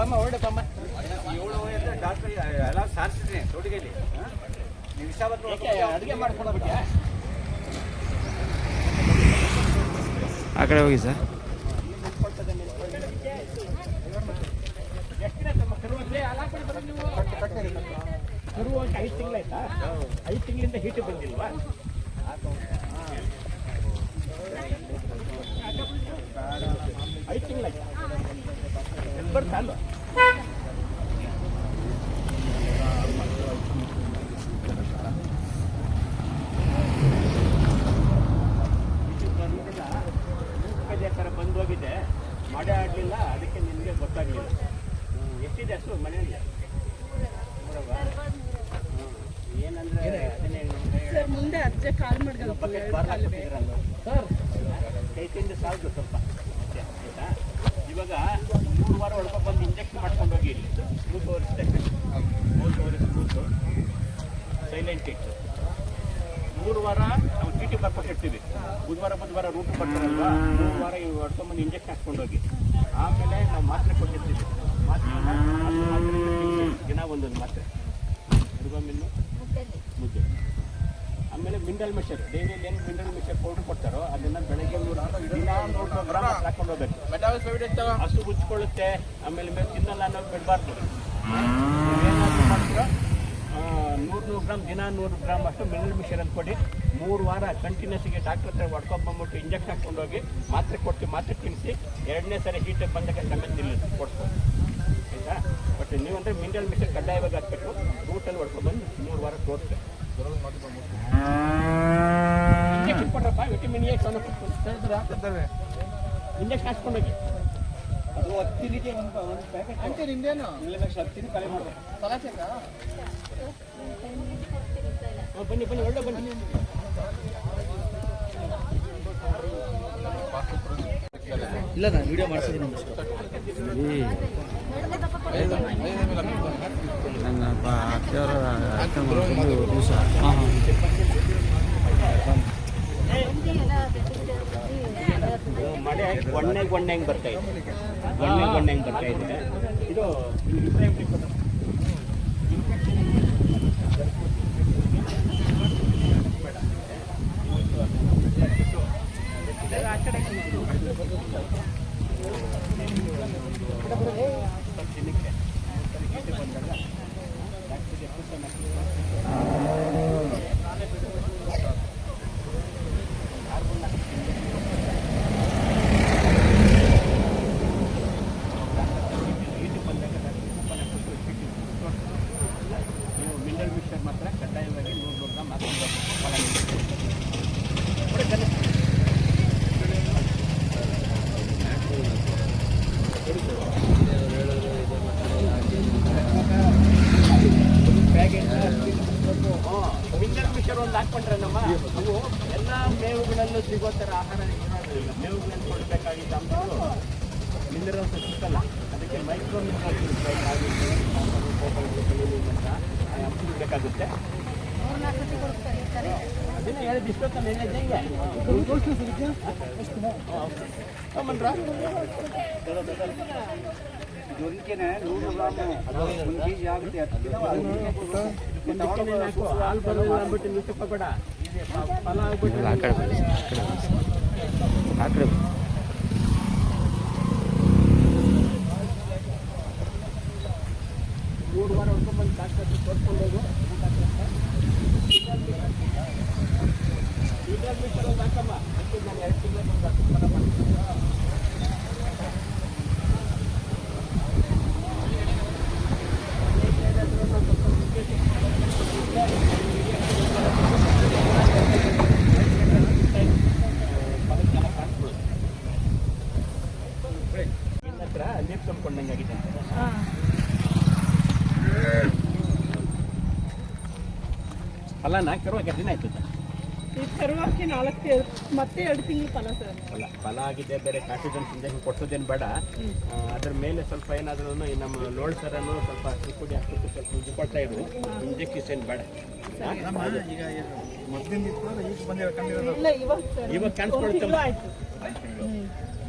ಬಮ್ಮ ಹೊರಡೆ ಬಮ್ಮ 7 doctor ಎಲ್ಲ ಸಾರಿಸಿದ್ದೀನಿ ತೋಟಿಗೆಯಲ್ಲಿ ನೀವು ಇಷ್ಟ ಅಡುಗೆ ಮಾಡ್ಕೊಂಡು ಹೋಗ್ಬಿಟ್ಟೆ ಆ ಕಡೆ ಹೋಗಿ ಸರ್. ಕರು 5 ತಿಂಗಳಾಯ್ತಾ? 5 ತಿಂಗಳಿಂದ ಹೀಟ್ ಬಂದಿಲ್ವಾ? 5 ತಿಂಗಳಾಯ್ತಾ? ಬರ್ತಾಲ್ವ? ಥರ ಬಂದು ಹೋಗಿದೆ, ಮಳೆ ಆಗಲಿಲ್ಲ, ಅದಕ್ಕೆ ನಿಮಗೆ ಗೊತ್ತಾಗಲಿಲ್ಲ. ಎಷ್ಟಿದೆ ಅಷ್ಟು ಮನೆಯಲ್ಲಿ? ಏನಂದ್ರೆ ಮುಂದೆ ಅಜ್ಜ ಕಾಲ್ ಮಾಡಿದ್ರು ಸರ್, ಕೈ ತಿಂದು ಸಾಲದು ಸ್ವಲ್ಪ ಆಯ್ತಾ. ಇವಾಗ 3 ವಾರ ಒಳಗೆ ಬಂದು ಇಂಜೆಕ್ಷನ್ ಮಾಡ್ಕೊಂಡು ಹೋಗಿ ಇಲ್ಲಿ ಸ್ಮೂತ್ ಓವರಿಸ್ತೇನೆ, ಸ್ಮೂತು ಸೈಲೆಂಟ್ ಇಟ್ಟು 3 ವಾರ ನಾವು ಚೀಟಿ ಬರ್ಕೊಟ್ಟಿರ್ತೀವಿ. ಬುಧವಾರ ರೂಟ್ ಬರ್ತಾರಲ್ವಾ, 3 ವಾರ ಹೊಡ್ಕೊಂಬಂದು ಇಂಜೆಕ್ಷನ್ ಹಾಕ್ಕೊಂಡು ಹೋಗಿ. ಆಮೇಲೆ ನಾವು ಮಾತ್ರೆ ಕೊಟ್ಟಿರ್ತೀವಿ, ಮಾತ್ರೆ ದಿನ ಒಂದೊಂದು ಮಾತ್ರೆ, ಮಿನ್ನು ಮುದ್ದೆ. ಆಮೇಲೆ ಮಿನರಲ್ ಮಿಕ್ಸರ್, ಡೈರಿಯಲ್ಲಿ ಏನು ಮಿನರಲ್ ಮಿಕ್ಸರ್ ಪೌಡ್ರ್ ಕೊಡ್ತಾರೋ ಅದನ್ನು ಬೆಳಗ್ಗೆ 100 ಗ್ರಾಮ್ ಹಾಕೊಂಡು ಹೋಗ್ಬೇಕು. ಹಸು ಉಜ್ಕೊಳ್ಳುತ್ತೆ, ಆಮೇಲೆ ಮೇಲೆ ತಿನ್ನಲ್ಲ ಅನ್ನೋದು ಬಿಡಬಾರ್ದು. ಏನಾದರೂ ಮಾಡ್ತೀರೋ 100 ಗ್ರಾಮ್ ದಿನ 100 ಗ್ರಾಮ್ ಅಷ್ಟು ಮಿನರಲ್ ಮಿಕ್ಸರ್ ಅಂತ ಕೊಡಿ. 3 ವಾರ ಕಂಟಿನ್ಯೂಸ್ಗೆ ಡಾಕ್ಟರ್ ಹತ್ರ ಹೊಡ್ಕೊಂಡ್ಬಂದ್ಬಿಟ್ಟು ಇಂಜೆಕ್ಷನ್ ಹಾಕ್ಕೊಂಡು ಹೋಗಿ ಮಾತ್ರೆ ಕೊಟ್ಟು ಮಾತ್ರೆ ತಿನ್ನಿಸಿ 2ನೇ ಸರಿ ಹೀಟಿಗೆ ಬಂದಾಗ ಸಮೇತ ಕೊಡ್ಬೋದು ಆಯಿತಾ. ಬಟ್ ನೀವಂದರೆ ಮಿನರಲ್ ಮಿಕ್ಸರ್ ಕಡ್ಡಾಯವಾಗಿ ಹಾಕ್ಬೇಕು. ರೂಟಲ್ಲಿ ಹೊಡ್ಕೊಂಡ್ಬಂದು 3 ವಾರ ತೋರಿಸ್ಬೇಕು. ಇಂಜೆಕ್ಷನ್ ಕೊಡ್ರಪ್ಪ, ವಿಟಮಿನ್ ಎ ಸೊನ್ನೆ ಕೊಡ್ತಾರೆ, ಇಂಜೆಕ್ಷನ್ ಹಾಕ್ಸ್ಕೊಂಡೋಗಿ. ಅದು 10 ರೀತಿ ಒಂದು ಪ್ಯಾಕೆಟ್ ಅಂತ ನಿಂದೇನು 10 ಕಲೆ ಮಾಡಬೇಕು. ಬನ್ನಿ ಒಳ್ಳೆ ಬನ್ನಿ. ಇಲ್ಲ ನಾನು ವಿಡಿಯೋ ಮಾಡಿಸಿದ್ದೀನಿ. ನನ್ನ ಅತ್ತೆಯವರ ದಿವಸ ಮಳೆ ಗೊಣ್ಣೆ ಬರ್ತಾ ಇದೆ, ಬರ್ತಾ ಇದೆ. ಇದು ಮಿನರಲ್ ಮಿಕ್ಸರ್ ಮಾತ್ರ ಕಡ್ಡಾಯವಾಗಿ 100 ಗ್ರಾಮ್ ಹಾಕೊಂಡು ಮಿನರಲ್ ಮಿಕ್ಸರ್ ಒಂದು ಹಾಕ್ಕೊಂಡ್ರೆ ನಮ್ಮ ಅವು ಎಲ್ಲ ಮೇವುಗಳಲ್ಲೂ ಸಿಗೋ ಥರ ಆಹಾರ ಇರೋದಿಲ್ಲ. ಮೇವುಗಳನ್ನು ಕೊಡಬೇಕಾಗಿದ್ದ ಅಂಶಗಳು ಮಿನರಲ್ಸ್ ಸಿಕ್ಕಲ್ಲ. ಅದಕ್ಕೆ ಮೈಕ್ರೋ ಮಿನರಲ್ಸ್ ಅಂಶಗಳು ಬೇಕಾಗುತ್ತೆ. ಅದನ್ನೇ ಹೇಳಿದ ಇಷ್ಟೊತ್ತಲ್ಲಿ ಹೇಳಿದ್ದಂಗೆ ಇದೊಂದಕ್ಕೆ 100 ಗ್ರಾಮ್ 1 kg ಆಗುತ್ತೆ. ಹಾಲು ಬರೋಲ್ಲ ಅಂದ್ಬಿಟ್ಟು ನೀವು ತಗೋಬೇಡ, ಫಲ ಆಗ್ಬಿಟ್ಟು ಆ ಕಡೆ 3 ವಾರ ಹೊಡ್ಕೊಂಡ್ಬಂದು ಡಾಕ್ಟರ್ ತೋರಿಸ್ಕೊಂಡು ಹೋಗು. ಹಾಕಮ್ಮ, ನಾನು 2 ತಿಂಗಳ ಫಲ ಮಾಡ್ತೀನಿ. ನೀರು ತುಂಬಿಕೊಂಡಂಗೆ ಆಗಿದೆ. ಫಲನ ಕರುವಾಗ ದಿನ ಆಯ್ತು. ಕರುವಾಕಿ 4 ಮತ್ತೆ 2 ತಿಂಗಳು ಫಲ ಸರ್. ಫಲ ಆಗಿದೆ, ಬೇರೆ ಕಾನ್ಫಿಡೆನ್ಸ್ ಇಂಜೆಕ್ಷನ್ ಕೊಡ್ಸೋದೇನು ಬೇಡ. ಅದ್ರ ಮೇಲೆ ಸ್ವಲ್ಪ ಏನಾದ್ರೂ ನಮ್ಮ ಲೋಳ್ ಸರನ್ನು ಸ್ವಲ್ಪ ಕುಡಿ ಹಾಕ್ಬಿಟ್ಟು ಸ್ವಲ್ಪ ಉಜ್ಜು ಕೊಡ್ತಾ ಇದ್ರು. ಇಂಜೆಕ್ಷನ್ ಬೇಡ. ಇವಾಗ ಕಾಣಿಸ್ಕೊಳ್ತೇವೆ.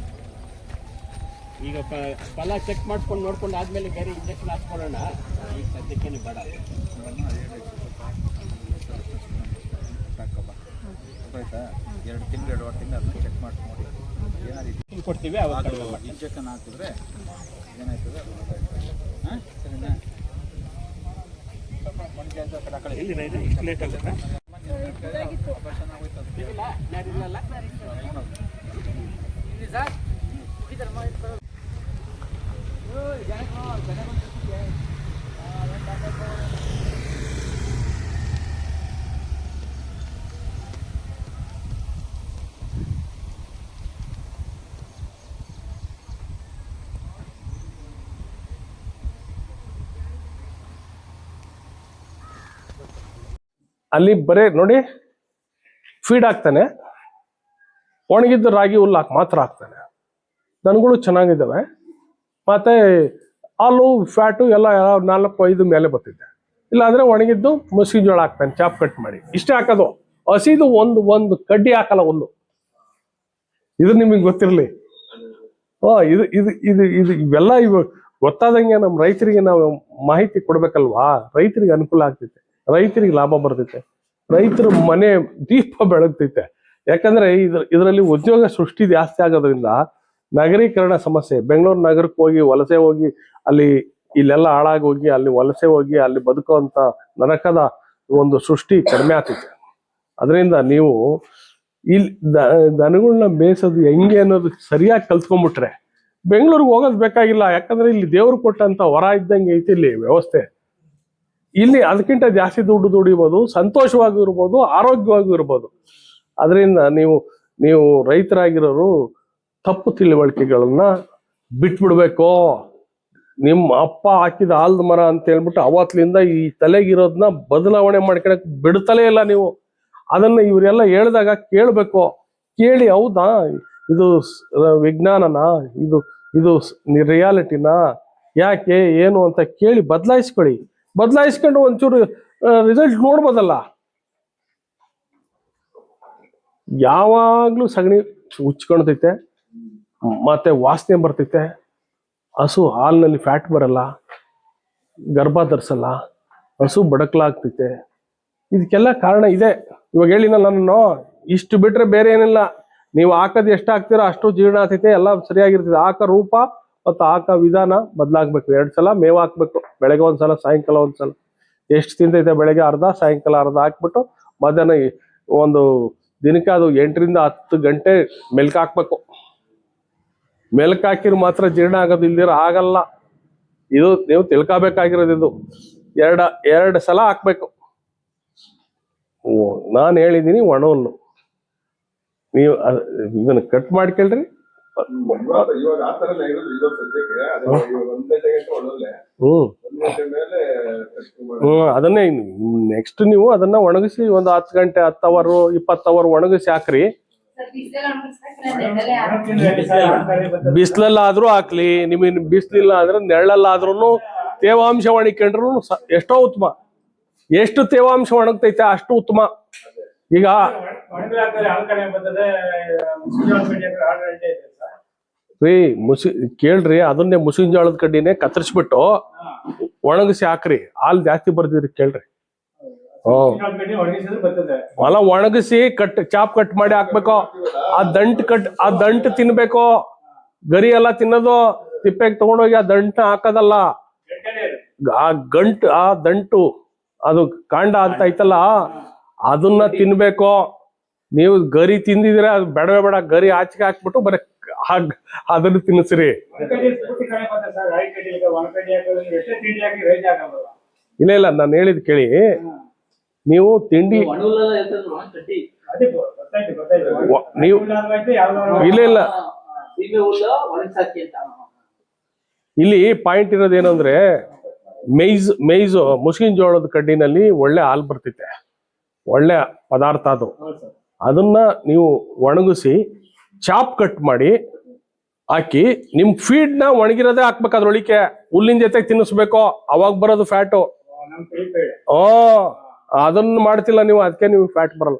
ಈಗ ಫಲ ಚೆಕ್ ಮಾಡ್ಕೊಂಡು ನೋಡ್ಕೊಂಡು ಆದ್ಮೇಲೆ ಬೇರೆ ಇಂಜೆಕ್ಷನ್ ಹಾಕ್ಕೊಳ್ಳೋಣ. ಈಗ ಸದ್ಯಕ್ಕೇನೆ ಬೇಡ. ಆಯ್ತಾ 2 ತಿಂಗಳು 2.5 ತಿಂಗಳು ಅದನ್ನ ಚೆಕ್ ಮಾಡಿ ನೋಡಿ ಏನಾದ್ರು ಕೊಡ್ತೀವಿ. ಅವಾಗ ಇಂಜೆಕ್ಷನ್ ಹಾಕಿದ್ರೆ ಏನಾಯ್ತದೆ ಹಾಂ ಸರಿನಾ? ಇಷ್ಟು ಲೇಟ್ ಆಗುತ್ತೆ. ಅಲ್ಲಿ ಬರೇ ನೋಡಿ ಫೀಡ್ ಹಾಕ್ತಾನೆ, ಒಣಗಿದ್ದು ರಾಗಿ ಹುಲ್ಲು ಮಾತ್ರ ಹಾಕ್ತಾನೆ. ದನಗಳು ಚೆನ್ನಾಗಿದ್ದಾವೆ, ಮತ್ತೆ ಹಾಲು ಫ್ಯಾಟು ಎಲ್ಲ 4-5 ಮೇಲೆ ಬರ್ತಿದೆ. ಇಲ್ಲಾಂದ್ರೆ ಒಣಗಿದ್ದು ಮುಸುಕಿನ ಜೋಳ ಹಾಕ್ತಾನೆ ಚಾಪ್ ಕಟ್ ಮಾಡಿ, ಇಷ್ಟೇ ಹಾಕೋದು. ಹಸಿದು ಒಂದು ಕಡ್ಡಿ ಹಾಕಲ್ಲ ಹುಲ್ಲು. ಇದು ನಿಮಗೆ ಗೊತ್ತಿರಲಿ. ಇದು ಇದು ಇದು ಇದು ಇವೆಲ್ಲ ಇವು ಗೊತ್ತಾದಂಗೆ ನಮ್ಮ ರೈತರಿಗೆ ನಾವು ಮಾಹಿತಿ ಕೊಡ್ಬೇಕಲ್ವಾ? ರೈತರಿಗೆ ಅನುಕೂಲ ಆಗ್ತೈತೆ, ರೈತರಿಗೆ ಲಾಭ ಬರ್ತೈತೆ, ರೈತರ ಮನೆ ದೀಪ ಬೆಳಗ್ತೈತೆ. ಯಾಕಂದ್ರೆ ಇದರಲ್ಲಿ ಉದ್ಯೋಗ ಸೃಷ್ಟಿ ಜಾಸ್ತಿ ಆಗೋದ್ರಿಂದ ನಗರೀಕರಣ ಸಮಸ್ಯೆ, ಬೆಂಗಳೂರು ನಗರಕ್ಕೆ ಹೋಗಿ ವಲಸೆ ಹೋಗಿ ಇಲ್ಲೆಲ್ಲ ಹಾಳಾಗಿ ಹೋಗಿ ಅಲ್ಲಿ ವಲಸೆ ಹೋಗಿ ಅಲ್ಲಿ ಬದುಕುವಂತ ನರಕದ ಒಂದು ಸೃಷ್ಟಿ ಕಡಿಮೆ ಆಗ್ತೈತೆ. ಅದರಿಂದ ನೀವು ಇಲ್ಲಿ ದನಗಳನ್ನ ಮೇಯಿಸೋದು ಹೆಂಗೆ ಅನ್ನೋದು ಸರಿಯಾಗಿ ಕಲ್ತ್ಕೊಂಡ್ಬಿಟ್ರೆ ಬೆಂಗಳೂರಿಗೆ ಹೋಗೋದು ಬೇಕಾಗಿಲ್ಲ. ಯಾಕಂದ್ರೆ ಇಲ್ಲಿ ದೇವ್ರು ಕೊಟ್ಟಂತ ವರ ಇದ್ದಂಗೆ ಐತಿ ಇಲ್ಲಿ ವ್ಯವಸ್ಥೆ. ಇಲ್ಲಿ ಅದಕ್ಕಿಂತ ಜಾಸ್ತಿ ದುಡ್ಡು ದುಡಿಬೋದು, ಸಂತೋಷವಾಗಿ ಇರ್ಬೋದು, ಆರೋಗ್ಯವಾಗಿ ಇರ್ಬೋದು. ಅದರಿಂದ ನೀವು ರೈತರಾಗಿರೋರು ತಪ್ಪು ತಿಳುವಳಿಕೆಗಳನ್ನ ಬಿಟ್ಬಿಡ್ಬೇಕು. ನಿಮ್ಮ ಅಪ್ಪ ಹಾಕಿದ ಆಲ್ದ ಮರ ಅಂತ ಹೇಳ್ಬಿಟ್ಟು ಅವತ್ತಿನಿಂದ ಈ ತಲೆಗಿರೋದನ್ನ ಬದಲಾವಣೆ ಮಾಡ್ಕೊಳಕ್ ಬಿಡ್ತಲೇ ಇಲ್ಲ ನೀವು. ಅದನ್ನ ಇವರೆಲ್ಲ ಹೇಳಿದಾಗ ಕೇಳಬೇಕು. ಕೇಳಿ ಹೌದಾ ಇದು ವಿಜ್ಞಾನನಾ, ಇದು ರಿಯಾಲಿಟಿನಾ, ಯಾಕೆ ಏನು ಅಂತ ಕೇಳಿ ಬದಲಾಯಿಸ್ಕೊಂಡು ಒಂಚೂರು ರಿಸಲ್ಟ್ ನೋಡ್ಬೋದಲ್ಲ. ಯಾವಾಗ್ಲೂ ಸಗಣಿ ಉಚ್ಕೊಳ್ತೈತೆ, ಮತ್ತೆ ವಾಸನೆ ಬರ್ತೈತೆ, ಹಸು ಹಾಲಿನಲ್ಲಿ ಫ್ಯಾಟ್ ಬರಲ್ಲ, ಗರ್ಭ ಧರಿಸಲ್ಲ, ಹಸು ಬಡಕಲಾಗ್ತೈತೆ. ಇದಕ್ಕೆಲ್ಲ ಕಾರಣ ಇದೆ. ಇವಾಗ ಹೇಳಿನಲ್ಲ ನಾನು, ಇಷ್ಟು ಬಿಟ್ರೆ ಬೇರೆ ಏನಿಲ್ಲ. ನೀವು ಹಾಕೋದು ಎಷ್ಟು ಹಾಕ್ತೀರೋ ಅಷ್ಟು ಜೀರ್ಣ ಆಗ್ತೈತೆ, ಎಲ್ಲ ಸರಿಯಾಗಿರ್ತೈತೆ. ಹಾಕೋ ರೂಪ ಮತ್ತು ಹಾಕೋ ವಿಧಾನ ಬದಲಾಗಬೇಕು. 2 ಸಲ ಮೇವು ಹಾಕ್ಬೇಕು, ಬೆಳಗ್ಗೆ ಒಂದ್ಸಲ ಸಾಯಂಕಾಲ ಒಂದ್ಸಲ. ಎಷ್ಟು ತಿಂತೈತೆ ಬೆಳಗ್ಗೆ ಅರ್ಧ ಸಾಯಂಕಾಲ ಅರ್ಧ ಹಾಕ್ಬಿಟ್ಟು ಮಧ್ಯಾಹ್ನ ಒಂದು ದಿನಕ್ಕೆ ಅದು 8 ರಿಂದ 10 ಗಂಟೆ ಮೆಲ್ಕ್ ಹಾಕ್ಬೇಕು. ಮೆಲ್ಕ್ ಹಾಕಿರ್ ಮಾತ್ರ ಜೀರ್ಣ ಆಗೋದು, ಇಲ್ದಿರ ಆಗಲ್ಲ. ಇದು ನೀವು ತಿಳ್ಕೊಬೇಕಾಗಿರೋದು. ಇದು 2 ಸಲ ಹಾಕ್ಬೇಕು. ನಾನು ಹೇಳಿದ್ದೀನಿ ಒಣ ಹುಲ್ಲು, ನೀವು ಇದನ್ನ ಕಟ್ ಮಾಡ್ಕೊಳ್ರಿ. ಅದನ್ನೇ ನೆಕ್ಸ್ಟ್ ನೀವು ಅದನ್ನ ಒಣಗಿಸಿ ಒಂದು 10 ಗಂಟೆ 10 ಅವರ್ 20 ಅವರ್ ಒಣಗಿಸಿ ಹಾಕ್ರಿ. ಬಿಸಿಲಲ್ಲಾದ್ರೂ ಹಾಕ್ಲಿ, ನಿಮಗೆ ಬಿಸಿಲಿಲ್ಲ ಅಂದ್ರೆ ನೆರಳಲ್ಲಾದ್ರೂ ತೇವಾಂಶ ಒಣಕೊಂಡ್ರು ಎಷ್ಟೋ ಉತ್ತಮ. ಎಷ್ಟು ತೇವಾಂಶ ಒಣಗ್ತೈತೆ ಅಷ್ಟು ಉತ್ತಮ. ಈಗ ರೀ ಕೇಳ್ರಿ, ಅದನ್ನೇ ಮುಸುಕಿನ ಜೋಳದ ಕಡ್ಡಿನೇ ಕತ್ತರಿಸ್ಬಿಟ್ಟು ಒಣಗಿಸಿ ಹಾಕ್ರಿ, ಹಾಲು ಜಾಸ್ತಿ ಬರ್ತಿದ್ರಿ ಕೇಳ್ರಿ. ಹೊಲ ಒಣಗಿಸಿ ಚಾಪ್ ಕಟ್ ಮಾಡಿ ಹಾಕ್ಬೇಕು. ಆ ದಂಟು ತಿನ್ಬೇಕು. ಗರಿ ಎಲ್ಲ ತಿನ್ನೋದು, ತಿಪ್ಪೆಗೆ ತಗೊಂಡೋಗಿ ಆ ದಂಟ ಹಾಕೋದಲ್ಲ. ಆ ದಂಟು ಅದು ಕಾಂಡ ಅಂತ ಐತಲ್ಲ, ಅದನ್ನ ತಿನ್ಬೇಕು. ನೀವು ಗರಿ ತಿಂದಿದ್ರೆ ಅದು ಬೇಡವೇ ಬೇಡ, ಗರಿ ಆಚೆಗೆ ಹಾಕ್ಬಿಟ್ಟು ಬರೀ ಅದನ್ನು ತಿನ್ನಿಸ್ರಿ. ಇಲ್ಲ ನಾನು ಹೇಳಿದ್ ಕೇಳಿ. ನೀವು ತಿಂಡಿ ನೀವು ಇಲ್ಲ ಇಲ್ಲಿ ಪಾಯಿಂಟ್ ಇರೋದೇನಂದ್ರೆ ಮೇಯ್ಸು ಮುಸುಕಿನ ಜೋಳದ ಕಡ್ಡಿನಲ್ಲಿ ಒಳ್ಳೆ ಹಾಲು ಬರ್ತೈತೆ, ಒಳ್ಳೆ ಪದಾರ್ಥ ಅದು. ಅದನ್ನ ನೀವು ಒಣಗಿಸಿ ಚಾಪ್ ಕಟ್ ಮಾಡಿ ಹಾಕಿ ನಿಮ್ ಫೀಡ್ ನ ಒಣಗಿರೋದೇ ಹಾಕ್ಬೇಕು. ಅದ್ರೊಳಿಕೆ ಹುಲ್ಲಿನ ಜೊತೆ ತಿನ್ನಿಸ್ಬೇಕು, ಅವಾಗ ಬರೋದು ಫ್ಯಾಟು. ಅದನ್ನ ಮಾಡ್ತಿಲ್ಲ ನೀವು, ಅದಕ್ಕೆ ನೀವು ಫ್ಯಾಟ್ ಬರಲ್ಲ,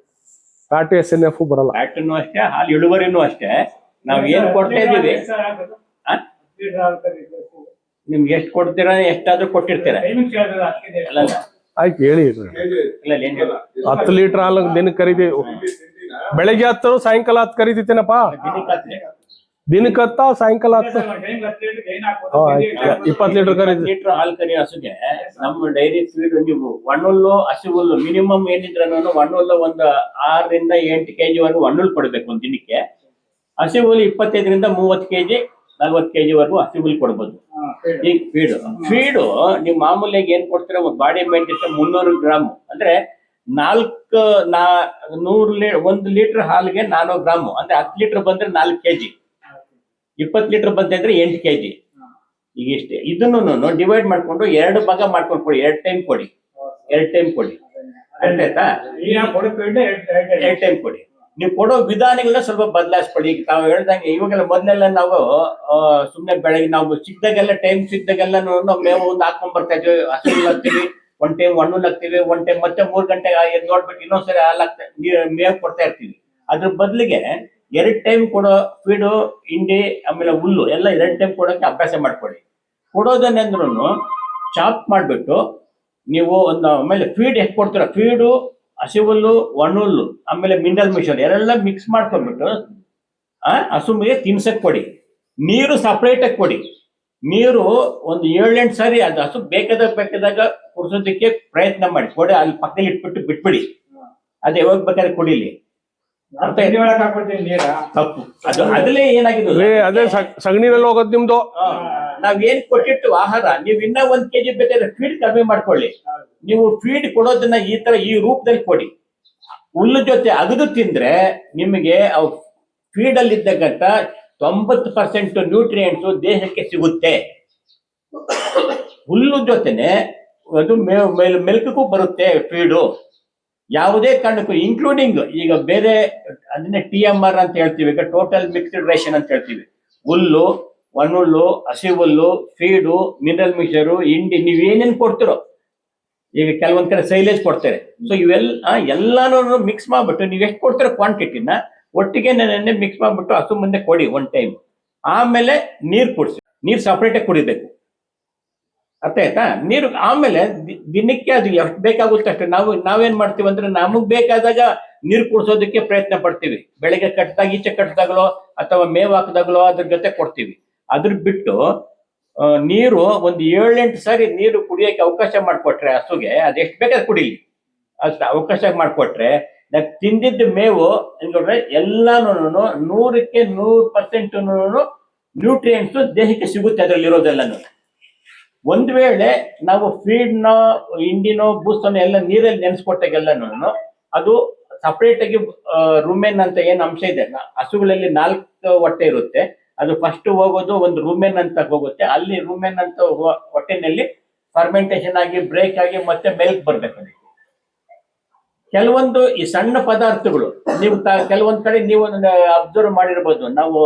ಫ್ಯಾಟ್ SNF ಬರಲ್ಲ. ಫ್ಯಾಟನ್ನು ಅಷ್ಟೇ, ಹಾಲು ಇಳುವರಿನೂ ಅಷ್ಟೇ. ನಾವ್ ಏನ್ ಕೊಡ್ತಾ ಇದೀವಿ ನಿಮ್ಗೆ ಎಷ್ಟು ಕೊಡ್ತೀರಾ, ಎಷ್ಟಾದ್ರೂ ಕೊಟ್ಟಿರ್ತೀರಾ? ಅಲ್ಲ ಅಲ್ಲ. ಆಯ್ತು ಹೇಳಿ. ಇಲ್ಲ ಇಲ್ಲ, ಏನ್ ಹೇಳು? 10 ಲೀಟರ್ ಹಾಲು ದಿನಕ್ಕೆ ಕರಿತೀವಿ. ಬೆಳಗ್ಗೆ 10 ಸಾಯಂಕಾಲ 10 ಕರಿತೀನಪ್ಪ. ದಿನಕ್ಕೆ 10 ಸಾಯಂಕಾಲ 10. 20 ಲೀಟರ್ ಕರಿತೀವಿ. ಲೀಟರ್ ಹಾಲು ಕರಿ ಹಸುಗೆ ನಮ್ಮ ಡೈರಿ ಫೀಡ್ ನೀವು ಒಣ್ಣುಲ್ಲು ಹಸಿ ಹುಲ್ಲು ಮಿನಿಮಮ್ ಏನಿದ್ರೆ ಒಣ್ಣುಲ್ಲು ಒಂದು 6 ರಿಂದ 8 kg ವರೆಗೂ ಒಣ್ಣುಲ್ ಕೊಡ್ಬೇಕು ಒಂದ್ ದಿನಕ್ಕೆ. ಹಸಿ ಹುಲ್ಲು 25 ರಿಂದ 30 kg 40 kg ವರೆಗೂ ಹಸಿ ಹುಲ್ಲು ಕೊಡ್ಬೋದು. ಈಗ ಫೀಡು ನೀವು ಮಾಮೂಲಿಯಾಗಿ ಏನ್ ಕೊಡ್ತೀರಾ, ಒಂದು ಬಾಡಿ ಮೇಂಟೆನ್ಸ್ 300 ಗ್ರಾಮ್ ಅಂದ್ರೆ 1 ಲೀಟರ್ ಹಾಲಿಗೆ 400 ಗ್ರಾಮ್ ಅಂದ್ರೆ 10 ಲೀಟರ್ ಬಂದ್ರೆ 4 kg, 20 ಲೀಟರ್ ಬಂದ್ರೆ 8 kg. ಈಗ ಇಷ್ಟೇ. ಇದನ್ನು ಡಿವೈಡ್ ಮಾಡ್ಕೊಂಡು 2 ಭಾಗ ಮಾಡ್ಕೊಂಡು ಕೊಡಿ, 2 ಟೈಮ್ ಕೊಡಿ, 2 ಟೈಮ್ ಕೊಡಿ. ಆಯ್ತಾ? 2 ಟೈಮ್ ಕೊಡಿ. ನೀವು ಕೊಡೋ ವಿಧಾನಗಳನ್ನ ಸ್ವಲ್ಪ ಬದಲಾಯಿಸ್ಕೊಳ್ಳಿ. ಈಗ ತಾವು ಹೇಳ್ದಂಗೆ ಇವಾಗೆಲ್ಲ ಮೊದಲೆಲ್ಲ ನಾವು ಸುಮ್ಮನೆ ಬೆಳಗ್ಗೆ ನಾವು ಸಿಕ್ದಾಗೆಲ್ಲ ಟೈಮ್ ಸಿಕ್ದಾಗೆಲ್ಲ ಮೇವು ಒಂದು ಹಾಕೊಂಡ್ ಬರ್ತಾ ಇದ್ವಿ. ಹಸು ಹಾಕ್ತಿವಿ, 1 ಟೈಮ್ ಒಣ್ಣುಲ್ ಹಾಕ್ತಿವಿ, 1 ಟೈಮ್ ಮತ್ತೆ 3 ಗಂಟೆಗೆ ನೋಡ್ಬಿಟ್ಟು ಇನ್ನೊಂದ್ಸರಿ ಹಾಲು ಮೇವು ಕೊಡ್ತಾ ಇರ್ತೀವಿ. ಅದ್ರ ಬದಲಿಗೆ 2 ಟೈಮ್ ಕೊಡೋ ಫೀಡು, ಹಿಂಡಿ ಆಮೇಲೆ ಹುಲ್ಲು ಎಲ್ಲ 2 ಟೈಮ್ ಕೊಡೋಕೆ ಅಭ್ಯಾಸ ಮಾಡ್ಕೊಳ್ಳಿ. ಕೊಡೋದನ್ನೆಂದ್ರೂ ಚಾಪ್ ಮಾಡಿಬಿಟ್ಟು ನೀವು ಒಂದು ಆಮೇಲೆ ಫೀಡ್ ಎಷ್ಟು ಕೊಡ್ತೀರ, ಫೀಡು, ಹಸಿ ಹುಲ್ಲು, ಒಣ್ಣುಲ್ಲು ಆಮೇಲೆ ಮಿನರಲ್ ಮಿಶ್ರಣ ಎಲ್ಲ ಮಿಕ್ಸ್ ಮಾಡ್ಕೊಂಡ್ಬಿಟ್ಟು ಹಸುವಿಗೆ ತಿನ್ಸಕ್ ಕೊಡಿ. ನೀರು ಸಪ್ರೇಟ್ ಆಗಿ ಕೊಡಿ. ನೀರು ಒಂದು 7-8 ಸಾರಿ ಅದು ಹಸು ಬೇಕಾದಾಗ ಕುಡಿಸೋದಕ್ಕೆ ಪ್ರಯತ್ನ ಮಾಡಿ ಕೊಡಿ. ಅಲ್ಲಿ ಪಕ್ಕದಲ್ಲಿ ಇಟ್ಬಿಟ್ಟು ಬಿಟ್ಬಿಡಿ. ಅದು ಯಾವಾಗ ಬೇಕಾದ್ರೆ ಕುಡಿಲಿ. ತಪ್ಪು ಅದು. ಅದ್ರಲ್ಲೇ ಏನಾಗಿದೆ, ಅದೇ ಸಗಣಿನಲ್ಲಿ ಹೋಗೋದು ನಿಮ್ದು. ನಾವ್ ಏನ್ ಕೊಟ್ಟಿಟ್ಟು ಆಹಾರ ನೀವು ಇನ್ನ 1 kg ಬೇಕಾದ್ರೆ ಫೀಡ್ ಕಡಿಮೆ ಮಾಡ್ಕೊಳ್ಳಿ. ನೀವು ಫೀಡ್ ಕೊಡೋದನ್ನ ಈ ರೂಪದಲ್ಲಿ ಕೊಡಿ. ಹುಲ್ಲು ಜೊತೆ ಅಗದು ತಿಂದ್ರೆ ನಿಮಗೆ ಫೀಡ್ ಅಲ್ಲಿ ಇದ್ದಕ್ಕಂತ 90% ನ್ಯೂಟ್ರಿಯೆಂಟ್ಸ್ ದೇಹಕ್ಕೆ ಸಿಗುತ್ತೆ. ಹುಲ್ಲು ಜೊತೆನೆ ಅದು ಮೆಲ್ಕಕ್ಕೂ ಬರುತ್ತೆ ಫೀಡು. ಯಾವುದೇ ಕಾರಣಕ್ಕೂ ಇನ್ಕ್ಲೂಡಿಂಗ್ ಈಗ ಬೇರೆ ಅದನ್ನೇ TMR ಅಂತ ಹೇಳ್ತೀವಿ, ಈಗ ಟೋಟಲ್ ಮಿಕ್ಸ್ಡ್ ರೇಷನ್ ಅಂತ ಹೇಳ್ತೀವಿ. ಹುಲ್ಲು, ಒಣ್ಣುಲ್ಲು, ಹಸಿ ಹುಲ್ಲು, ಫೀಡು, ಮಿನರಲ್ ಮಿಕ್ಸರು, ಹಿಂಡಿ ನೀವೇನೇನು ಕೊಡ್ತಿರೋ. ಈಗ ಕೆಲವೊಂದ್ ಕಡೆ ಸೈಲೇಜ್ ಕೊಡ್ತಾರೆ. ಸೊ ಎಲ್ಲಾನು ಮಿಕ್ಸ್ ಮಾಡ್ಬಿಟ್ಟು ನೀವು ಎಷ್ಟು ಕೊಡ್ತಿರೋ ಕ್ವಾಂಟಿಟಿನ ಒಟ್ಟಿಗೆ ನೆನ್ನೆ ಮಿಕ್ಸ್ ಮಾಡ್ಬಿಟ್ಟು ಹಸು ಮುಂದೆ ಕೊಡಿ 1 ಟೈಮ್. ಆಮೇಲೆ ನೀರು ಕುಡಿಸಿ. ನೀರು ಸಪ್ರೇಟಾಗಿ ಕುಡಿಬೇಕು. ಅರ್ಥ ಆಯ್ತಾ? ನೀರು ಆಮೇಲೆ ದಿನಕ್ಕೆ ಅದು ಎಷ್ಟು ಬೇಕಾಗುತ್ತೆ ಅಷ್ಟೇ. ನಾವೇನ್ ಮಾಡ್ತೀವಿ ಅಂದ್ರೆ ನಮಗ್ ಬೇಕಾದಾಗ ನೀರು ಕುಡಿಸೋದಕ್ಕೆ ಪ್ರಯತ್ನ ಪಡ್ತೀವಿ. ಬೆಳಗ್ಗೆ ಈಚೆ ಕಟ್ಟಿದಾಗಲೋ ಅಥವಾ ಮೇವು ಹಾಕಿದಾಗಲೋ ಅದ್ರ ಜೊತೆ ಕೊಡ್ತೀವಿ. ಅದ್ರ ಬಿಟ್ಟು ನೀರು ಒಂದು 7-8 ಸಾರಿ ನೀರು ಕುಡಿಯೋಕೆ ಅವಕಾಶ ಮಾಡಿಕೊಟ್ರೆ ಹಸುಗೆ ಅದೆಷ್ಟು ಬೇಕಾದ್ರೆ ಕುಡಿಲಿ. ಅಷ್ಟು ಅವಕಾಶ ಮಾಡಿಕೊಟ್ರೆ ತಿಂದಿದ್ದ ಮೇವು ನೋಡ್ರೆ ಎಲ್ಲಾನು 100ಕ್ಕೆ 100% ನ್ಯೂಟ್ರಿಯೆಂಟ್ಸ್ ದೇಹಕ್ಕೆ ಸಿಗುತ್ತೆ ಅದರಲ್ಲಿರೋದೆಲ್ಲನು. ಒಂದ್ ವೇಳೆ ನಾವು ಫೀಡ್ನ, ಹಿಂಡಿನೋ, ಬೂಸ್ತನೋ ಎಲ್ಲ ನೀರಲ್ಲಿ ನೆನೆಸ್ಕೊಟ್ಟಾಗೆಲ್ಲನು ಅದು ಸಪರೇಟ್ ಆಗಿ ರುಮೆನ್ ಅಂತ ಏನ್ ಅಂಶ ಇದೆ, ಹಸುಗಳಲ್ಲಿ 4 ಹೊಟ್ಟೆ ಇರುತ್ತೆ. ಅದು ಫಸ್ಟ್ ಹೋಗೋದು ಒಂದು ರೂಮೆನ್ ಅಂತ ಹೋಗುತ್ತೆ. ಅಲ್ಲಿ ರೂಮೆನ್ ಅಂತ ಹೊಟ್ಟೆನಲ್ಲಿ ಫರ್ಮೆಂಟೇಶನ್ ಆಗಿ ಬ್ರೇಕ್ ಆಗಿ ಮತ್ತೆ ಮೆಲ್ಕ್ ಬರ್ಬೇಕು. ಅದಕ್ಕೆ ಕೆಲವೊಂದು ಈ ಸಣ್ಣ ಪದಾರ್ಥಗಳು ನೀವು ಕೆಲವೊಂದ್ ಕಡೆ ನೀವು ಅಬ್ಸರ್ವ್ ಮಾಡಿರ್ಬೋದು. ನಾವು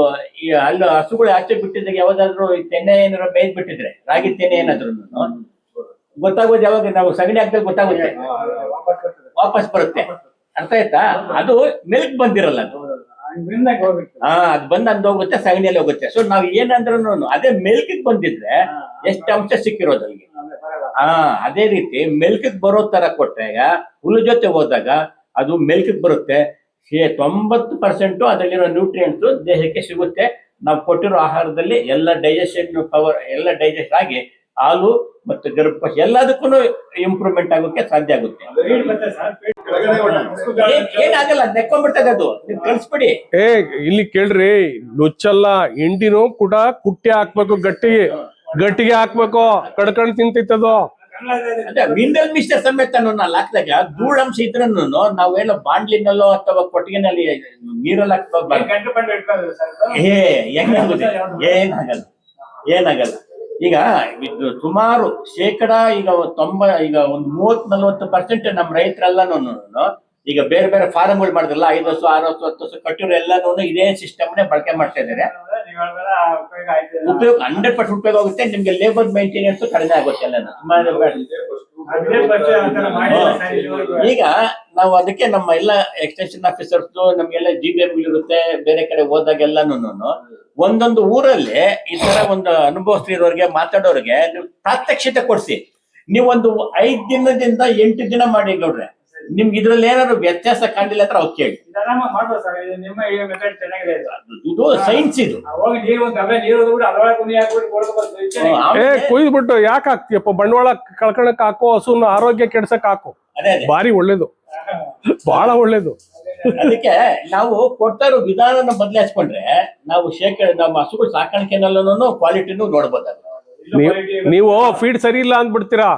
ಈ ಅಲ್ಲಿ ಹಸುಗಳು ಆಚೆ ಬಿಟ್ಟಿದ್ದಾಗ ಯಾವ್ದಾದ್ರು ತೆನೆ ಏನಾದ್ರು ಮೇಯ್ದು ಬಿಟ್ಟಿದ್ರೆ, ರಾಗಿ ತೆನೆ ಏನಾದ್ರು ಗೊತ್ತಾಗೋದು ಯಾವಾಗ ನಾವು ಸಗಣಿ ಹಾಕಿದಾಗ ಗೊತ್ತಾಗುತ್ತೆ, ವಾಪಸ್ ಬರುತ್ತೆ. ಅರ್ಥ ಆಯ್ತಾ? ಅದು ಮಿಲ್ಕ್ ಬಂದಿರಲ್ಲ. ಅದು ಅದು ಬಂದ್ ಅಂದ್ ಹೋಗುತ್ತೆ, ಸಗಣಿಯಲ್ಲಿ ಹೋಗುತ್ತೆ. ಸೊ ನಾವ್ ಏನಂದ್ರೂ ಅದೇ ಮಿಲ್ಕ್ ಬಂದಿದ್ರೆ ಎಷ್ಟು ಅಂಶ ಸಿಕ್ಕಿರೋದು ಅಲ್ಲಿಗೆ. ಅದೇ ರೀತಿ ಮಿಲ್ಕ್ ಬರೋ ತರ ಕೊಟ್ಟಾಗ ಹುಲ್ಲು ಜೊತೆ ಹೋದಾಗ ಅದು ಮಿಲ್ಕ್ ಬರುತ್ತೆ. 90% ಅದರಲ್ಲಿರೋ ನ್ಯೂಟ್ರಿಯೆಂಟ್ಸ್ ದೇಹಕ್ಕೆ ಸಿಗುತ್ತೆ. ನಾವು ಕೊಟ್ಟಿರೋ ಆಹಾರದಲ್ಲಿ ಎಲ್ಲ ಡೈಜೆಷನ್ ಪವರ್ ಎಲ್ಲ ಡೈಜೆಸ್ಟ್ ಆಗಿ ಹಾಲು ಮತ್ತು ಗರ್ಭಕೋಶ ಎಲ್ಲದಕ್ಕೂ ಇಂಪ್ರೂವ್ಮೆಂಟ್ ಆಗೋಕೆ ಸಾಧ್ಯ ಆಗುತ್ತೆ. ಏನಾಗಲ್ಲ, ನೆಕ್ಕೊಂಡ್ಬಿಡ್ತದೆ ಅದು. ನೀವು ಕಳ್ಸ್ಬಿಡಿ. ಇಲ್ಲಿ ಕೇಳ್ರಿ, ನುಚ್ಚಲ್ಲ, ಹಿಂಡಿನೂ ಕೂಡ ಕುಟ್ಟಿ ಹಾಕ್ಬೇಕು, ಗಟ್ಟಿಗೆ ಹಾಕ್ಬೇಕು. ಕಡ್ಕೊಂಡ್ ತಿಂತೈತದು. ಅದೇ ಮಿನರಲ್ ಮಿಕ್ಸ್ಚರ್ ಸಮೇತ ಹಾಕಿದಾಗ ಧೂಳಂಶ ಇದ್ರೂ ನಾವೇನೋ ಬಾಂಡ್ಲಿನಲ್ಲೋ ಅಥವಾ ಕೊಟ್ಟಿಗೆನಲ್ಲಿ ನೀರಲ್ಲಿ ಏನಾಗಲ್ಲ. ಈಗ ಸುಮಾರು ಶೇಕಡ ಈಗ ಒಂದು 30-40% ನಮ್ಮ ರೈತರೆಲ್ಲನೂ ಈಗ ಬೇರೆ ಬೇರೆ ಫಾರ್ಮ್ಗಳು ಮಾಡಿದ್ರಲ್ಲ, 5 ವರ್ಷ 6 ವರ್ಷ 10 ವರ್ಷ ಕಟ್ಟಿರೋ ಎಲ್ಲನೂ ಇದೇ ಸಿಸ್ಟಮ್ನೇ ಬಳಕೆ ಮಾಡ್ತಾ ಇದ್ದಾರೆ. ಉಪಯೋಗ 100% ಉಪಯೋಗ ಆಗುತ್ತೆ. ನಿಮ್ಗೆ ಲೇಬರ್ ಮೇಂಟೆನೆನ್ಸ್ ಕಡಿಮೆ ಆಗುತ್ತೆ. ಎಲ್ಲ ಈಗ ನಾವು ಅದಕ್ಕೆ ನಮ್ಮ ಎಲ್ಲ ಎಕ್ಸ್ಟೆನ್ಷನ್ ಆಫೀಸರ್ಸ್ ನಮ್ಗೆಲ್ಲ GBM ಇರುತ್ತೆ, ಬೇರೆ ಕಡೆ ಹೋದಾಗೆಲ್ಲಾನು ಒಂದೊಂದು ಊರಲ್ಲಿ ಈ ತರ ಒಂದು ಅನುಭವಿಸ್ತಿರೋರಿಗೆ ಮಾತಾಡೋರಿಗೆ ನೀವು ಪ್ರಾತ್ಯಕ್ಷಿತೆ ಕೊಡ್ಸಿ. ನೀವೊಂದು 5 ದಿನದಿಂದ 8 ದಿನ ಮಾಡಿ ಗೌಡ್ರೆ, ನಿಮ್ಗೆ ಇದ್ರಲ್ಲಿ ಏನಾದ್ರು ವ್ಯತ್ಯಾಸ ಕಾಣಿಲ್ಲ ಅಂದ್ರೆ ಅವ್ರು ಕೇಳಿ. ಮಾಡ್ಬೋದು ಸರ್, ನಿಮ್ಮ ಮೆಥಡ್ ಚೆನ್ನಾಗಿದೆ. ಇದು ಸೈನ್ಸ್ ಇದು. ಹೋಗಿ ನೀರು ಒಂದು ಅವೆ ನೀರು ಅದರೊಳಗೆ ಕುನಿ ಹಾಕ್ಬಿಟ್ಟು ಕೊಡ್ಬೇಕು. ಕೊಯ್ದ್ಬಿಟ್ಟು ಯಾಕೆ ಹಾಕ್ತಿಯಪ್ಪ, ಬಂಡವಾಳ ಕಳ್ಕೊಳಕ್ ಹಾಕೋ, ಹಸುನ ಆರೋಗ್ಯ ಕೆಡ್ಸಕ್ ಹಾಕು. ಅದೇ ಭಾರಿ ಒಳ್ಳೇದು, ಬಹಳ ಒಳ್ಳೇದು. ಅದಕ್ಕೆ ನಾವು ಕೊಡ್ತಾ ಇರೋ ವಿಧಾನನ ಬದಲಾಯಿಸ್ಕೊಂಡ್ರೆ ನಾವು ನಮ್ಮ ಹಸುಗಳು ಸಾಕಾಣಿಕೆನಲ್ಲೂ ಕ್ವಾಲಿಟಿನೂ ನೋಡ್ಬೋದಲ್ಲ. ನೀವು ಫೀಡ್ ಸರಿ ಇಲ್ಲ ಅಂದ್ಬಿಡ್ತೀರಾ,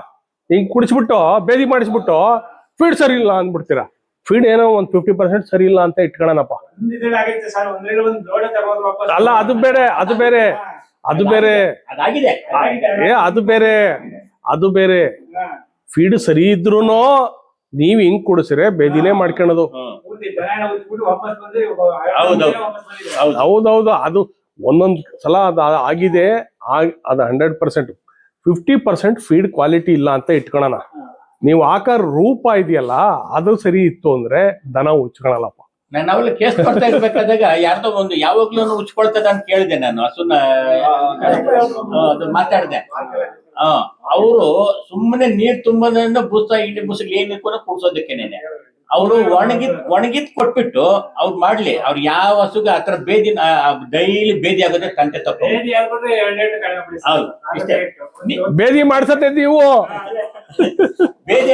ಹಿಂಗ್ ಕುಡಿಸ್ಬಿಟ್ಟು ಬೇದಿ ಮಾಡಿಸ್ಬಿಟ್ಟು ಫೀಡ್ ಸರಿ ಇಲ್ಲ ಅಂದ್ಬಿಡ್ತೀರಾ. ಫೀಡ್ ಏನೋ ಒಂದ್ 50% ಸರಿ ಇಲ್ಲ ಅಂತ ಇಟ್ಕೊಳ್ಳೋಣಪ್ಪ. ಅಲ್ಲ, ಅದು ಬೇರೆ ಅದಾಗಿದೆ. ಅದು ಬೇರೆ. ಫೀಡ್ ಸರಿ ಇದ್ರೂನು ನೀವ್ ಹಿಂಗ್ ಕುಡಿಸ್ರೆ ಬೇದಿನೇ ಮಾಡ್ಕೊಳೋದು. ಹೌದೌದು, ಅದು ಒಂದೊಂದ್ ಸಲ ಅದು ಆಗಿದೆ. ಅದು 100%. 50% ಫೀಡ್ ಕ್ವಾಲಿಟಿ ಇಲ್ಲ ಅಂತ ಇಟ್ಕೊಳ್ಳೋಣ. ನೀವು ಆಕಾರ ರೂಪ ಇದೆಯಲ್ಲ ಅದು ಸರಿ ಇತ್ತು ಅಂದ್ರೆ ದನ ಉಚ್ಕೊಳಲ್ಲಪ್ಪ. ನಾನು ಅವಳು ಕೇಸ್ ಕೊಡ್ತಾ ಇರ್ಬೇಕಾದಾಗ ಯಾರ್ದೋ ಒಂದು ಯಾವಾಗ್ಲೂ ಉಚ್ಕೊಳ್ತದ ಅಂತ ಕೇಳಿದೆ ನಾನು. ಹಸುನ ಮಾತಾಡ್ದೆ. ಅವರು ಸುಮ್ಮನೆ ನೀರ್ ತುಂಬೋದ್ರಿಂದ ಬುಸಗ್ ಏನ್ ಕುಡ್ಸೋದಕ್ಕೇನೆ ಅವರು ಒಣಗಿದ್ ಕೊಟ್ಬಿಟ್ಟು ಅವ್ರು ಮಾಡ್ಲಿ. ಅವ್ರು ಯಾವ ಹಸುಗ ಆತರ ಬೇದಿ ಡೈಲಿ ಬೇದಿ ಆಗೋದೇ ಕಂತೆ ತಪ್ಪು. ಬೇದಿ ಮಾಡ್ಸತ್ತೆ ನೀವು. ಬೇದಿ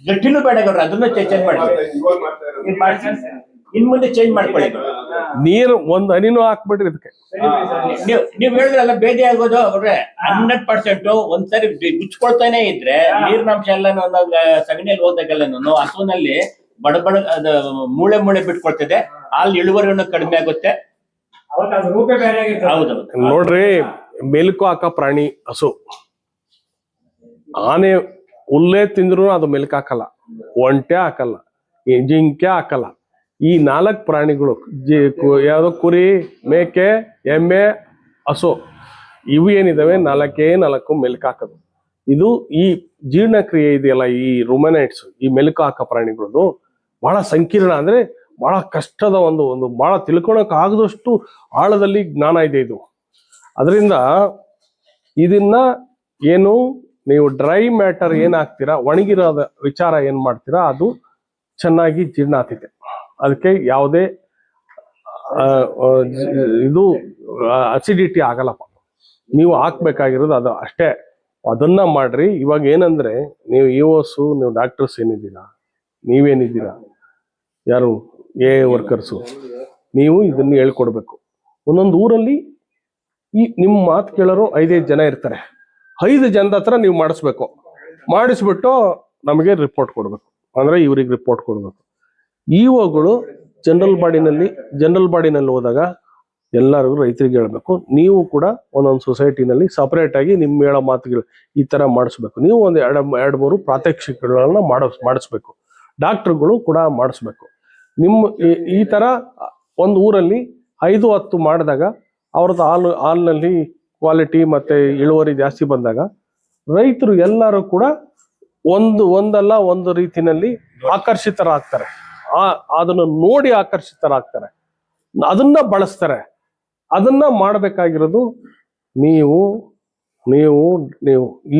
ಗಟ್ಟಿನೂ ಬೇಡ ಗೌಡ್ರ, ಅದನ್ನ ಚೇಂಜ್ ಮಾಡಿ ಇನ್ ಮುಂದೆ ಚೇಂಜ್ ಮಾಡ್ಕೊಳ್ಳಿ. ನೀರು ಒಂದ್ ಹನಿನೂ ಹಾಕ್ಬಿಡ್ರಿ ಇದಕ್ಕೆ. ನೀವ್ ಹೇಳಿದ್ರಲ್ಲ ಬೇದಿ ಆಗೋದು ಅವ್ರೆ 100%. ಒಂದ್ಸರಿ ಗುಚ್ಕೊಳ್ತಾನೆ ಇದ್ರೆ ನೀರಿನಾಂಶ ಎಲ್ಲ ಸಗಣಿಯಲ್ಲಿ ಹೋದಾಗೆಲ್ಲನು ಹಸುವಿನಲ್ಲಿ ಬಡ ಅದು ಮೂಳೆ ಬಿಟ್ಕೊಳ್ತದೆ. ಹಾಲು ಇಳುವರಿಯನ್ನು ಕಡಿಮೆ ಆಗುತ್ತೆ. ಹೌದೌದು ನೋಡ್ರಿ, ಮೆಲುಕು ಹಾಕ ಪ್ರಾಣಿ ಹಸು. ಆನೆ ಹುಲ್ಲೇ ತಿಂದ್ರು ಅದು ಮೆಲುಕು ಹಾಕಲ್ಲ, ಒಂಟೆ ಹಾಕಲ್ಲ, ಜಿಂಕೆ ಹಾಕಲ್ಲ. ಈ 4 ಪ್ರಾಣಿಗಳು ಯಾವ್ದೋ ಕುರಿ, ಮೇಕೆ, ಎಮ್ಮೆ, ಹಸು, ಇವು ಏನಿದಾವೆ 4 ಮೆಲುಕು ಹಾಕೋದು. ಇದು ಈ ಜೀರ್ಣಕ್ರಿಯೆ ಇದೆಯಲ್ಲ, ಈ ರುಮನೈಟ್ಸ್, ಈ ಮೆಲುಕು ಹಾಕೋ ಪ್ರಾಣಿಗಳದು ಬಹಳ ಸಂಕೀರ್ಣ. ಅಂದ್ರೆ ಬಹಳ ಕಷ್ಟದ ಒಂದು ಬಹಳ ತಿಳ್ಕೊಳಕ್ ಆಗದಷ್ಟು ಆಳದಲ್ಲಿ ಜ್ಞಾನ ಇದೆ ಇದು. ಅದರಿಂದ ಇದನ್ನ ಏನು ನೀವು ಡ್ರೈ ಮ್ಯಾಟರ್ ಏನ್ ಹಾಕ್ತೀರಾ, ಒಣಗಿರೋದ ವಿಚಾರ ಏನ್ ಮಾಡ್ತೀರಾ, ಅದು ಚೆನ್ನಾಗಿ ಜೀರ್ಣ ಆಗ್ತಿದೆ. ಅದಕ್ಕೆ ಯಾವುದೇ ಇದು ಅಸಿಡಿಟಿ ಆಗಲ್ಲಪ್ಪ. ನೀವು ಹಾಕ್ಬೇಕಾಗಿರೋದು ಅದು ಅಷ್ಟೇ, ಅದನ್ನ ಮಾಡ್ರಿ. ಇವಾಗ ಏನಂದ್ರೆ ನೀವು ಇಒಸು, ನೀವು ಡಾಕ್ಟರ್ಸ್ ಏನಿದ್ದೀರಾ, ನೀವೇನಿದ್ದೀರಾ, ಯಾರು ವರ್ಕರ್ಸು, ನೀವು ಇದನ್ನ ಹೇಳ್ಕೊಡ್ಬೇಕು. ಒಂದೊಂದು ಊರಲ್ಲಿ ನಿಮ್ಮ ಮಾತು ಕೇಳೋರು 5 ಜನ ಇರ್ತಾರೆ. 5 ಜನದ ಹತ್ರ ನೀವು ಮಾಡಿಸ್ಬಿಟ್ಟು ನಮಗೆ ರಿಪೋರ್ಟ್ ಕೊಡ್ಬೇಕು. ಅಂದ್ರೆ ಇವ್ರಿಗೆ ರಿಪೋರ್ಟ್ ಕೊಡ್ಬೇಕು. ಇಒಗಳು ಜನರಲ್ ಬಾಡಿನಲ್ಲಿ ಹೋದಾಗ ಎಲ್ಲರಿಗೂ ರೈತರಿಗೆ ಹೇಳ್ಬೇಕು. ನೀವು ಕೂಡ ಒಂದೊಂದು ಸೊಸೈಟಿನಲ್ಲಿ ಸಪರೇಟ್ ಆಗಿ ನಿಮ್ಮ ಹೇಳೋ ಮಾತುಗಳು ಈ ತರ ಮಾಡಿಸ್ಬೇಕು. ನೀವು ಒಂದು 2-3 ಪ್ರಾತ್ಯಕ್ಷಿಕೆಗಳನ್ನ ಮಾಡಿಸ್ಬೇಕು. ಡಾಕ್ಟರ್ಗಳು ಕೂಡ ಮಾಡಿಸ್ಬೇಕು. ನಿಮ್ಮ ಈ ತರ ಒಂದು ಊರಲ್ಲಿ 5-10 ಮಾಡಿದಾಗ ಅವ್ರದ್ದು ಹಾಲಿನಲ್ಲಿ ಕ್ವಾಲಿಟಿ ಮತ್ತೆ ಇಳುವರಿ ಜಾಸ್ತಿ ಬಂದಾಗ ರೈತರು ಎಲ್ಲರೂ ಕೂಡ ಒಂದಲ್ಲ ಒಂದು ರೀತಿನಲ್ಲಿ ಆಕರ್ಷಿತರಾಗ್ತಾರೆ. ಅದನ್ನ ನೋಡಿ ಆಕರ್ಷಿತರಾಗ್ತಾರೆ, ಅದನ್ನ ಬಳಸ್ತಾರೆ. ಅದನ್ನ ಮಾಡಬೇಕಾಗಿರೋದು ನೀವು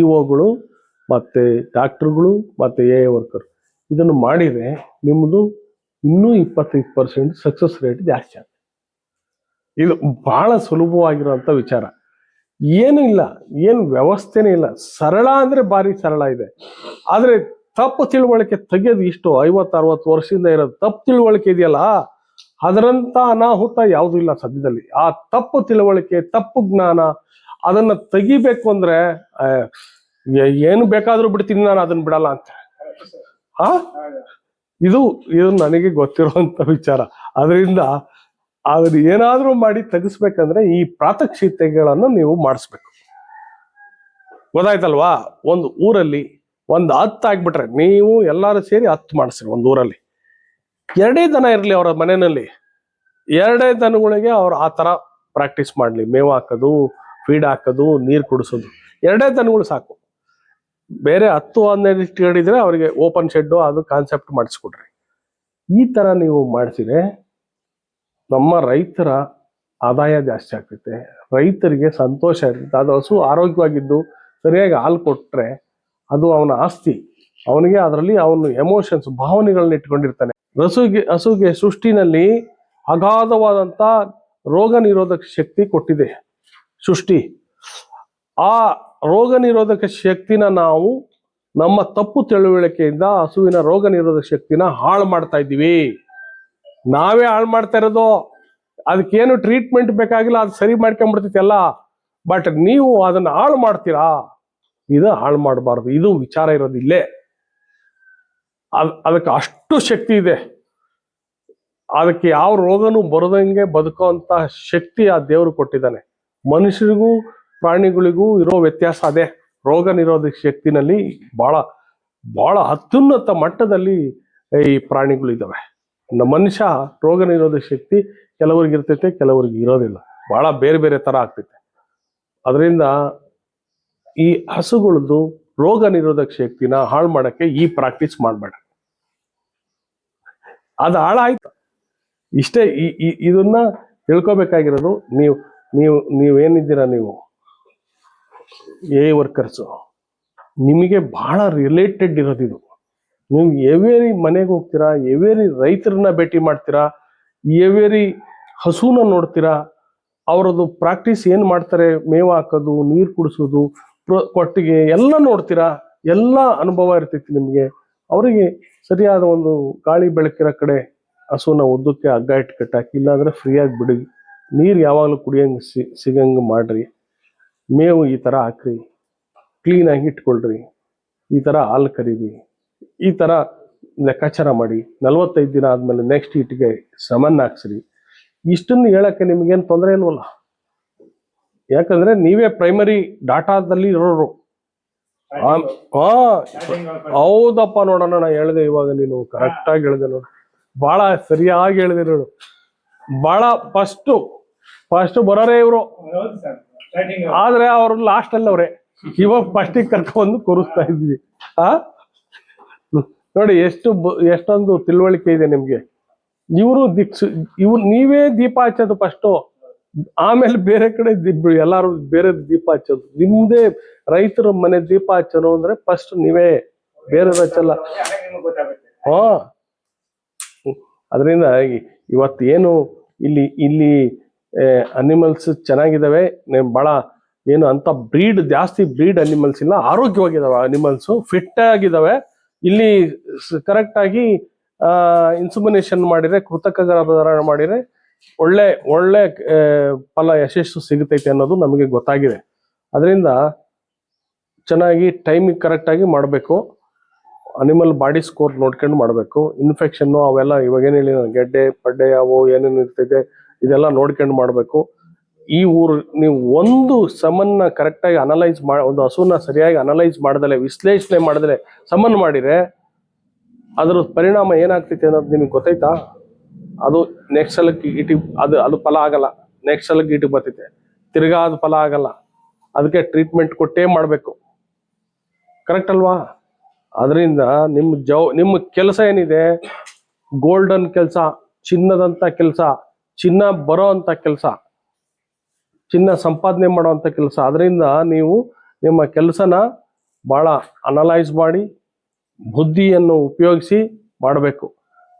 ಇಒಗಳು ಮತ್ತೆ ಡಾಕ್ಟರ್ಗಳು ಮತ್ತೆ ವರ್ಕರ್ ಇದನ್ನು ಮಾಡಿದ್ರೆ ನಿಮ್ಮದು ಇನ್ನೂ 25% ಸಕ್ಸಸ್ ರೇಟ್ ಜಾಸ್ತಿ ಆಗುತ್ತೆ. ಇದು ಬಹಳ ಸುಲಭವಾಗಿರುವಂತ ವಿಚಾರ. ಏನು ಇಲ್ಲ, ಏನು ವ್ಯವಸ್ಥೆನೇ ಇಲ್ಲ. ಸರಳ ಅಂದ್ರೆ ಭಾರಿ ಸರಳ ಇದೆ. ಆದ್ರೆ ತಪ್ಪು ತಿಳುವಳಿಕೆ ತೆಗೆಯೋದು ಇಷ್ಟು 50-60 ವರ್ಷದಿಂದ ಇರೋದು ತಪ್ಪು ತಿಳುವಳಿಕೆ ಇದೆಯಲ್ಲ, ಅದರಂತ ಅನಾಹುತ ಯಾವುದೂ ಇಲ್ಲ ಸದ್ಯದಲ್ಲಿ. ಆ ತಪ್ಪು ತಿಳುವಳಿಕೆ, ತಪ್ಪು ಜ್ಞಾನ, ಅದನ್ನ ತೆಗಿಬೇಕು ಅಂದ್ರೆ ಏನು ಬೇಕಾದ್ರೂ ಬಿಡ್ತೀನಿ ನಾನು, ಅದನ್ನ ಬಿಡಲ್ಲ ಅಂತ. ಇದು ನನಗೆ ಗೊತ್ತಿರುವಂತ ವಿಚಾರ. ಅದರಿಂದ ಅದನ್ನ ಏನಾದ್ರೂ ಮಾಡಿ ತೆಗಿಸ್ಬೇಕಂದ್ರೆ ಈ ಪ್ರಾತ್ಯಕ್ಷಿತೆಗಳನ್ನು ನೀವು ಮಾಡಿಸ್ಬೇಕು. ಗೊತ್ತಾಯ್ತಲ್ವಾ? ಒಂದು ಊರಲ್ಲಿ 10 ಆಗ್ಬಿಟ್ರೆ ನೀವು ಎಲ್ಲಾರು ಸೇರಿ 10 ಮಾಡಿಸ್ರಿ. ಒಂದು ಊರಲ್ಲಿ 2 ದನ ಇರ್ಲಿ ಅವರ ಮನೆಯಲ್ಲಿ, 2 ದನಗಳಿಗೆ ಅವ್ರು ಆ ತರ ಪ್ರಾಕ್ಟೀಸ್ ಮಾಡ್ಲಿ. ಮೇವು ಹಾಕೋದು, ಫೀಡ್ ಹಾಕೋದು, ನೀರು ಕುಡಿಸೋದು, 2 ದನಗಳು ಸಾಕು. ಬೇರೆ 10-12 ಇಟ್ಕೊಂಡಿದ್ರೆ ಅವರಿಗೆ ಓಪನ್ ಶೆಡ್ಡು ಅದು ಕಾನ್ಸೆಪ್ಟ್ ಮಾಡಿಸ್ಕೊಡ್ರಿ. ಈ ತರ ನೀವು ಮಾಡಿಸಿದ್ರೆ ನಮ್ಮ ರೈತರ ಆದಾಯ ಜಾಸ್ತಿ ಆಗ್ತೈತೆ, ರೈತರಿಗೆ ಸಂತೋಷ ಇರ್ತೈತೆ. ಅದು ಹಸು ಆರೋಗ್ಯವಾಗಿದ್ದು ಸರಿಯಾಗಿ ಹಾಲು ಕೊಟ್ರೆ ಅದು ಅವನ ಆಸ್ತಿ. ಅವನಿಗೆ ಅದರಲ್ಲಿ ಅವನು ಎಮೋಷನ್ಸ್, ಭಾವನೆಗಳನ್ನ ಇಟ್ಕೊಂಡಿರ್ತಾನೆ. ಹಸುಗೆ ಸೃಷ್ಟಿನಲ್ಲಿ ಅಗಾಧವಾದಂತ ರೋಗ ನಿರೋಧಕ ಶಕ್ತಿ ಕೊಟ್ಟಿದೆ ಸೃಷ್ಟಿ. ಆ ರೋಗ ನಿರೋಧಕ ಶಕ್ತಿನ ನಾವು ನಮ್ಮ ತಪ್ಪು ತಿಳುವಳಿಕೆಯಿಂದ ಹಸುವಿನ ರೋಗ ನಿರೋಧಕ ಶಕ್ತಿನ ಹಾಳು ಮಾಡ್ತಾ ಇದ್ದೀವಿ. ನಾವೇ ಹಾಳು ಮಾಡ್ತಾ ಇರೋದು. ಅದಕ್ಕೇನು ಟ್ರೀಟ್ಮೆಂಟ್ ಬೇಕಾಗಿಲ್ಲ, ಅದು ಸರಿ ಮಾಡ್ಕೊಂಡ್ಬಿಡ್ತೈತಿ ಎಲ್ಲ. ಬಟ್ ನೀವು ಅದನ್ನ ಹಾಳು ಮಾಡ್ತೀರಾ. ಇದು ಹಾಳು ಮಾಡಬಾರ್ದು. ಇದು ವಿಚಾರ ಇರೋದು ಇಲ್ಲೇ. ಅದಕ್ಕೆ ಅಷ್ಟು ಶಕ್ತಿ ಇದೆ. ಅದಕ್ಕೆ ಯಾವ ರೋಗನೂ ಬರದಂಗೆ ಬದುಕುವಂತ ಶಕ್ತಿ ಆ ದೇವರು ಕೊಟ್ಟಿದ್ದಾನೆ. ಮನುಷ್ಯರಿಗೂ ಪ್ರಾಣಿಗಳಿಗೂ ಇರೋ ವ್ಯತ್ಯಾಸ ಅದೇ. ರೋಗ ನಿರೋಧಕ ಶಕ್ತಿನಲ್ಲಿ ಬಹಳ ಬಹಳ ಅತ್ಯುನ್ನತ ಮಟ್ಟದಲ್ಲಿ ಈ ಪ್ರಾಣಿಗಳಿದ್ದಾವೆ. ಮನುಷ್ಯ ರೋಗ ನಿರೋಧಕ ಶಕ್ತಿ ಕೆಲವರಿಗೆ ಇರ್ತೈತೆ, ಕೆಲವರಿಗೆ ಇರೋದಿಲ್ಲ. ಬಹಳ ಬೇರೆ ಬೇರೆ ತರ ಆಗ್ತೈತೆ. ಅದರಿಂದ ಈ ಹಸುಗಳದ್ದು ರೋಗ ನಿರೋಧಕ ಶಕ್ತಿನ ಹಾಳು ಮಾಡಕ್ಕೆ ಈ ಪ್ರಾಕ್ಟೀಸ್ ಮಾಡಬೇಡ. ಅದು ಹಾಳಾಯ್ತು ಇಷ್ಟೇ. ಇದನ್ನ ತಿಳ್ಕೊಬೇಕಾಗಿರೋದು ನೀವೇನಿದ್ದೀರಾ, ನೀವು ವರ್ಕರ್ಸು, ನಿಮಗೆ ಬಹಳ ರಿಲೇಟೆಡ್ ಇರೋದಿದು. ನೀವು ಎವೇರಿ ಮನೆಗೆ ಹೋಗ್ತೀರಾ, ಎವೇರಿ ರೈತರನ್ನ ಭೇಟಿ ಮಾಡ್ತೀರಾ, ಎವೇರಿ ಹಸುನ ನೋಡ್ತೀರಾ, ಅವರದ್ದು ಪ್ರಾಕ್ಟೀಸ್ ಏನು ಮಾಡ್ತಾರೆ, ಮೇವು ಹಾಕೋದು, ನೀರು ಕುಡಿಸೋದು, ಕೊಟ್ಟಿಗೆ ಎಲ್ಲ ನೋಡ್ತೀರಾ. ಎಲ್ಲ ಅನುಭವ ಇರ್ತೈತಿ ನಿಮಗೆ. ಅವರಿಗೆ ಸರಿಯಾದ ಒಂದು ಗಾಳಿ ಬೆಳಕಿರೋ ಕಡೆ ಹಸುನ ಉದ್ದಕ್ಕೆ ಹಗ್ಗ ಇಟ್ಟು ಕಟ್ಟಾಕಿ, ಇಲ್ಲಾಂದ್ರೆ ಫ್ರೀಯಾಗಿ ಬಿಡಿ. ನೀರು ಯಾವಾಗಲೂ ಕುಡಿಯಂಗೆ ಸಿಗಂಗೆ ಮಾಡ್ರಿ. ಮೇವು ಈ ಥರ ಹಾಕ್ರಿ, ಕ್ಲೀನಾಗಿ ಇಟ್ಕೊಳ್ರಿ, ಈ ಥರ ಹಾಲು ಕರೀರಿ, ಈ ಥರ ಲೆಕ್ಕಾಚಾರ ಮಾಡಿ. 45 ದಿನ ಆದಮೇಲೆ ನೆಕ್ಸ್ಟ್ ಹೀಟ್ಗೆ ಸಮನ್ ಹಾಕ್ಸ್ರಿ. ಇಷ್ಟನ್ನು ಹೇಳಕ್ಕೆ ನಿಮ್ಗೇನು ತೊಂದರೆ ಇಲ್ವಲ್ಲ. ಯಾಕಂದ್ರೆ ನೀವೇ ಪ್ರೈಮರಿ ಡಾಟಾದಲ್ಲಿ ಇರೋರು. ಹೌದಪ್ಪ, ನೋಡೋಣ, ನಾ ಹೇಳಿದೆ ಇವಾಗ, ನೀನು ಕರೆಕ್ಟಾಗಿ ಹೇಳಿದೆ ನೋಡು, ಬಹಳ ಸರಿಯಾಗಿ ಹೇಳಿದೆ ನೋಡು. ಬಹಳ ಫಸ್ಟ್ ಬರೋರೇ ಇವರು, ಆದ್ರೆ ಅವ್ರು ಲಾಸ್ಟ್ ಅಲ್ಲಿ ಅವ್ರೆ. ಇವಾಗ ಫಸ್ಟಿಗೆ ಕರ್ಕೊಂಡು ಕೂರಿಸ್ತಾ ಇದ್ವಿ. ನೋಡಿ ಎಷ್ಟೊಂದು ತಿಳುವಳಿಕೆ ಇದೆ ನಿಮ್ಗೆ. ನೀವೇ ದೀಪ ಹಚ್ಚೋದು ಫಸ್ಟು, ಆಮೇಲೆ ಬೇರೆ ಕಡೆ ಎಲ್ಲಾರು ಬೇರೆ ದೀಪ ಹಚ್ಚೋದು. ನಿಮ್ದೇ ರೈತರ ಮನೆ ದೀಪ ಹಚ್ಚೋನು ಅಂದ್ರೆ ಫಸ್ಟ್ ನೀವೇ, ಬೇರೆ ಹಚ್ಚಲ್ಲ. ಅದರಿಂದ ಇವತ್ತೇನು ಇಲ್ಲಿ ಅನಿಮಲ್ಸ್ ಚೆನ್ನಾಗಿದ್ದಾವೆ. ಬಹಳ ಏನು ಅಂತ ಜಾಸ್ತಿ ಬ್ರೀಡ್ ಅನಿಮಲ್ಸ್ ಇಲ್ಲ, ಆರೋಗ್ಯವಾಗಿದ್ದಾವೆ ಅನಿಮಲ್ಸ್, ಫಿಟ್ ಆಗಿದ್ದಾವೆ. ಇಲ್ಲಿ ಕರೆಕ್ಟ್ ಆಗಿ ಇನ್ಸುಮಿನೇಷನ್ ಮಾಡಿದ್ರೆ, ಕೃತಕ ಗರ್ಭಧಾರಣ ಮಾಡಿದ್ರೆ ಒಳ್ಳೆ ಫಲ, ಯಶಸ್ಸು ಸಿಗುತ್ತೈತೆ ಅನ್ನೋದು ನಮಗೆ ಗೊತ್ತಾಗಿದೆ. ಅದರಿಂದ ಚೆನ್ನಾಗಿ ಟೈಮಿಗೆ ಕರೆಕ್ಟಾಗಿ ಮಾಡಬೇಕು. ಅನಿಮಲ್ ಬಾಡಿ ಸ್ಕೋರ್ ನೋಡ್ಕೊಂಡು ಮಾಡಬೇಕು. ಇನ್ಫೆಕ್ಷನ್ನು ಅವೆಲ್ಲ ಇವಾಗೇನು ಹೇಳಿ, ಗೆಡ್ಡೆ ಪಡ್ಡೆ ಅವು ಏನೇನು ಇರ್ತೈತೆ ಇದೆಲ್ಲ ನೋಡ್ಕೊಂಡು ಮಾಡಬೇಕು. ನೀವು ಒಂದು ಸಮನ್ನ ಕರೆಕ್ಟಾಗಿ ಅನಲೈಸ್ ಒಂದು ಹಸುನ ಸರಿಯಾಗಿ ಅನಲೈಸ್ ಮಾಡ್ದಲೆ, ವಿಶ್ಲೇಷಣೆ ಮಾಡ್ದಲೆ ಸಮನ್ ಮಾಡಿದ್ರೆ ಅದ್ರ ಪರಿಣಾಮ ಏನಾಗ್ತೈತೆ ಅನ್ನೋದು ನಿಮಗೆ ಗೊತ್ತೈತಾ? ಅದು ನೆಕ್ಸ್ಟ್ ಸಲಕ್ಕೆ ಅದು ಫಲ ಆಗಲ್ಲ. ನೆಕ್ಸ್ಟ್ ಸಲಕ್ಕೆ ಇಟಿಗೆ ಬರ್ತೈತೆ, ತಿರ್ಗಾ ಅದು ಫಲ ಆಗಲ್ಲ. ಅದಕ್ಕೆ ಟ್ರೀಟ್ಮೆಂಟ್ ಕೊಟ್ಟೇ ಮಾಡಬೇಕು. ಕರೆಕ್ಟ್ ಅಲ್ವಾ? ಅದರಿಂದ ನಿಮ್ಮ ಕೆಲಸ ಏನಿದೆ, ಗೋಲ್ಡನ್ ಕೆಲಸ, ಚಿನ್ನದಂತ ಕೆಲಸ, ಚಿನ್ನ ಬರೋ ಅಂತ ಕೆಲಸ, ಚಿನ್ನ ಸಂಪಾದನೆ ಮಾಡುವಂತ ಕೆಲಸ. ಅದರಿಂದ ನೀವು ನಿಮ್ಮ ಕೆಲಸನ ಬಹಳ ಅನಲೈಸ್ ಮಾಡಿ, ಬುದ್ಧಿಯನ್ನು ಉಪಯೋಗಿಸಿ ಮಾಡಬೇಕು.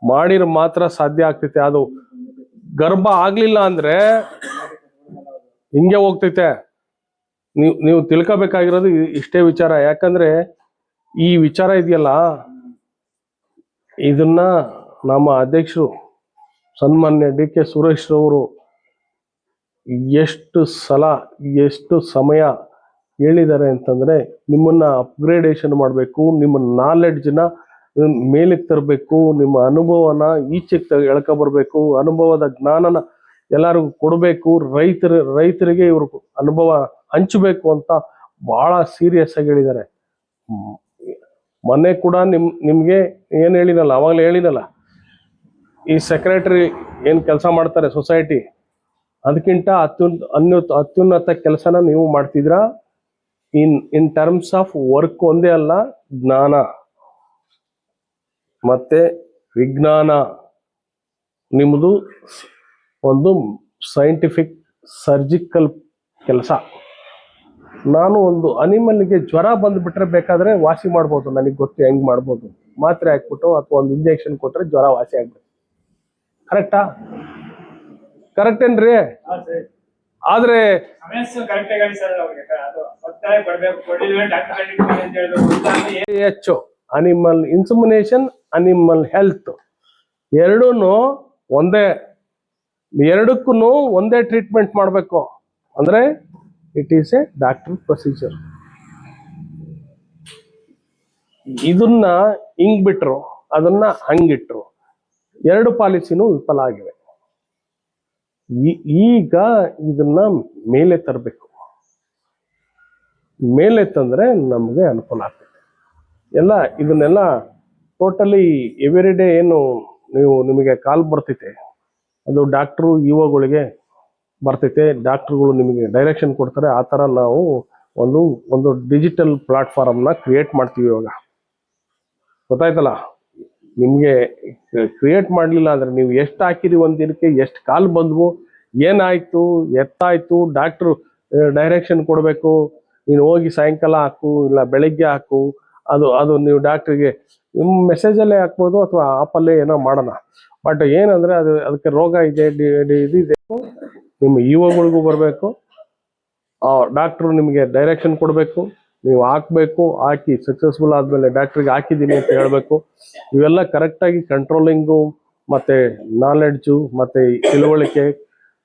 ಮಾಡಿದ್ರೆ ಮಾತ್ರ ಸಾಧ್ಯ ಆಗ್ತೈತೆ. ಅದು ಗರ್ಭ ಆಗ್ಲಿಲ್ಲ ಅಂದ್ರೆ ಹಿಂಗೆ ಹೋಗ್ತೈತೆ. ನೀವು ತಿಳ್ಕೊಬೇಕಾಗಿರೋದು ಇಷ್ಟೇ ವಿಚಾರ. ಯಾಕಂದ್ರೆ ಈ ವಿಚಾರ ಇದೆಯಲ್ಲ, ಇದನ್ನ ನಮ್ಮ ಅಧ್ಯಕ್ಷರು ಸನ್ಮಾನ್ಯ ಡಿ.ಕೆ. ಸುರೇಶ್ ರವರು ಎಷ್ಟು ಸಲ, ಎಷ್ಟು ಸಮಯ ಹೇಳಿದ್ದಾರೆ ಅಂತಂದ್ರೆ, ನಿಮ್ಮನ್ನ ಅಪ್ಗ್ರೇಡೇಷನ್ ಮಾಡಬೇಕು, ನಿಮ್ಮ ನಾಲೆಡ್ಜ್ನ ಮೇಲಕ್ಕೆ ತರಬೇಕು, ನಿಮ್ಮ ಅನುಭವನ ಈಚೆಗೆ ಎಳ್ಕೊಬರ್ಬೇಕು, ಅನುಭವದ ಜ್ಞಾನನ ಎಲ್ಲರಿಗೂ ಕೊಡಬೇಕು, ರೈತರಿಗೆ ಇವರು ಅನುಭವ ಹಂಚಬೇಕು ಅಂತ ಬಹಳ ಸೀರಿಯಸ್ ಆಗಿ ಹೇಳಿದ್ದಾರೆ. ಮೊನ್ನೆ ಕೂಡ ನಿಮ್ಗೆ ಏನ್ ಹೇಳಿನಲ್ಲ, ಅವಾಗಲೇ ಹೇಳಿನಲ್ಲ, ಈ ಸೆಕ್ರೆಟರಿ ಏನ್ ಕೆಲಸ ಮಾಡ್ತಾರೆ ಸೊಸೈಟಿ, ಅದಕ್ಕಿಂತ ಅತ್ಯುನ್ನತ ಕೆಲಸನ ನೀವು ಮಾಡ್ತಿದ್ರಾ? ಇನ್ ಟರ್ಮ್ಸ್ ಆಫ್ ವರ್ಕ್ ಒಂದೇ ಅಲ್ಲ, ಜ್ಞಾನ ಮತ್ತೆ ವಿಜ್ಞಾನ. ನಿಮ್ಮದು ಒಂದು ಸೈಂಟಿಫಿಕ್ ಸರ್ಜಿಕಲ್ ಕೆಲಸ. ನಾನು ಒಂದು ಅನಿಮಲ್ಗೆ ಜ್ವರ ಬಂದುಬಿಟ್ರೆ ಬೇಕಾದ್ರೆ ವಾಸಿ ಮಾಡ್ಬೋದು, ನನಗೆ ಗೊತ್ತು ಹೆಂಗ್ ಮಾಡ್ಬೋದು. ಮಾತ್ರೆ ಹಾಕ್ಬಿಟ್ಟು ಅಥವಾ ಒಂದು ಇಂಜೆಕ್ಷನ್ ಕೊಟ್ರೆ ಜ್ವರ ವಾಸಿ ಆಗ್ಬೇಕು. ಕರೆಕ್ಟಾ? ಕರೆಕ್ಟ್ ಏನ್ರಿ? ಆದ್ರೆ ಕರೆಕ್ಟ್ ಆಗಿ ಸರ್ ಅವ್ರಿಗೆ ಅದು ಒತ್ತಾಯ ಕೊಡ್ಬೇಕು, ಕೊಡಿಲ್ವೇ ಡಾಕ್ಟರ್ ಅಂತ ಹೇಳಿದ್ರು. ಹೆಚ್ಚು ಅನಿಮಲ್ ಇನ್ಸುಮಿನೇಷನ್, ಅನಿಮಲ್ ಹೆಲ್ತ್ ಎರಡೂ ಒಂದೇ, ಎರಡಕ್ಕೂ ಒಂದೇ ಟ್ರೀಟ್ಮೆಂಟ್ ಮಾಡಬೇಕು. ಅಂದ್ರೆ it is A doctor procedure. ಇದನ್ನ ಹಿಂಗ್ ಬಿಟ್ರು, ಅದನ್ನ ಹಂಗಿಟ್ರು, ಎರಡು ಪಾಲಿಸಿನೂ ವಿಫಲ ಆಗಿವೆ. ಈಗ ಇದನ್ನ ಮೇಲೆ ತರಬೇಕು. ಮೇಲೆ ತಂದ್ರೆ ನಮ್ಗೆ ಅನುಕೂಲ ಆಗ್ತದೆ. ಎಲ್ಲ ಇದನ್ನೆಲ್ಲ ಟೋಟಲಿ ಎವ್ರಿ ಡೇ ಏನು ನಿಮಗೆ ಕಾಲ್ ಬರ್ತೈತೆ, ಅದು ಡಾಕ್ಟ್ರು ಇಒಗಳಿಗೆ ಬರ್ತೈತೆ. ಡಾಕ್ಟ್ರುಗಳು ನಿಮಗೆ ಡೈರೆಕ್ಷನ್ ಕೊಡ್ತಾರೆ. ಆ ಥರ ನಾವು ಒಂದು ಡಿಜಿಟಲ್ ಪ್ಲಾಟ್ಫಾರ್ಮ್ನ ಕ್ರಿಯೇಟ್ ಮಾಡ್ತೀವಿ ಇವಾಗ. ಗೊತ್ತಾಯ್ತಲ್ಲ? ನಿಮಗೆ ಕ್ರಿಯೇಟ್ ಮಾಡಲಿಲ್ಲ ಅಂದರೆ ನೀವು ಎಷ್ಟು ಹಾಕಿರಿ ಒಂದು ದಿನಕ್ಕೆ, ಎಷ್ಟು ಕಾಲ್ ಬಂದ್ವು, ಏನಾಯಿತು, ಎತ್ತಾಯಿತು, ಡಾಕ್ಟ್ರು ಡೈರೆಕ್ಷನ್ ಕೊಡಬೇಕು. ನೀನು ಹೋಗಿ ಸಾಯಂಕಾಲ ಹಾಕು, ಇಲ್ಲ ಬೆಳಗ್ಗೆ ಹಾಕು. ಅದು ನೀವು ಡಾಕ್ಟ್ರಿಗೆ ನಿಮ್ಮ ಮೆಸೇಜಲ್ಲೇ ಹಾಕ್ಬೋದು ಅಥವಾ ಆಪಲ್ಲೇ ಏನೋ ಮಾಡೋಣ. ಬಟ್ ಏನಂದರೆ ಅದಕ್ಕೆ ರೋಗ ಇದೆ, ಇದಿದೆ, ನಿಮ್ಮ ಇಒಗಳಿಗೂ ಬರಬೇಕು. ಡಾಕ್ಟ್ರು ನಿಮಗೆ ಡೈರೆಕ್ಷನ್ ಕೊಡಬೇಕು, ನೀವು ಹಾಕಬೇಕು. ಹಾಕಿ ಸಕ್ಸಸ್ಫುಲ್ ಆದಮೇಲೆ ಡಾಕ್ಟ್ರಿಗೆ ಹಾಕಿದ್ದೀನಿ ಅಂತ ಹೇಳಬೇಕು. ಇವೆಲ್ಲ ಕರೆಕ್ಟಾಗಿ ಕಂಟ್ರೋಲಿಂಗು ಮತ್ತು ನಾಲೆಡ್ಜು ಮತ್ತು ತಿಳುವಳಿಕೆ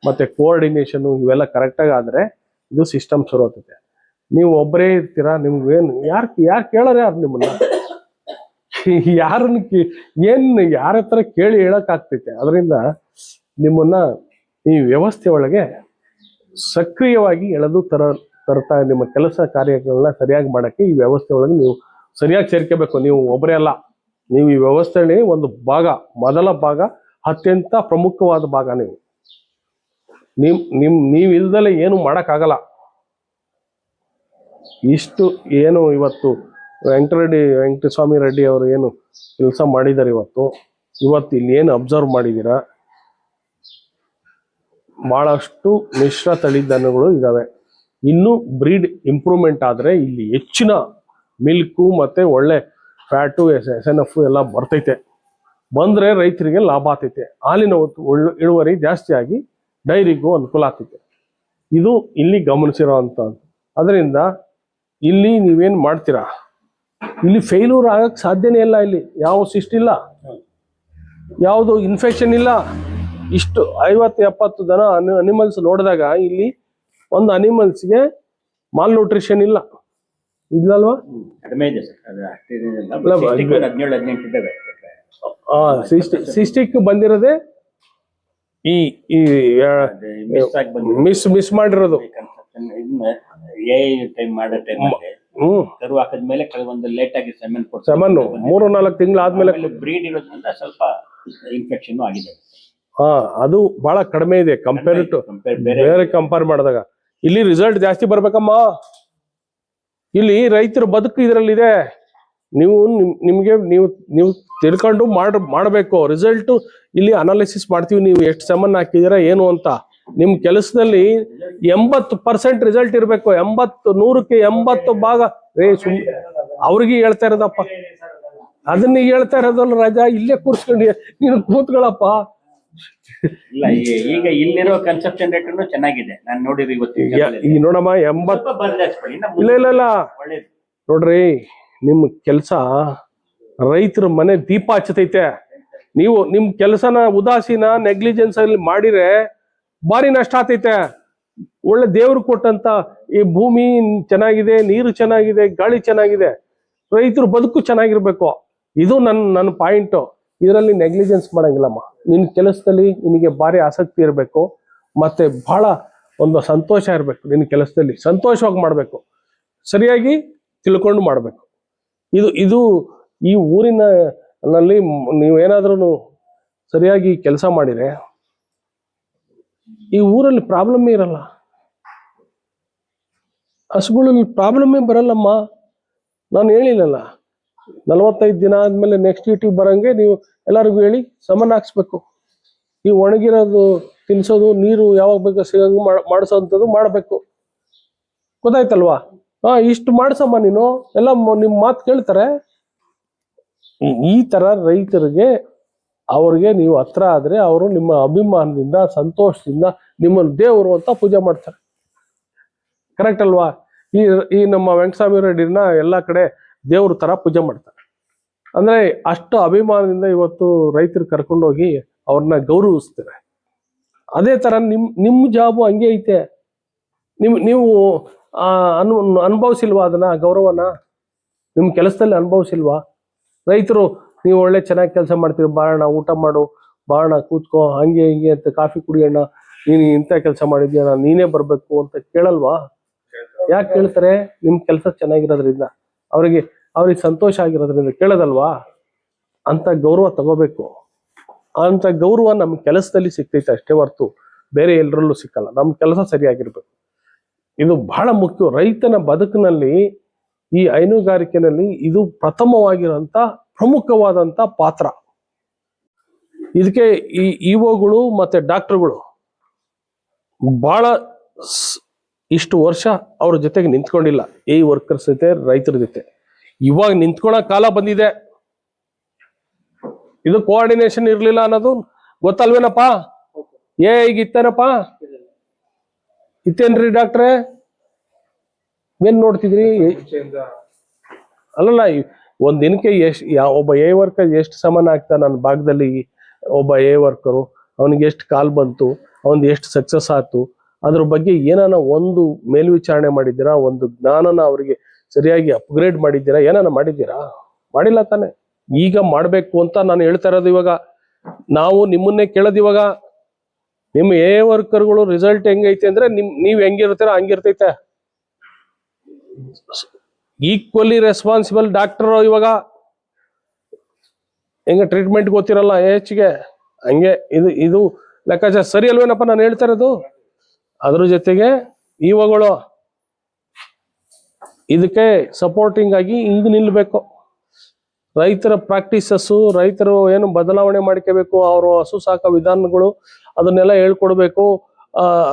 ಮತ್ತು ಕೋಆರ್ಡಿನೇಷನು ಇವೆಲ್ಲ ಕರೆಕ್ಟಾಗಿ ಆದರೆ ಇದು ಸಿಸ್ಟಮ್ ಶುರು ಆಗ್ತದೆ. ನೀವು ಒಬ್ಬರೇ ಇರ್ತೀರಾ, ನಿಮ್ಗೇನು ಯಾರು ಕೇಳೋರು ಯಾರು ನಿಮ್ಮನ್ನ? ಯಾರ ಹತ್ರ ಕೇಳಿ ಹೇಳೋಕ್ಕಾಗ್ತೈತೆ? ಅದರಿಂದ ನಿಮ್ಮನ್ನ ಈ ವ್ಯವಸ್ಥೆ ಒಳಗೆ ಸಕ್ರಿಯವಾಗಿ ಎಳೆದು ತರ್ತಾ ನಿಮ್ಮ ಕೆಲಸ ಕಾರ್ಯಗಳನ್ನ ಸರಿಯಾಗಿ ಮಾಡೋಕ್ಕೆ ಈ ವ್ಯವಸ್ಥೆ ಒಳಗೆ ನೀವು ಸರಿಯಾಗಿ ಸೇರ್ಕೋಬೇಕು. ನೀವು ಒಬ್ಬರೇ ಅಲ್ಲ, ನೀವು ಈ ವ್ಯವಸ್ಥೆಯಲ್ಲಿ ಒಂದು ಭಾಗ, ಮೊದಲ ಭಾಗ, ಅತ್ಯಂತ ಪ್ರಮುಖವಾದ ಭಾಗ. ನೀವು ಇಲ್ದಲೆ ಏನು ಮಾಡೋಕ್ಕಾಗಲ್ಲ. ಇಷ್ಟು ಏನು ಇವತ್ತು ವೆಂಕಟಸ್ವಾಮಿ ರೆಡ್ಡಿ ಅವರು ಏನು ಕೆಲಸ ಮಾಡಿದ್ದಾರೆ, ಇವತ್ತು ಇಲ್ಲಿ ಏನು ಅಬ್ಸರ್ವ್ ಮಾಡಿದ್ದೀರಾ, ಬಹಳಷ್ಟು ಮಿಶ್ರ ತಳಿ ದನಗಳು ಇದ್ದಾವೆ. ಇನ್ನೂ ಬ್ರೀಡ್ ಇಂಪ್ರೂವ್ಮೆಂಟ್ ಆದರೆ ಇಲ್ಲಿ ಹೆಚ್ಚಿನ ಮಿಲ್ಕು ಮತ್ತು ಒಳ್ಳೆ ಫ್ಯಾಟು, SNF ಎಲ್ಲ ಬರ್ತೈತೆ. ಬಂದರೆ ರೈತರಿಗೆ ಲಾಭ ಆಗ್ತೈತೆ. ಹಾಲಿನ ಇಳುವರಿ ಜಾಸ್ತಿ ಆಗಿ ಡೈರಿಗೂ ಅನುಕೂಲ ಆಗ್ತೈತೆ. ಇದು ಇಲ್ಲಿ ಗಮನಿಸಿರೋ ಅಂಥದ್ದು. ಅದರಿಂದ ಇಲ್ಲಿ ನೀವೇನು ಮಾಡ್ತೀರಾ, ಇಲ್ಲಿ ಫೇಲ್ಯೂರ್ ಆಗಕ್ಕೆ ಸಾಧ್ಯನೇ ಇಲ್ಲ. ಇಲ್ಲಿ ಯಾವ ಸಿಸ್ಟ್ ಇಲ್ಲ, ಯಾವುದು ಇನ್ಫೆಕ್ಷನ್ ಇಲ್ಲ. ಇಷ್ಟು 50-70 ದನ ಅನಿಮಲ್ಸ್ ನೋಡಿದಾಗ ಇಲ್ಲಿ ಒಂದು ಅನಿಮಲ್ಸ್ಗೆ ಮಾಲ್ ನ್ಯೂಟ್ರಿಷನ್ ಇಲ್ಲ, ಇಲ್ಲಲ್ವಾ? ಕಡಿಮೆ ಇದೆ ಸರ್. ಸಿಸ್ಟಿಕ್ ಬಂದಿರೋದೇ ಈ ಮಿಸ್ ಮಾಡಿರೋದು. ಕರು ಹಾಕಿದ್ಮೇಲೆ ಕೆಲವೊಂದು ಲೇಟ್ ಆಗಿ ಸೆಮೆನ್ 3-4 ತಿಂಗಳು ಆದ್ಮೇಲೆ ಬ್ರೀಡ್ ಇರೋದ್ರಿಂದ ಸ್ವಲ್ಪ ಇನ್ಫೆಕ್ಷನ್ ಆಗಿದೆ. ಅದು ಬಹಳ ಕಡಿಮೆ ಇದೆ ಕಂಪೇರ್ ಟು ಬೇರೆ ಕಂಪೇರ್ ಮಾಡಿದಾಗ. ಇಲ್ಲಿ ರಿಸಲ್ಟ್ ಜಾಸ್ತಿ ಬರ್ಬೇಕಮ್ಮ. ಇಲ್ಲಿ ರೈತರ ಬದುಕು ಇದರಲ್ಲಿದೆ. ನೀವು ತಿಳ್ಕೊಂಡು ಮಾಡಬೇಕು. ರಿಸಲ್ಟ್ ಇಲ್ಲಿ ಅನಾಲಿಸಿಸ್ ಮಾಡ್ತೀವಿ, ನೀವು ಎಷ್ಟು ಸೆಮನ್ ಹಾಕಿದ್ದೀರಾ ಏನು ಅಂತ. ನಿಮ್ ಕೆಲಸದಲ್ಲಿ 80% ರಿಸಲ್ಟ್ ಇರಬೇಕು. 100ಕ್ಕೆ 80 ಭಾಗ ಅವ್ರಿಗೆ ಹೇಳ್ತಾ ಇರೋದಪ್ಪ. ಅದನ್ನ ಹೇಳ್ತಾ ಇರೋದಲ್ಲ ರಾಜಾ, ಇಲ್ಲೇ ಕೂರ್ಸ್ಕೊಂಡು ನೀನು ಕೂತ್ಕೊಳ್ಳಪ್ಪ. ಇಲ್ಲ, ಈಗ ಇಲ್ಲಿರೋ ಕನ್ಸಪ್ಷನ್ ರೇಟ್ ಚೆನ್ನಾಗಿದೆ. ನಾನು ನೋಡಿರಿ ಈಗ ನೋಡಮ್ಮ 80 ಇಲ್ಲ ನೋಡ್ರಿ, ನಿಮ್ ಕೆಲ್ಸ ರೈತರ ಮನೆ ದೀಪ ಹಚ್ಚತೈತೆ. ನೀವು ನಿಮ್ ಕೆಲಸನ ಉದಾಸೀನ ನೆಗ್ಲಿಜೆನ್ಸ್ ಅಲ್ಲಿ ಮಾಡಿದ್ರೆ ಭಾರಿ ನಷ್ಟ ಆಗ್ತೈತೆ. ಒಳ್ಳೆ ದೇವ್ರು ಕೊಟ್ಟಂತ ಈ ಭೂಮಿ ಚೆನ್ನಾಗಿದೆ, ನೀರು ಚೆನ್ನಾಗಿದೆ, ಗಾಳಿ ಚೆನ್ನಾಗಿದೆ, ರೈತರು ಬದುಕು ಚೆನ್ನಾಗಿರ್ಬೇಕು. ಇದು ನನ್ನ ಪಾಯಿಂಟು. ಇದರಲ್ಲಿ ನೆಗ್ಲಿಜೆನ್ಸ್ ಮಾಡಂಗಿಲ್ಲಮ್ಮ. ನಿನ್ನ ಕೆಲಸದಲ್ಲಿ ನಿನಗೆ ಭಾರಿ ಆಸಕ್ತಿ ಇರಬೇಕು, ಮತ್ತೆ ಬಹಳ ಒಂದು ಸಂತೋಷ ಇರಬೇಕು. ನಿನ್ನ ಕೆಲಸದಲ್ಲಿ ಸಂತೋಷವಾಗಿ ಮಾಡಬೇಕು, ಸರಿಯಾಗಿ ತಿಳ್ಕೊಂಡು ಮಾಡಬೇಕು. ಇದು ಈ ಊರಿನಲ್ಲಿ ನೀವೇನಾದ್ರೂ ಸರಿಯಾಗಿ ಕೆಲಸ ಮಾಡಿದ್ರೆ ಈ ಊರಲ್ಲಿ ಪ್ರಾಬ್ಲಮ್ಮೇ ಇರಲ್ಲ. ಹಸುಗಳಲ್ಲಿ ಪ್ರಾಬ್ಲಮ್ಮೇ ಬರಲ್ಲಮ್ಮ. ನಾನು ಹೇಳಿಲ್ಲಲ್ಲ, 45 ದಿನ ಆದಮೇಲೆ ನೆಕ್ಸ್ಟ್ ಡ್ಯೂಟಿಗೆ ಬರೋಂಗೆ ನೀವು ಎಲ್ಲರಿಗೂ ಹೇಳಿ ಸಮನ್ ಹಾಕ್ಸ್ಬೇಕು. ಈ ಒಣಗಿರೋದು ತಿನ್ಸೋದು, ನೀರು ಯಾವಾಗ ಬೇಕು ಸಿಗಂಗೆ ಮಾಡಿಸೋವಂಥದ್ದು ಮಾಡಬೇಕು. ಗೊತ್ತಾಯ್ತಲ್ವಾ? ಇಷ್ಟು ಮಾಡಿಸಮ್ಮ ನೀನು, ಎಲ್ಲ ನಿಮ್ಮ ಮಾತು ಕೇಳ್ತಾರೆ. ಈ ಥರ ರೈತರಿಗೆ ಅವ್ರಿಗೆ ನೀವು ಹತ್ರ ಆದರೆ ಅವರು ನಿಮ್ಮ ಅಭಿಮಾನದಿಂದ ಸಂತೋಷದಿಂದ ನಿಮ್ಮನ್ನು ದೇವರು ಅಂತ ಪೂಜೆ ಮಾಡ್ತಾರೆ. ಕರೆಕ್ಟ್ ಅಲ್ವಾ? ಈ ನಮ್ಮ ವೆಂಕಟಸ್ವಾಮಿ ರೆಡ್ಡಿನ ಎಲ್ಲ ಕಡೆ ದೇವ್ರ ಥರ ಪೂಜೆ ಮಾಡ್ತಾರೆ. ಅಂದರೆ ಅಷ್ಟು ಅಭಿಮಾನದಿಂದ ಇವತ್ತು ರೈತರು ಕರ್ಕೊಂಡೋಗಿ ಅವ್ರನ್ನ ಗೌರವಿಸ್ತಾರೆ. ಅದೇ ಥರ ನಿಮ್ಮ ಜಾಬು ಹಂಗೆ ಐತೆ. ನೀವು ಅನುಭವಿಸಿಲ್ವಾ ಅದನ್ನ, ಗೌರವನ ನಿಮ್ಮ ಕೆಲಸದಲ್ಲಿ ಅನುಭವಿಸಿಲ್ವಾ? ರೈತರು ನೀವು ಒಳ್ಳೆ ಚೆನ್ನಾಗಿ ಕೆಲಸ ಮಾಡ್ತೀವಿ, ಬಾರಣ ಊಟ ಮಾಡು, ಬಾರಣ ಕೂತ್ಕೋ, ಹಂಗೆ ಹಿಂಗೆ ಅಂತ ಕಾಫಿ ಕುಡಿಯೋಣ, ನೀನು ಇಂಥ ಕೆಲಸ ಮಾಡಿದ್ಯಾ, ನೀನೇ ಬರಬೇಕು ಅಂತ ಕೇಳಲ್ವಾ? ಯಾಕೆ ಕೇಳ್ತಾರೆ? ನಿಮ್ಮ ಕೆಲಸ ಚೆನ್ನಾಗಿರೋದ್ರಿಂದ, ಅವ್ರಿಗೆ ಸಂತೋಷ ಆಗಿರೋದ್ರಿಂದ ಕೇಳೋದಲ್ವಾ? ಅಂತ ಗೌರವ ತಗೋಬೇಕು. ಅಂತ ಗೌರವ ನಮ್ಮ ಕೆಲಸದಲ್ಲಿ ಸಿಗ್ತೈತೆ ಅಷ್ಟೇ ಹೊರ್ತು ಬೇರೆ ಎಲ್ಲರಲ್ಲೂ ಸಿಕ್ಕಲ್ಲ. ನಮ್ಮ ಕೆಲಸ ಸರಿಯಾಗಿರ್ಬೇಕು. ಇದು ಬಹಳ ಮುಖ್ಯ. ರೈತನ ಬದುಕಿನಲ್ಲಿ, ಈ ಹೈನುಗಾರಿಕೆನಲ್ಲಿ ಇದು ಪ್ರಥಮವಾಗಿರುವಂತ ಪ್ರಮುಖವಾದಂತ ಪಾತ್ರ. ಇದಕ್ಕೆ ಈ ಇಒಗಳು ಮತ್ತೆ ಡಾಕ್ಟರ್ಗಳು ಬಹಳ ಇಷ್ಟು ವರ್ಷ ಅವ್ರ ಜೊತೆಗೆ ನಿಂತ್ಕೊಂಡಿಲ್ಲ. ಈ ವರ್ಕರ್ಸ್ ಜೊತೆ, ರೈತರ ಜೊತೆ ಇವಾಗ ನಿಂತ್ಕೊಳ್ಳೋ ಕಾಲ ಬಂದಿದೆ. ಇದು ಕೋಆರ್ಡಿನೇಷನ್ ಇರ್ಲಿಲ್ಲ ಅನ್ನೋದು ಗೊತ್ತಲ್ವೇನಪ್ಪ? ಈಗ ಇತ್ತೇನಪ್ಪ? ಇತ್ತೇನ್ರಿ ಡಾಕ್ಟ್ರೇ? ಏನ್ ನೋಡ್ತಿದ್ರಿ? ಅಲ್ಲಲ್ಲ, ಒಂದ್ ದಿನಕ್ಕೆ ಒಬ್ಬ ಎ ವರ್ಕರ್ ಎಷ್ಟು ಸಮಾನ ಆಗ್ತಾ ನನ್ನ ಭಾಗದಲ್ಲಿ? ಒಬ್ಬ ಎ ವರ್ಕರು ಅವನಿಗೆ ಎಷ್ಟು ಕಾಲ್ ಬಂತು, ಅವನ್ ಎಷ್ಟು ಸಕ್ಸಸ್ ಆಯ್ತು, ಅದ್ರ ಬಗ್ಗೆ ಏನಾನ ಒಂದು ಮೇಲ್ವಿಚಾರಣೆ ಮಾಡಿದ್ದೀರಾ? ಒಂದು ಜ್ಞಾನನ ಅವರಿಗೆ ಸರಿಯಾಗಿ ಅಪ್ಗ್ರೇಡ್ ಮಾಡಿದ್ದೀರಾ? ಏನಾನ ಮಾಡಿದ್ದೀರಾ? ಮಾಡಿಲ್ಲ ತಾನೆ. ಈಗ ಮಾಡ್ಬೇಕು ಅಂತ ನಾನು ಹೇಳ್ತಾ ಇರೋದು. ಇವಾಗ ನಾವು ನಿಮ್ಮನ್ನೇ ಕೇಳೋದು. ಇವಾಗ ನಿಮ್ಮ ಎ ವರ್ಕರ್ಗಳು ರಿಸಲ್ಟ್ ಹೆಂಗೈತೆ ಅಂದ್ರೆ ನೀವ್ ಹೆಂಗಿರ್ತೀರ ಹಂಗಿರ್ತೈತೆ. ಈಕ್ವಲಿ ರೆಸ್ಪಾನ್ಸಿಬಲ್ ಡಾಕ್ಟರ್ ಇವಾಗ ಹೆಂಗ ಟ್ರೀಟ್ಮೆಂಟ್ ಗೊತ್ತಿರಲ್ಲ ಹೆಚ್ಚಿಗೆ, ಹಂಗೆ ಇದು ಲೆಕ್ಕಾಚಾರ ಸರಿ ಅಲ್ವೇನಪ್ಪ ನಾನು ಹೇಳ್ತಾ ಇರೋದು? ಅದ್ರ ಜೊತೆಗೆ ಇವುಗಳು ಇದಕ್ಕೆ ಸಪೋರ್ಟಿಂಗ್ ಆಗಿ ಈಗ ನಿಲ್ಬೇಕು. ರೈತರ ಪ್ರಾಕ್ಟೀಸಸ್ಸು, ರೈತರು ಏನು ಬದಲಾವಣೆ ಮಾಡ್ಕೋಬೇಕು, ಅವರು ಹಸು ಸಾಕೋ ವಿಧಾನಗಳು ಅದನ್ನೆಲ್ಲ ಹೇಳ್ಕೊಡ್ಬೇಕು.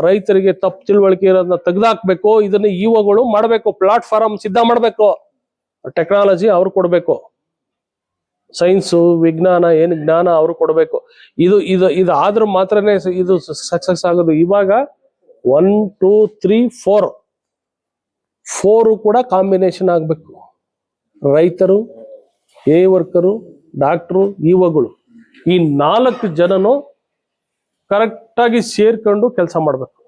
ರೈತರಿಗೆ ತಪ್ಪು ತಿಳುವಳಿಕೆ ಇರೋದನ್ನ ತೆಗೆದಾಕ್ಬೇಕು. ಇದನ್ನ ಇವುಗಳು ಮಾಡಬೇಕು. ಪ್ಲಾಟ್ಫಾರ್ಮ್ ಸಿದ್ಧ ಮಾಡಬೇಕು. ಟೆಕ್ನಾಲಜಿ ಅವ್ರು ಕೊಡ್ಬೇಕು. ಸೈನ್ಸು, ವಿಜ್ಞಾನ, ಏನು ಜ್ಞಾನ ಅವ್ರು ಕೊಡ್ಬೇಕು. ಇದು ಆದ್ರೂ ಮಾತ್ರನೇ ಇದು ಸಕ್ಸಸ್ ಆಗೋದು. ಇವಾಗ 1 2 3 4 ಕೂಡ ಕಾಂಬಿನೇಷನ್ ಆಗ್ಬೇಕು. ರೈತರು, ಎ ವರ್ಕರು, ಡಾಕ್ಟ್ರು, ಇವುಗಳು, ಈ 4 ಜನನು ಕರೆಕ್ಟಾಗಿ ಸೇರ್ಕೊಂಡು ಕೆಲಸ ಮಾಡ್ಬೇಕು.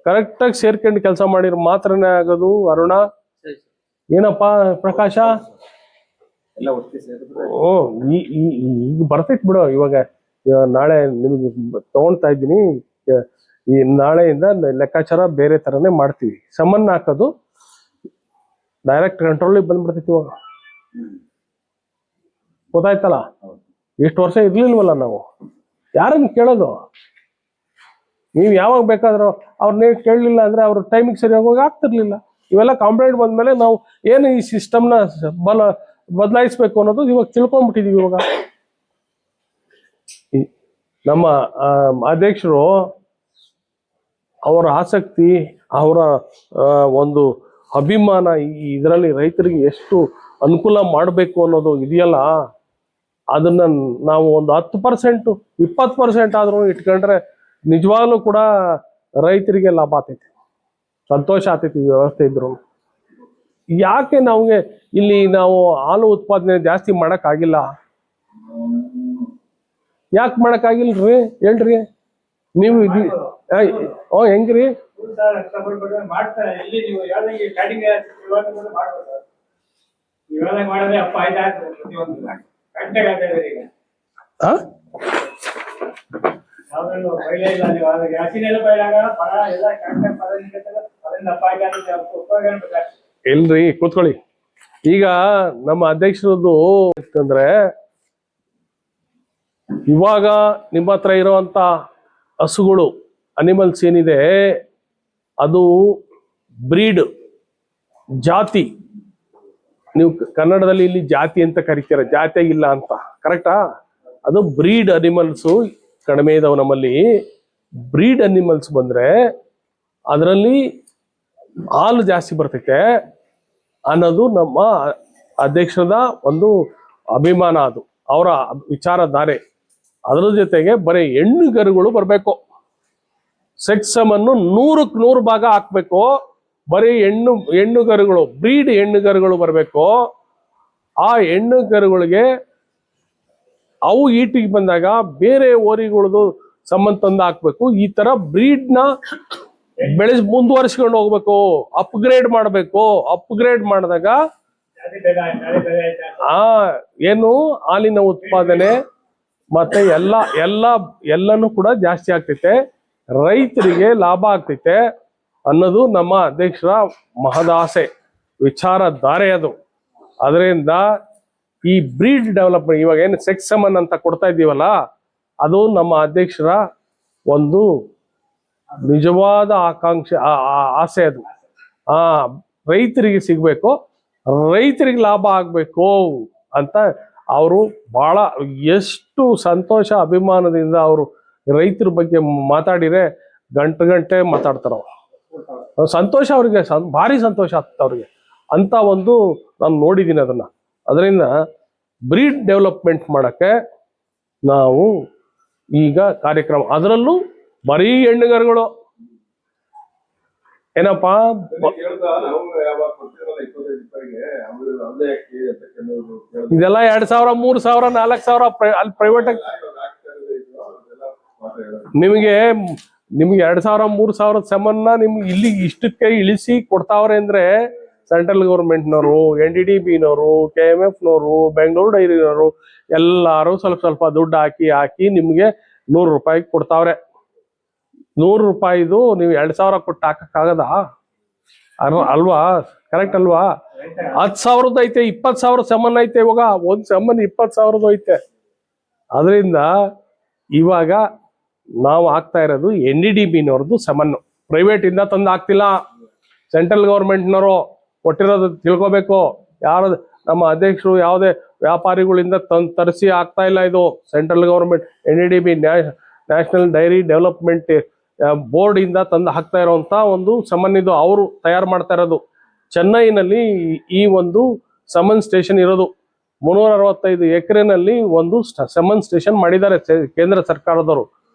ಕರೆಕ್ಟಾಗಿ ಸೇರ್ಕೊಂಡು ಕೆಲಸ ಮಾಡಿದ್ರೆ ಮಾತ್ರನೇ ಆಗೋದು. ಅರುಣ, ಏನಪ್ಪ ಪ್ರಕಾಶ? ಈಗ ಬರ್ತೈತ್ ಬಿಡು. ಇವಾಗ ನಾಳೆ ನಿಮ್ಗೆ ತಗೊಳ್ತಾ ಇದ್ದೀನಿ. ಈ ನಾಳೆಯಿಂದ ಲೆಕ್ಕಾಚಾರ ಬೇರೆ ತರನೇ ಮಾಡ್ತೀವಿ. ಸಮನ್ ಹಾಕೋದು ಡೈರೆಕ್ಟ್ ಕಂಟ್ರೋಲಿಗೆ ಬಂದ್ಬಿಡ್ತೈತಿ ಇವಾಗ. ಗೊತ್ತಾಯ್ತಲ್ಲ? ಇಷ್ಟು ವರ್ಷ ಇರ್ಲಿಲ್ವಲ್ಲ ನಾವು. ಯಾರನ್ನು ಕೇಳೋದು? ನೀವು ಯಾವಾಗ ಬೇಕಾದ್ರೂ ಅವ್ರನ್ನೇ ಕೇಳಲಿಲ್ಲ ಅಂದ್ರೆ ಅವ್ರ ಟೈಮಿಗೆ ಸರಿಯಾಗಿ ಹೋಗಿ ಆಗ್ತಿರ್ಲಿಲ್ಲ. ಇವೆಲ್ಲ ಕಂಪ್ಲೇಂಟ್ ಬಂದ್ಮೇಲೆ ನಾವು ಏನು ಈ ಸಿಸ್ಟಮ್ನ ಬದಲಾಯಿಸ್ಬೇಕು ಅನ್ನೋದು ಇವಾಗ ತಿಳ್ಕೊಂಡ್ಬಿಟ್ಟಿದೀವಿ. ಇವಾಗ ನಮ್ಮ ಅಧ್ಯಕ್ಷರು ಅವರ ಆಸಕ್ತಿ, ಅವರ ಒಂದು ಅಭಿಮಾನ, ಇದರಲ್ಲಿ ರೈತರಿಗೆ ಎಷ್ಟು ಅನುಕೂಲ ಮಾಡಬೇಕು ಅನ್ನೋದು ಇದೆಯಲ್ಲ, ಅದನ್ನ ನಾವು ಒಂದು 10% 20% ಆದ್ರೂ ಇಟ್ಕೊಂಡ್ರೆ ನಿಜವಾಗ್ಲೂ ಕೂಡ ರೈತರಿಗೆ ಲಾಭ ಆಗ್ತೈತಿ, ಸಂತೋಷ ಆಗ್ತೈತಿ. ವ್ಯವಸ್ಥೆ ಇದ್ರು ಯಾಕೆ ನಮಗೆ ಇಲ್ಲಿ ನಾವು ಹಾಲು ಉತ್ಪಾದನೆ ಜಾಸ್ತಿ ಮಾಡೋಕ್ಕಾಗಿಲ್ಲ? ಯಾಕೆ ಮಾಡೋಕ್ಕಾಗಿಲ್ರಿ ಹೇಳ್ರಿ ನೀವು? ಹೆಂಗ್ರಿ? ಮಾಡ್ತಾರೆ ಇಲ್ಲಿ ನೀವು ಯಾವ್ದಂಗೆ ಸ್ಟಾರ್ಟಿಂಗ್ ಮಾಡಿದ್ರೆ ಅಪ್ಪ ಆಯ್ತು ಗಂಟೆಗೆ ಆಗ್ತದೆ ಈಗ. ಯಾವ್ದ್ರಲ್ಲೂ ಬಯಲೇ ಇಲ್ಲ. ನೀವು ಗ್ಯಾಸಿನೆಲ್ಲ ಬಯಲಾಗ ಪರ ಎಲ್ಲ ಗಂಟೆ ಅದರಿಂದ ಅಪ್ಪ ಆಯ್ತು ಉಪಯೋಗ. ಇಲ್ರಿ, ಕೂತ್ಕೊಳ್ಳಿ. ಈಗ ನಮ್ಮ ಅಧ್ಯಕ್ಷರದ್ದು ಅಂತಂದ್ರೆ, ಇವಾಗ ನಿಮ್ಮ ಹತ್ರ ಇರುವಂತ ಹಸುಗಳು, ಅನಿಮಲ್ಸ್ ಏನಿದೆ, ಅದು ಬ್ರೀಡ್ ಜಾತಿ, ನೀವು ಕನ್ನಡದಲ್ಲಿ ಇಲ್ಲಿ ಜಾತಿ ಅಂತ ಕರಿತೀರ, ಜಾತಿಯಾಗಿಲ್ಲ ಅಂತ, ಕರೆಕ್ಟಾ? ಅದು ಬ್ರೀಡ್ ಅನಿಮಲ್ಸು ಕಡಿಮೆ ಇದಾವೆ ನಮ್ಮಲ್ಲಿ. ಬ್ರೀಡ್ ಅನಿಮಲ್ಸ್ ಬಂದ್ರೆ ಅದರಲ್ಲಿ ಹಾಲು ಜಾಸ್ತಿ ಬರ್ತೈತೆ ಅನ್ನೋದು ನಮ್ಮ ಅಧ್ಯಕ್ಷರದ ಒಂದು ಅಭಿಮಾನ, ಅದು ಅವರ ವಿಚಾರಧಾರೆ. ಅದರ ಜೊತೆಗೆ ಬರೀ ಹೆಣ್ಣುಗರುಗಳು ಬರಬೇಕು, ಸೆಕ್ಸಮನ್ನು 100ಕ್ಕೆ 100 ಭಾಗ ಹಾಕ್ಬೇಕು. ಬರೀ ಹೆಣ್ಣುಗರುಗಳು, ಬ್ರೀಡ್ ಹೆಣ್ಣುಗರುಗಳು ಬರಬೇಕು. ಆ ಹೆಣ್ಣುಗರುಗಳಿಗೆ ಅವು ಈಟಿಗೆ ಬಂದಾಗ ಬೇರೆ ಓರಿಗಳದು ಸಂಬಂಧ ತಂದು ಹಾಕ್ಬೇಕು. ಈ ತರ ಬ್ರೀಡ್ನ ಮುಂದುವರಿಸ್ಕೊಂಡು ಹೋಗ್ಬೇಕು, ಅಪ್ಗ್ರೇಡ್ ಮಾಡಬೇಕು. ಅಪ್ಗ್ರೇಡ್ ಮಾಡಿದಾಗ ಏನು ಹಾಲಿನ ಉತ್ಪಾದನೆ ಮತ್ತೆ ಎಲ್ಲನೂ ಕೂಡ ಜಾಸ್ತಿ ಆಗ್ತೈತೆ, ರೈತರಿಗೆ ಲಾಭ ಆಗ್ತೈತೆ ಅನ್ನೋದು ನಮ್ಮ ಅಧ್ಯಕ್ಷರ ಮಹದಾಸೆ, ವಿಚಾರಧಾರೆ ಅದು. ಅದರಿಂದ ಈ ಬ್ರೀಡ್ ಡೆವಲಪ್ಮೆಂಟ್, ಇವಾಗ ಏನು ಸೆಕ್ಸಮನ್ ಅಂತ ಕೊಡ್ತಾ ಇದ್ದೀವಲ್ಲ, ಅದು ನಮ್ಮ ಅಧ್ಯಕ್ಷರ ಒಂದು ನಿಜವಾದ ಆಕಾಂಕ್ಷೆ, ಆಸೆ. ಅದು ರೈತರಿಗೆ ಸಿಗ್ಬೇಕು, ರೈತರಿಗೆ ಲಾಭ ಆಗ್ಬೇಕು ಅಂತ ಅವರು ಬಹಳ ಎಷ್ಟು ಸಂತೋಷ ಅಭಿಮಾನದಿಂದ ಅವರು ರೈತರ ಬಗ್ಗೆ ಮಾತಾಡಿದ್ರೆ ಗಂಟೆ ಮಾತಾಡ್ತಾರ. ಸಂತೋಷ ಅವ್ರಿಗೆ, ಭಾರಿ ಸಂತೋಷ ಆಗ್ತದೆ ಅವ್ರಿಗೆ ಅಂತ ಒಂದು ನಾನು ನೋಡಿದ್ದೀನಿ ಅದನ್ನ. ಅದರಿಂದ ಬ್ರೀಡ್ ಡೆವಲಪ್ಮೆಂಟ್ ಮಾಡಕ್ಕೆ ನಾವು ಈಗ ಕಾರ್ಯಕ್ರಮ, ಅದರಲ್ಲೂ ಬರೀ ಹೆಣ್ಣುಗರುಗಳು ಏನಪ್ಪಾ, ಇದೆಲ್ಲ 2,000, 3,000, 4,000 ಅಲ್ಲಿ ಪ್ರೈವೇಟ್. ನಿಮಗೆ 2,000, 3,000 ಸಮನ್ನ ನಿಮ್ಗೆ ಇಲ್ಲಿ ಇಷ್ಟಕ್ಕೆ ಇಳಿಸಿ ಕೊಡ್ತಾವ್ರೆ ಅಂದ್ರೆ ಸೆಂಟ್ರಲ್ ಗೌರ್ಮೆಂಟ್ನವರು, NDDB-ನವರು, KMF-ನವರು, ಬೆಂಗಳೂರು ಡೈರಿನವರು ಎಲ್ಲಾರು ಸ್ವಲ್ಪ ದುಡ್ಡು ಹಾಕಿ ನಿಮ್ಗೆ 100 ರೂಪಾಯಿ ಕೊಡ್ತಾವ್ರೆ. 100 ರೂಪಾಯಿದು ನೀವು 2,000 ಕೊಟ್ಟು ಹಾಕಕ್ಕಾಗದ ಅಲ್ವಾ? ಕರೆಕ್ಟ್ ಅಲ್ವಾ? 10,000 ಐತೆ, 20,000 ಸಮನ್ ಐತೆ. ಇವಾಗ ಒಂದ್ ಸಮನ್ 20,000 ಐತೆ. ಅದರಿಂದ ಇವಾಗ ನಾವು ಆಗ್ತಾ ಇರೋದು NDDB-ನವ್ರದ್ದು ಸಮನ್ನು, ಪ್ರೈವೇಟ್ ಇಂದ ತಂದು ಹಾಕ್ತಿಲ್ಲ, ಸೆಂಟ್ರಲ್ ಗೌರ್ಮೆಂಟ್ನವರು ಕೊಟ್ಟಿರೋದು ತಿಳ್ಕೊಬೇಕು. ಯಾರು ನಮ್ಮ ಅಧ್ಯಕ್ಷರು ಯಾವುದೇ ವ್ಯಾಪಾರಿಗಳಿಂದ ತರಿಸಿ ಆಗ್ತಾ ಇಲ್ಲ, ಇದು central government NDDB national dairy development board ಇಂದ ತಂದು ಹಾಕ್ತಾ ಇರೋಂತ ಒಂದು ಸಮನ್ ಇದು. ಅವರು ತಯಾರು ಮಾಡ್ತಾ ಇರೋದು. ಚೆನ್ನೈನಲ್ಲಿ ಈ ಒಂದು ಸಮನ್ ಸ್ಟೇಷನ್ ಇರೋದು. 365 ಎಕರೆನಲ್ಲಿ ಒಂದು ಸಮನ್ ಸ್ಟೇಷನ್ ಮಾಡಿದ್ದಾರೆ ಕೇಂದ್ರ ಸರ್ಕಾರದವರು.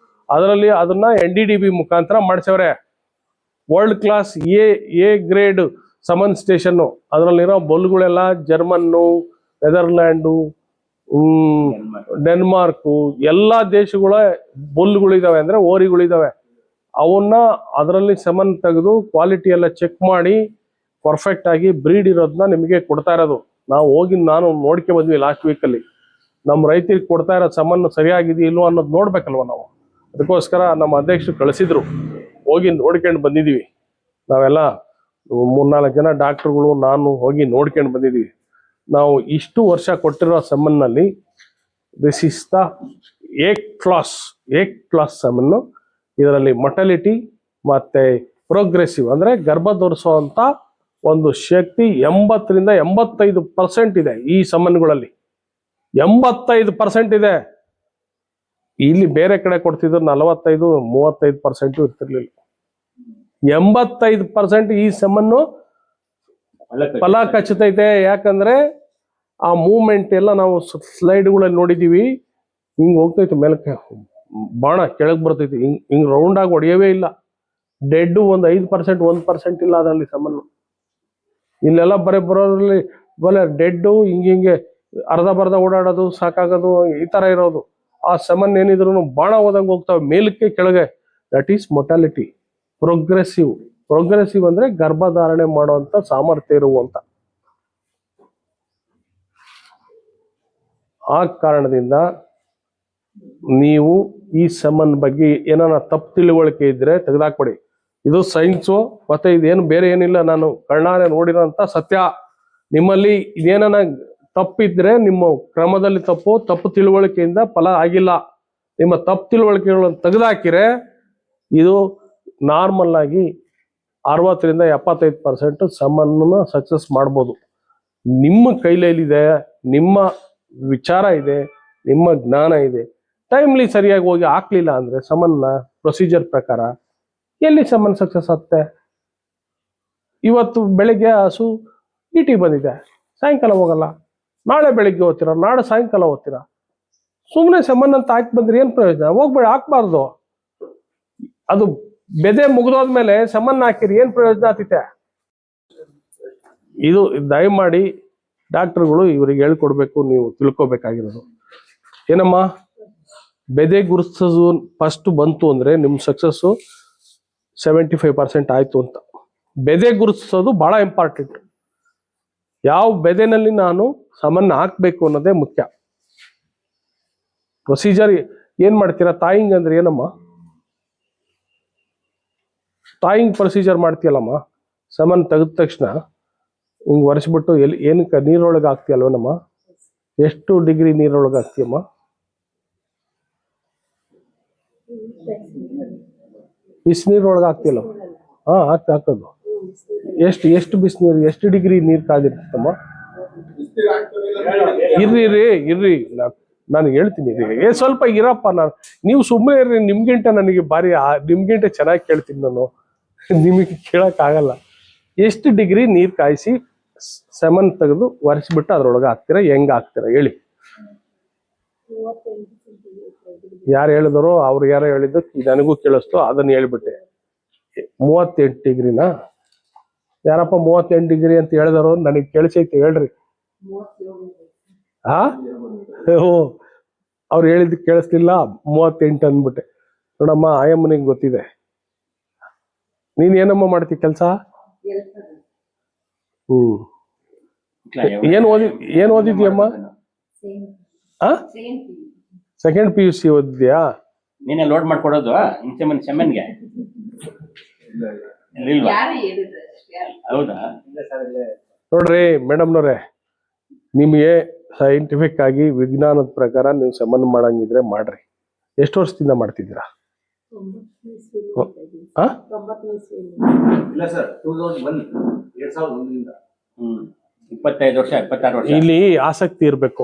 ಅದರಲ್ಲಿ ಅದನ್ನ NDDB ಮುಖಾಂತರ ಮಾಡಿಸವ್ರೆ. World class A grade semen station. ಅದರಲ್ಲಿರೋ ಬೊಲ್ಗಳೆಲ್ಲ ಜರ್ಮನ್ನು, ನೆದರ್ಲ್ಯಾಂಡು, ಡೆನ್ಮಾರ್ಕು ಎಲ್ಲಾ ದೇಶಗಳ ಬೊಲ್ಗಳಿದಾವೆ, ಅಂದ್ರೆ ಓರಿಗಳಿದಾವೆ. ಅವನ್ನ ಅದರಲ್ಲಿ ಸಮನ್ ತೆಗೆದು ಕ್ವಾಲಿಟಿ ಎಲ್ಲ ಚೆಕ್ ಮಾಡಿ ಪರ್ಫೆಕ್ಟ್ ಆಗಿ ಬ್ರೀಡ್ ಇರೋದನ್ನ ನಿಮಗೆ ಕೊಡ್ತಾ ಇರೋದು. ನಾವು ಹೋಗಿ ನಾನು ನೋಡ್ಕೆ ಬಂದ್ವಿ ಲಾಸ್ಟ್ ವೀಕಲ್ಲಿ. ನಮ್ಮ ರೈತರಿಗೆ ಕೊಡ್ತಾ ಇರೋ ಸಮನ್ ಸರಿಯಾಗಿದೆಯೋ ಇಲ್ವೋ ಅನ್ನೋದು ನೋಡ್ಬೇಕಲ್ವ ನಾವು. ಅದಕ್ಕೋಸ್ಕರ ನಮ್ಮ ಅಧ್ಯಕ್ಷರು ಕಳಿಸಿದ್ರು, ಹೋಗಿ ನೋಡ್ಕೊಂಡು ಬಂದಿದ್ದೀವಿ. ನಾವೆಲ್ಲ 3-4 ಜನ ಡಾಕ್ಟರ್ಗಳು ನಾನು ಹೋಗಿ ನೋಡ್ಕೊಂಡು ಬಂದಿದ್ದೀವಿ. ನಾವು ಇಷ್ಟು ವರ್ಷ ಕೊಟ್ಟಿರೋ ಸಮನ್ನಲ್ಲಿ this is the A class ಸಮನ್ನು. ಇದರಲ್ಲಿ ಮೊಟಾಲಿಟಿ ಮತ್ತೆ ಪ್ರೋಗ್ರೆಸಿವ್ ಅಂದ್ರೆ ಗರ್ಭ ಧರಿಸುವಂತ ಒಂದು ಶಕ್ತಿ 80ರಿಂದ 85% ಇದೆ ಈ ಸಮನ್ಗಳಲ್ಲಿ. 85% ಇದೆ. ಇಲ್ಲಿ ಬೇರೆ ಕಡೆ ಕೊಡ್ತಿದ್ರು 45-35% ಇರ್ತಿರ್ಲಿಲ್ಲ. 85% ಈ ಸಮನ್ನು ಫಲ ಕಚ್ಚತೈತೆ. ಯಾಕಂದ್ರೆ ಆ ಮೂವ್ಮೆಂಟ್ ಎಲ್ಲ ನಾವು ಸ್ಲೈಡ್ಗಳಲ್ಲಿ ನೋಡಿದೀವಿ. ಹಿಂಗ್ ಹೋಗ್ತೈತೆ ಮೇಲಕ್ಕೆ, ಬಾಣ ಕೆಳಗೆ ಬರ್ತೈತಿ, ಹಿಂಗ್ ರೌಂಡ್ ಆಗಿ ಹೊಡೆಯವೇ ಇಲ್ಲ. ಡೆಡ್ ಒಂದು 5%, 1% ಇಲ್ಲ ಅದರಲ್ಲಿ ಸಮನ್ನು. ಇಲ್ಲೆಲ್ಲ ಬರೋದ್ರಲ್ಲಿ ಡೆಡ್ ಹಿಂಗೆ ಅರ್ಧ ಬರ್ಧ ಓಡಾಡೋದು, ಸಾಕಾಗೋದು, ಈ ತರ ಇರೋದು. ಆ ಸಮನ್ ಏನಿದ್ರು ಬಾಣ ಹೋದಂಗೆ ಹೋಗ್ತಾವೆ ಮೇಲಕ್ಕೆ ಕೆಳಗೆ. That is mortality. ಪ್ರೋಗ್ರೆಸಿವ್ ಅಂದ್ರೆ ಗರ್ಭಧಾರಣೆ ಮಾಡುವಂತ ಸಾಮರ್ಥ್ಯ ಇರುವಂತ. ಆ ಕಾರಣದಿಂದ ನೀವು ಈ ಸಮನ್ ಬಗ್ಗೆ ಏನಾನ ತಪ್ಪು ತಿಳುವಳಿಕೆ ಇದ್ರೆ ತೆಗೆದಾಕ್ಬಿಡಿ. ಇದು ಸೈನ್ಸು, ಮತ್ತೆ ಇದೇನು ಬೇರೆ ಏನಿಲ್ಲ. ನಾನು ಕಣ್ಣಾರೆ ನೋಡಿರೋಂಥ ಸತ್ಯ. ನಿಮ್ಮಲ್ಲಿ ಇದೇನ ತಪ್ಪಿದ್ರೆ ನಿಮ್ಮ ಕ್ರಮದಲ್ಲಿ ತಪ್ಪು ತಿಳುವಳಿಕೆಯಿಂದ ಫಲ ಆಗಿಲ್ಲ. ನಿಮ್ಮ ತಪ್ಪು ತಿಳುವಳಿಕೆಗಳನ್ನು ತೆಗೆದಾಕಿರೆ ಇದು ನಾರ್ಮಲ್ ಆಗಿ 60-75% ಸಮನ್ನ ಸಕ್ಸಸ್ ಮಾಡ್ಬೋದು. ನಿಮ್ಮ ಕೈಲಿದೆ, ನಿಮ್ಮ ವಿಚಾರ ಇದೆ, ನಿಮ್ಮ ಜ್ಞಾನ ಇದೆ. ಟೈಮ್ಲಿ ಸರಿಯಾಗಿ ಹೋಗಿ ಹಾಕ್ಲಿಲ್ಲ ಅಂದ್ರೆ ಸಮನ್ನ ಪ್ರೊಸೀಜರ್ ಪ್ರಕಾರ ಎಲ್ಲಿ ಸಮನ್ ಸಕ್ಸಸ್ ಆಗುತ್ತೆ? ಇವತ್ತು ಬೆಳಿಗ್ಗೆ ಹಸು ಇಟಿ ಬಂದಿದೆ, ಸಾಯಂಕಾಲ ಹೋಗಲ್ಲ. ನಾಳೆ ಬೆಳಿಗ್ಗೆ ಹೋಗ್ತೀರಾ, ನಾಳೆ ಸಾಯಂಕಾಲ ಹೋಗ್ತೀರಾ. ಸುಮ್ಮನೆ ಸಮನ್ ಅಂತ ಹಾಕಿ ಬಂದ್ರೆ ಏನ್ ಪ್ರಯೋಜನ? ಹೋಗ್ಬೇಡಿ, ಹಾಕ್ಬಾರ್ದು. ಅದು ಬೆದೆ ಮುಗಿದೋದ್ಮೇಲೆ ಸಮನ್ ಹಾಕಿರಿ, ಏನ್ ಪ್ರಯೋಜನ ಆಗ್ತೈತೆ? ಇದು ದಯಮಾಡಿ ಡಾಕ್ಟರ್ಗಳು ಇವ್ರಿಗೆ ಹೇಳ್ಕೊಡ್ಬೇಕು, ನೀವು ತಿಳ್ಕೊಬೇಕಾಗಿರೋದು. ಏನಮ್ಮ, ಬೆದೆ ಗುರುತಿಸೋದು ಫಸ್ಟ್ ಬಂತು ಅಂದ್ರೆ ನಿಮ್ ಸಕ್ಸಸ್ 75% ಆಯ್ತು ಅಂತ. ಬೆದೆ ಗುರುತಿಸೋದು ಬಹಳ ಇಂಪಾರ್ಟೆಂಟ್. ಯಾವ ಬೆದೆನಲ್ಲಿ ನಾನು ಸಮನ್ನ ಹಾಕ್ಬೇಕು ಅನ್ನೋದೇ ಮುಖ್ಯ. ಪ್ರೊಸೀಜರ್ ಏನ್ ಮಾಡ್ತೀರಾ? ತಾಯಿಂಗ್ ಅಂದ್ರೆ ಏನಮ್ಮ? ತಾಯಿಂಗ್ ಪ್ರೊಸೀಜರ್ ಮಾಡ್ತೀಯಲ್ಲಮ್ಮ, ಸಮನ್ ತೆಗೆದ ತಕ್ಷಣ ಹಿಂಗ್ ಒರೆಸ್ಬಿಟ್ಟು ಏನಕ್ಕೆ ನೀರೊಳಗೆ ಹಾಕ್ತೀಯಲ್ವನಮ್ಮ? ಎಷ್ಟು ಡಿಗ್ರಿ ನೀರೊಳಗೆ ಹಾಕ್ತೀಯಮ್ಮ? ಬಿಸಿನೀರೊಳಗೆ ಹಾಕ್ತಿಯಲ್ಲ? ಹಾಕೋದು ಎಷ್ಟು ಬಿಸಿನೀರು, ಎಷ್ಟು ಡಿಗ್ರಿ ನೀರು ಕಾದಿರ್ತಮ್ಮ? ಇರ್ರಿ ನಾನು ಹೇಳ್ತೀನಿ ರೀ, ಸ್ವಲ್ಪ ಇರಪ್ಪ. ನೀವು ಸುಮ್ಮನೆ ಇರ್ರಿ, ನಿಮ್ಗಿಂತ ನನಗೆ ಭಾರಿ ನಿಮ್ಗಿಂತ ಚೆನ್ನಾಗಿ ಕೇಳ್ತೀನಿ ನಾನು, ನಿಮಗೆ ಕೇಳಕ್ ಆಗಲ್ಲ. ಎಷ್ಟು ಡಿಗ್ರಿ ನೀರು ಕಾಯಿಸಿ ಸೆಮನ್ ತೆಗೆದು ಒರೆಸ್ಬಿಟ್ಟು ಅದ್ರೊಳಗೆ ಹಾಕ್ತೀರಾ? ಹೆಂಗ ಹಾಕ್ತೀರಾ ಹೇಳಿ? ಯಾರು ಹೇಳಿದಾರೋ ಅವ್ರು ಯಾರೋ ಹೇಳಿದ್ದು ನನಗೂ ಕೇಳಿಸ್ತು, ಅದನ್ನ ಹೇಳ್ಬಿಟ್ಟೆ. 38 ಡಿಗ್ರಿನಾ? ಯಾರಪ್ಪ 38 ಡಿಗ್ರಿ ಅಂತ ಹೇಳಿದಾರೋ? ನನಗೆ ಕೇಳಿಸೈತೆ, ಹೇಳ್ರಿ. ಅವ್ರು ಹೇಳಿದ್ದು ಕೇಳಿಸ್ಲಿಲ್ಲ, 38 ಅಂದ್ಬಿಟ್ಟೆ. ನೋಡಮ್ಮ, ಆಯಮ್ಮನಿಗೆ ಗೊತ್ತಿದೆ. ನೀನ್ ಏನಮ್ಮ ಮಾಡ್ತಿ ಕೆಲಸ? ಏನ್ ಓದಿದ್ಯಮ್ಮ? Second PUC ಓದಿದ್ಯಾ? ನೀನೇ ಲೋಡ್ ಮಾಡ್ಕೊಡೋದು ಸೆಮೆನ್ಗೆ? ಹೌದಾ? ನೋಡ್ರಿ ಮೇಡಮ್ನವ್ರೆ, ನಿಮ್ಗೆ ಸೈಂಟಿಫಿಕ್ ಆಗಿ ವಿಜ್ಞಾನದ ಪ್ರಕಾರ ನೀವು ಸಮನ್ ಮಾಡಂಗಿದ್ರೆ ಮಾಡ್ರಿ. ಎಷ್ಟು ವರ್ಷದಿಂದ ಮಾಡ್ತಿದ್ದೀರಾ? ಇಲ್ಲ ಸರ್, 2001 25 ವರ್ಷ 26 ವರ್ಷ. ಇಲ್ಲಿ ಆಸಕ್ತಿ ಇರ್ಬೇಕು.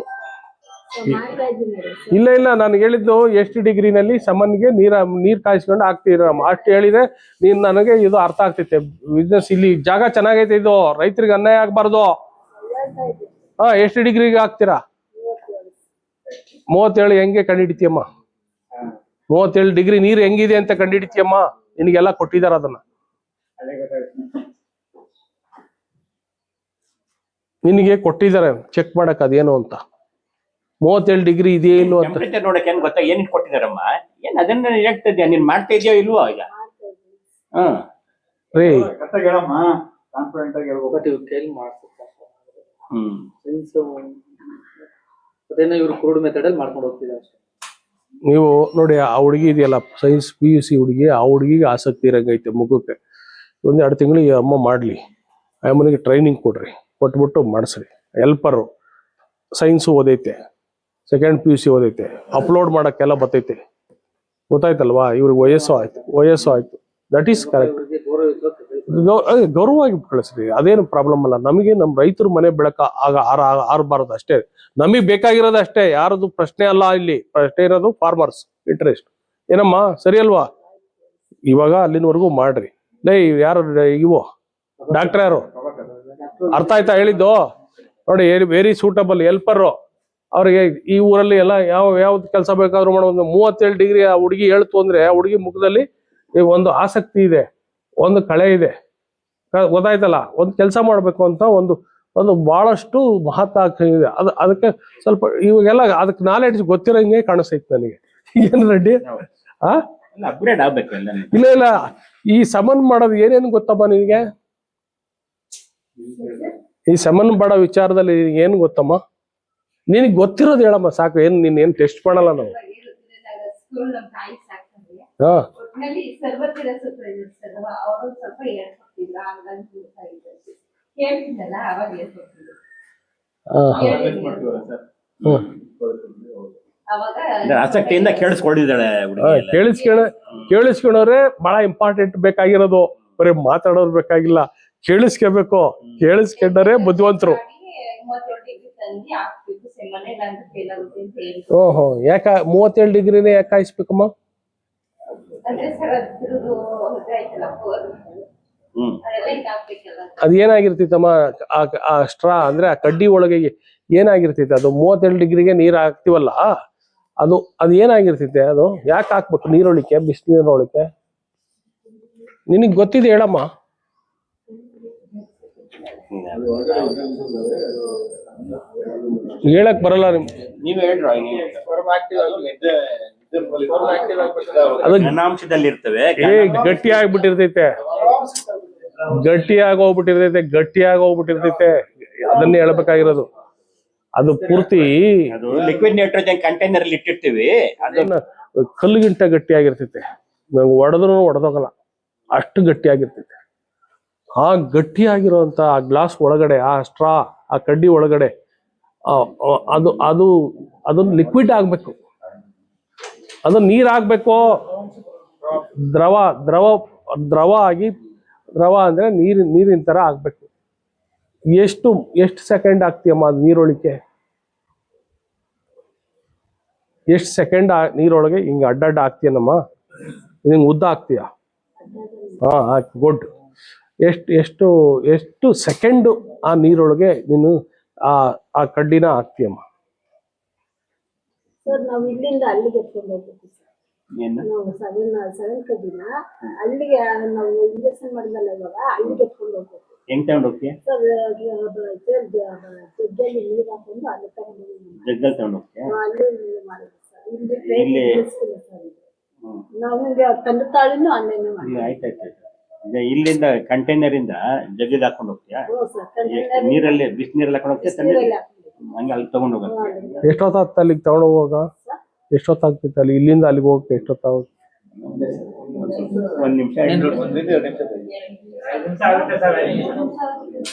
ಇಲ್ಲ ನಾನು ಹೇಳಿದ್ದು ಎಷ್ಟು ಡಿಗ್ರಿನಲ್ಲಿ ಸಮನ್ಗೆ ನೀರ್ ಕಾಯಿಸ್ಕೊಂಡು ಹಾಕ್ತೀರಮ್ಮ ಅಷ್ಟು ಹೇಳಿದ್ರೆ ನೀನ್ ನನಗೆ ಇದು ಅರ್ಥ ಆಗ್ತೈತೆ. ಬಿಸ್ನೆಸ್ ಇಲ್ಲಿ ಜಾಗ ಚೆನ್ನಾಗೈತೆ, ಇದು ರೈತರಿಗೆ ಅನ್ಯಾಯ ಆಗ್ಬಾರ್ದು. ಎಷ್ಟು ಡಿಗ್ರಿಗೆ ಹಾಕ್ತೀರಾ? 37 ಹೆಂಗೆ ಕಂಡಿಡಿತೀಯಮ್ಮ? 37 ಡಿಗ್ರಿ ನೀರು ಹೆಂಗಿದೆ ಅಂತ ಕಂಡಿಡಿತೀಯಮ್ಮ? ನಿನಗೆಲ್ಲ ಕೊಟ್ಟಿದಾರ ಅದನ್ನ. ನಿನಗೆ ಕೊಟ್ಟಿದ್ದಾರೆ ಚೆಕ್ ಮಾಡಕ್ ಅದೇನು ಅಂತ. 37 ಡಿಗ್ರಿ ಇದೆಯೇ ಇಲ್ವೋ ಅಂತ ಟೆಂಪರೇಚರ್ ನೋಡಕ್ಕೆ ಏನ್ ಗೊತ್ತಾ? ಏನ್ ಕೊಟ್ಟಿದಾರಮ್ಮ? ಏನ್ ಅದನ್ನ ಹೇಳ್ತಾ ಇದೆಯಾ? ನೀನ್ ಮಾಡ್ತಾ ಇದೆಯೋ ಇಲ್ವೋ ಈಗ? ರೀ ಕಾನ್ಫಿಡೆಂಟ್ ಆಗಿ ಹೇಳ್ಬೇಕು. ಇವರು ಕ್ರೂಡ್ ಮೆಥಡ್ ಅಲ್ಲಿ ಮಾಡ್ಕೊಂಡು ಹೋಗ್ತಿದ್ದಾರೆ. ನೀವು ನೋಡಿ, ಆ ಹುಡುಗಿ ಇದೆಯಲ್ಲ ಸೈನ್ಸ್ PUC ಹುಡುಗಿ, ಆ ಹುಡುಗಿಗೆ ಆಸಕ್ತಿ ಇರಂಗೈತೆ ಮಗುಕ್ಕೆ. 1-2 ತಿಂಗಳು ಈ ಅಮ್ಮ ಮಾಡ್ಲಿ, ಅಮ್ಮನಿಗೆ ಟ್ರೈನಿಂಗ್ ಕೊಡ್ರಿ, ಕೊಟ್ಬಿಟ್ಟು ಮಾಡಿಸ್ರಿ. ಹೆಲ್ಪರು ಸೈನ್ಸು ಓದೈತೆ, ಸೆಕೆಂಡ್ PUC ಓದೈತೆ, ಅಪ್ಲೋಡ್ ಮಾಡಕ್ಕೆಲ್ಲ ಬರ್ತೈತೆ, ಗೊತ್ತಾಯ್ತಲ್ವಾ? ಇವ್ರಿಗೆ ವಯಸ್ಸು ಆಯ್ತು. That is correct. ಗೌರವವಾಗಿ ಕಳಿಸ್ರಿ, ಅದೇನು ಪ್ರಾಬ್ಲಮ್ ಅಲ್ಲ. ನಮಗೆ ನಮ್ಮ ರೈತರು ಮನೆ ಬೆಳಕ ಆರಬಾರದು ಅಷ್ಟೇ. ನಮಗೆ ಬೇಕಾಗಿರೋದು ಅಷ್ಟೇ, ಯಾರದು ಪ್ರಶ್ನೆ ಅಲ್ಲ. ಇಲ್ಲಿ ಪ್ರಶ್ನೆ ಇರೋದು ಫಾರ್ಮರ್ಸ್ ಇಂಟ್ರೆಸ್ಟ್. ಏನಮ್ಮ, ಸರಿ ಅಲ್ವಾ? ಇವಾಗ ಅಲ್ಲಿನವರೆಗೂ ಮಾಡ್ರಿ. ಯಾರು ಇವು ಡಾಕ್ಟರ್ ಯಾರು? ಅರ್ಥ ಆಯ್ತಾ ಹೇಳಿದ್ದು? ನೋಡಿ, ವೆರಿ ಸೂಟಬಲ್ ಹೆಲ್ಪರ್. ಅವ್ರಿಗೆ ಈ ಊರಲ್ಲಿ ಎಲ್ಲ ಯಾವ್ದು ಕೆಲಸ ಬೇಕಾದ್ರೂ ಮಾಡೋದು. 37 ಡಿಗ್ರಿ ಆ ಹುಡುಗಿ ಹೇಳ್ತು ಅಂದ್ರೆ ಆ ಹುಡುಗಿ ಮುಖದಲ್ಲಿ ಒಂದು ಆಸಕ್ತಿ ಇದೆ, ಒಂದು ಕಳೆ ಇದೆ, ಗೊತ್ತಾಯ್ತಲ್ಲ? ಒಂದು ಕೆಲಸ ಮಾಡ್ಬೇಕು ಅಂತ ಒಂದು ಬಹಳಷ್ಟು ಮಹತ್ವ ಇದೆ. ಅದಕ್ಕೆ ಸ್ವಲ್ಪ ಇವಾಗೆಲ್ಲ ಅದಕ್ಕೆ ನಾಲೆಡ್ಜ್ ಗೊತ್ತಿರೋಂಗೆ ಕಾಣಿಸ್ತೈತೆ ನನಗೆ. ಏನ್ ರೆಡ್ಡಿ? ಅಪ್ಗ್ರೇಡ್ ಆಗ್ಬೇಕು. ಇಲ್ಲ ಈ ಸಮನ್ ಮಾಡೋದು ಏನೇನು ಗೊತ್ತಮ್ಮ ನಿನಗೆ? ಈ ಸಮನ್ ಮಾಡೋ ವಿಚಾರದಲ್ಲಿ ಏನು ಗೊತ್ತಮ್ಮ? ನಿನಗೆ ಗೊತ್ತಿರೋದು ಹೇಳಮ್ಮ ಸಾಕು. ನೀನ್ ಟೆಸ್ಟ್ ಮಾಡಲ್ಲ ನಾವು. ಆಸಕ್ತಿಯಿಂದ ಕೇಳಿಸ್ಕೊಂಡಿದ್ದಾಳೆ. ಕೇಳಿಸ್ಕೊಂಡ್ರೆ ಬಹಳ ಇಂಪಾರ್ಟೆಂಟ್ ಬೇಕಾಗಿರೋದು. ಬರೀ ಮಾತಾಡೋರು ಬೇಕಾಗಿಲ್ಲ, ಕೇಳಿಸ್ಕೋಬೇಕು. ಕೇಳಿಸ್ಕೊಂಡರೆ ಬುದ್ಧಿವಂತರು. ಓಹೋ, ಯಾಕ 37 ಡಿಗ್ರಿನೇ ಯಾಕೆ ಕಾಯಿಸ್ಬೇಕಮ್ಮ? ಅದ್ ಏನಾಗಿರ್ತಿತ್ತಮ್ಮ ಆ ಸ್ಟ್ರಾ ಅಂದ್ರೆ ಆ ಕಡ್ಡಿ ಒಳಗೆ ಏನಾಗಿರ್ತೈತೆ? ಅದು 37 ಡಿಗ್ರಿಗೆ ನೀರ್ ಹಾಕ್ತಿವಲ್ಲ, ಅದು ಏನಾಗಿರ್ತೈತೆ? ಅದು ಯಾಕೆ ಹಾಕ್ಬೇಕು ನೀರೊಳಿಕೆ, ಬಿಸಿನೀರೊಳಿಕೆ? ನಿನಗ್ ಗೊತ್ತಿದೆ ಹೇಳಮ್ಮ. ಹೇಳಕ್ ಬರಲ್ಲ ನೀವ್ ಹೇಳ್ರ. ಅದು ಘನಾಂಶದಲ್ಲಿ ಇರ್ತವೆ. ಗಟ್ಟಿ ಆಗ್ಬಿಟ್ಟಿರ್ತೈತೆ, ಗಟ್ಟಿಯಾಗಿ ಹೋಗ್ಬಿಟ್ಟಿರ್ತೈತೆ. ಅದನ್ನೇ ಹೇಳ್ಬೇಕಾಗಿರೋದು. ಅದು ಪೂರ್ತಿ ಅದು ಲಿಕ್ವಿಡ್ ನೈಟ್ರೋಜನ್ ಕಂಟೈನರ್ ಅಲ್ಲಿ ಇಟ್ಟಿರ್ತೀವಿ. ಅದನ್ನ ಕಲ್ಲಿಗಿಂತ ಗಟ್ಟಿಯಾಗಿರ್ತೈತೆ. ನಂಗೆ ಒಡೆದೋಗಲ್ಲ, ಅಷ್ಟು ಗಟ್ಟಿಯಾಗಿರ್ತೈತೆ. ಆ ಗಟ್ಟಿಯಾಗಿರುವಂತ ಆ ಗ್ಲಾಸ್ ಒಳಗಡೆ, ಆ ಸ್ಟ್ರಾ, ಆ ಕಡ್ಡಿ ಒಳಗಡೆ ಅದೊಂದು ಲಿಕ್ವಿಡ್ ಆಗ್ಬೇಕು. ಅದು ನೀರ್ ಆಗ್ಬೇಕು. ದ್ರವ ಅಂದ್ರೆ ನೀರಿನ ತರ ಆಗ್ಬೇಕು. ಎಷ್ಟು ಸೆಕೆಂಡ್ ಆಗ್ತೀಯಮ್ಮ ಅದು ನೀರೊಳಿಕೆ? ಎಷ್ಟು ಸೆಕೆಂಡ್ ನೀರೊಳಗೆ ಹಿಂಗ ಅಡ್ಡ ಹಾಕ್ತೀಯನಮ್ಮ? ಹಿಂಗ್ ಉದ್ದ ಹಾಕ್ತೀಯ? ಹಾ, ಗುಡ್. ಎಷ್ಟು ಸೆಕೆಂಡ್ ಆ ನೀರೊಳಗೆ ನೀನು ಆ ಕಡ್ಡಿನ ಹಾಕ್ತೀಯಮ್ಮ? ಸರ್, ನಾವು ಇಲ್ಲಿಂದ ಅಲ್ಲಿಗೆ ಎತ್ಕೊಂಡು ಹೋಗ್ಬೇಕು ಸರ್. ನಾವು ಸೆವೆನ್ ಕಡ್ಡಿನ ಅಲ್ಲಿಗೆ ನಾವು ಇಂಜೆಕ್ಷನ್ ಮಾಡಿದಲ್ಲ ಇವಾಗ, ಅಲ್ಲಿಗೆ ಎತ್ಕೊಂಡು ಹೋಗ್ಬೇಕು. ಹೆಂಗ್ ತಗೊಂಡ್ ಹೋಗ್ತೀಯ ಸರ್, ಜಗ್ಗಲ್ಲಿ ನೀರು ಹಾಕೊಂಡು ಅಲ್ಲಿ ತಗೊಂಡು ಜಗ್ಗಲ್ ತಗೊಂಡ್ ಹೋಗ್ತೀಯ? ಅಲ್ಲಿ ನೀರು ಮಾಡಿದ್ವಿ ಸರ್. ಇಲ್ಲಿ ಸರ್, ನಾವು ತಂದೆ ತಾಳಿನೂ ಅಲ್ಲೇನೆ ಮಾಡಿ. ಆಯ್ತಾಯ್ತು. ಇಲ್ಲಿಂದ ಕಂಟೈನರ್ ಇಂದ ಜಗ್ಗಿಗೆ ಹಾಕೊಂಡು ಹೋಗ್ತೀಯಾ? ನೀರಲ್ಲಿ ಬಿಸಿನೀರಲ್ಲಿ ಹಾಕೊಂಡು ಹೋಗ್ತೀಯ? ಹಂಗೆ ಅಲ್ಲಿ ತಗೊಂಡ್ ಹೋಗುತ್ತೆ. ಎಷ್ಟೊತ್ತಾಗ್ತದೆ ಅಲ್ಲಿಗೆ ತಗೊಂಡು ಹೋಗುವಾಗ? ಎಷ್ಟೊತ್ತಾಗ್ತೈತೆ ಅಲ್ಲಿ ಇಲ್ಲಿಂದ ಅಲ್ಲಿಗೆ ಹೋಗಕ್ಕೆ? ಎಷ್ಟೊತ್ತಾಗುತ್ತೆ? 1 ನಿಮಿಷ, 2 ನಿಮಿಷ ಆಗುತ್ತೆ ಸರ್. 5 ನಿಮಿಷ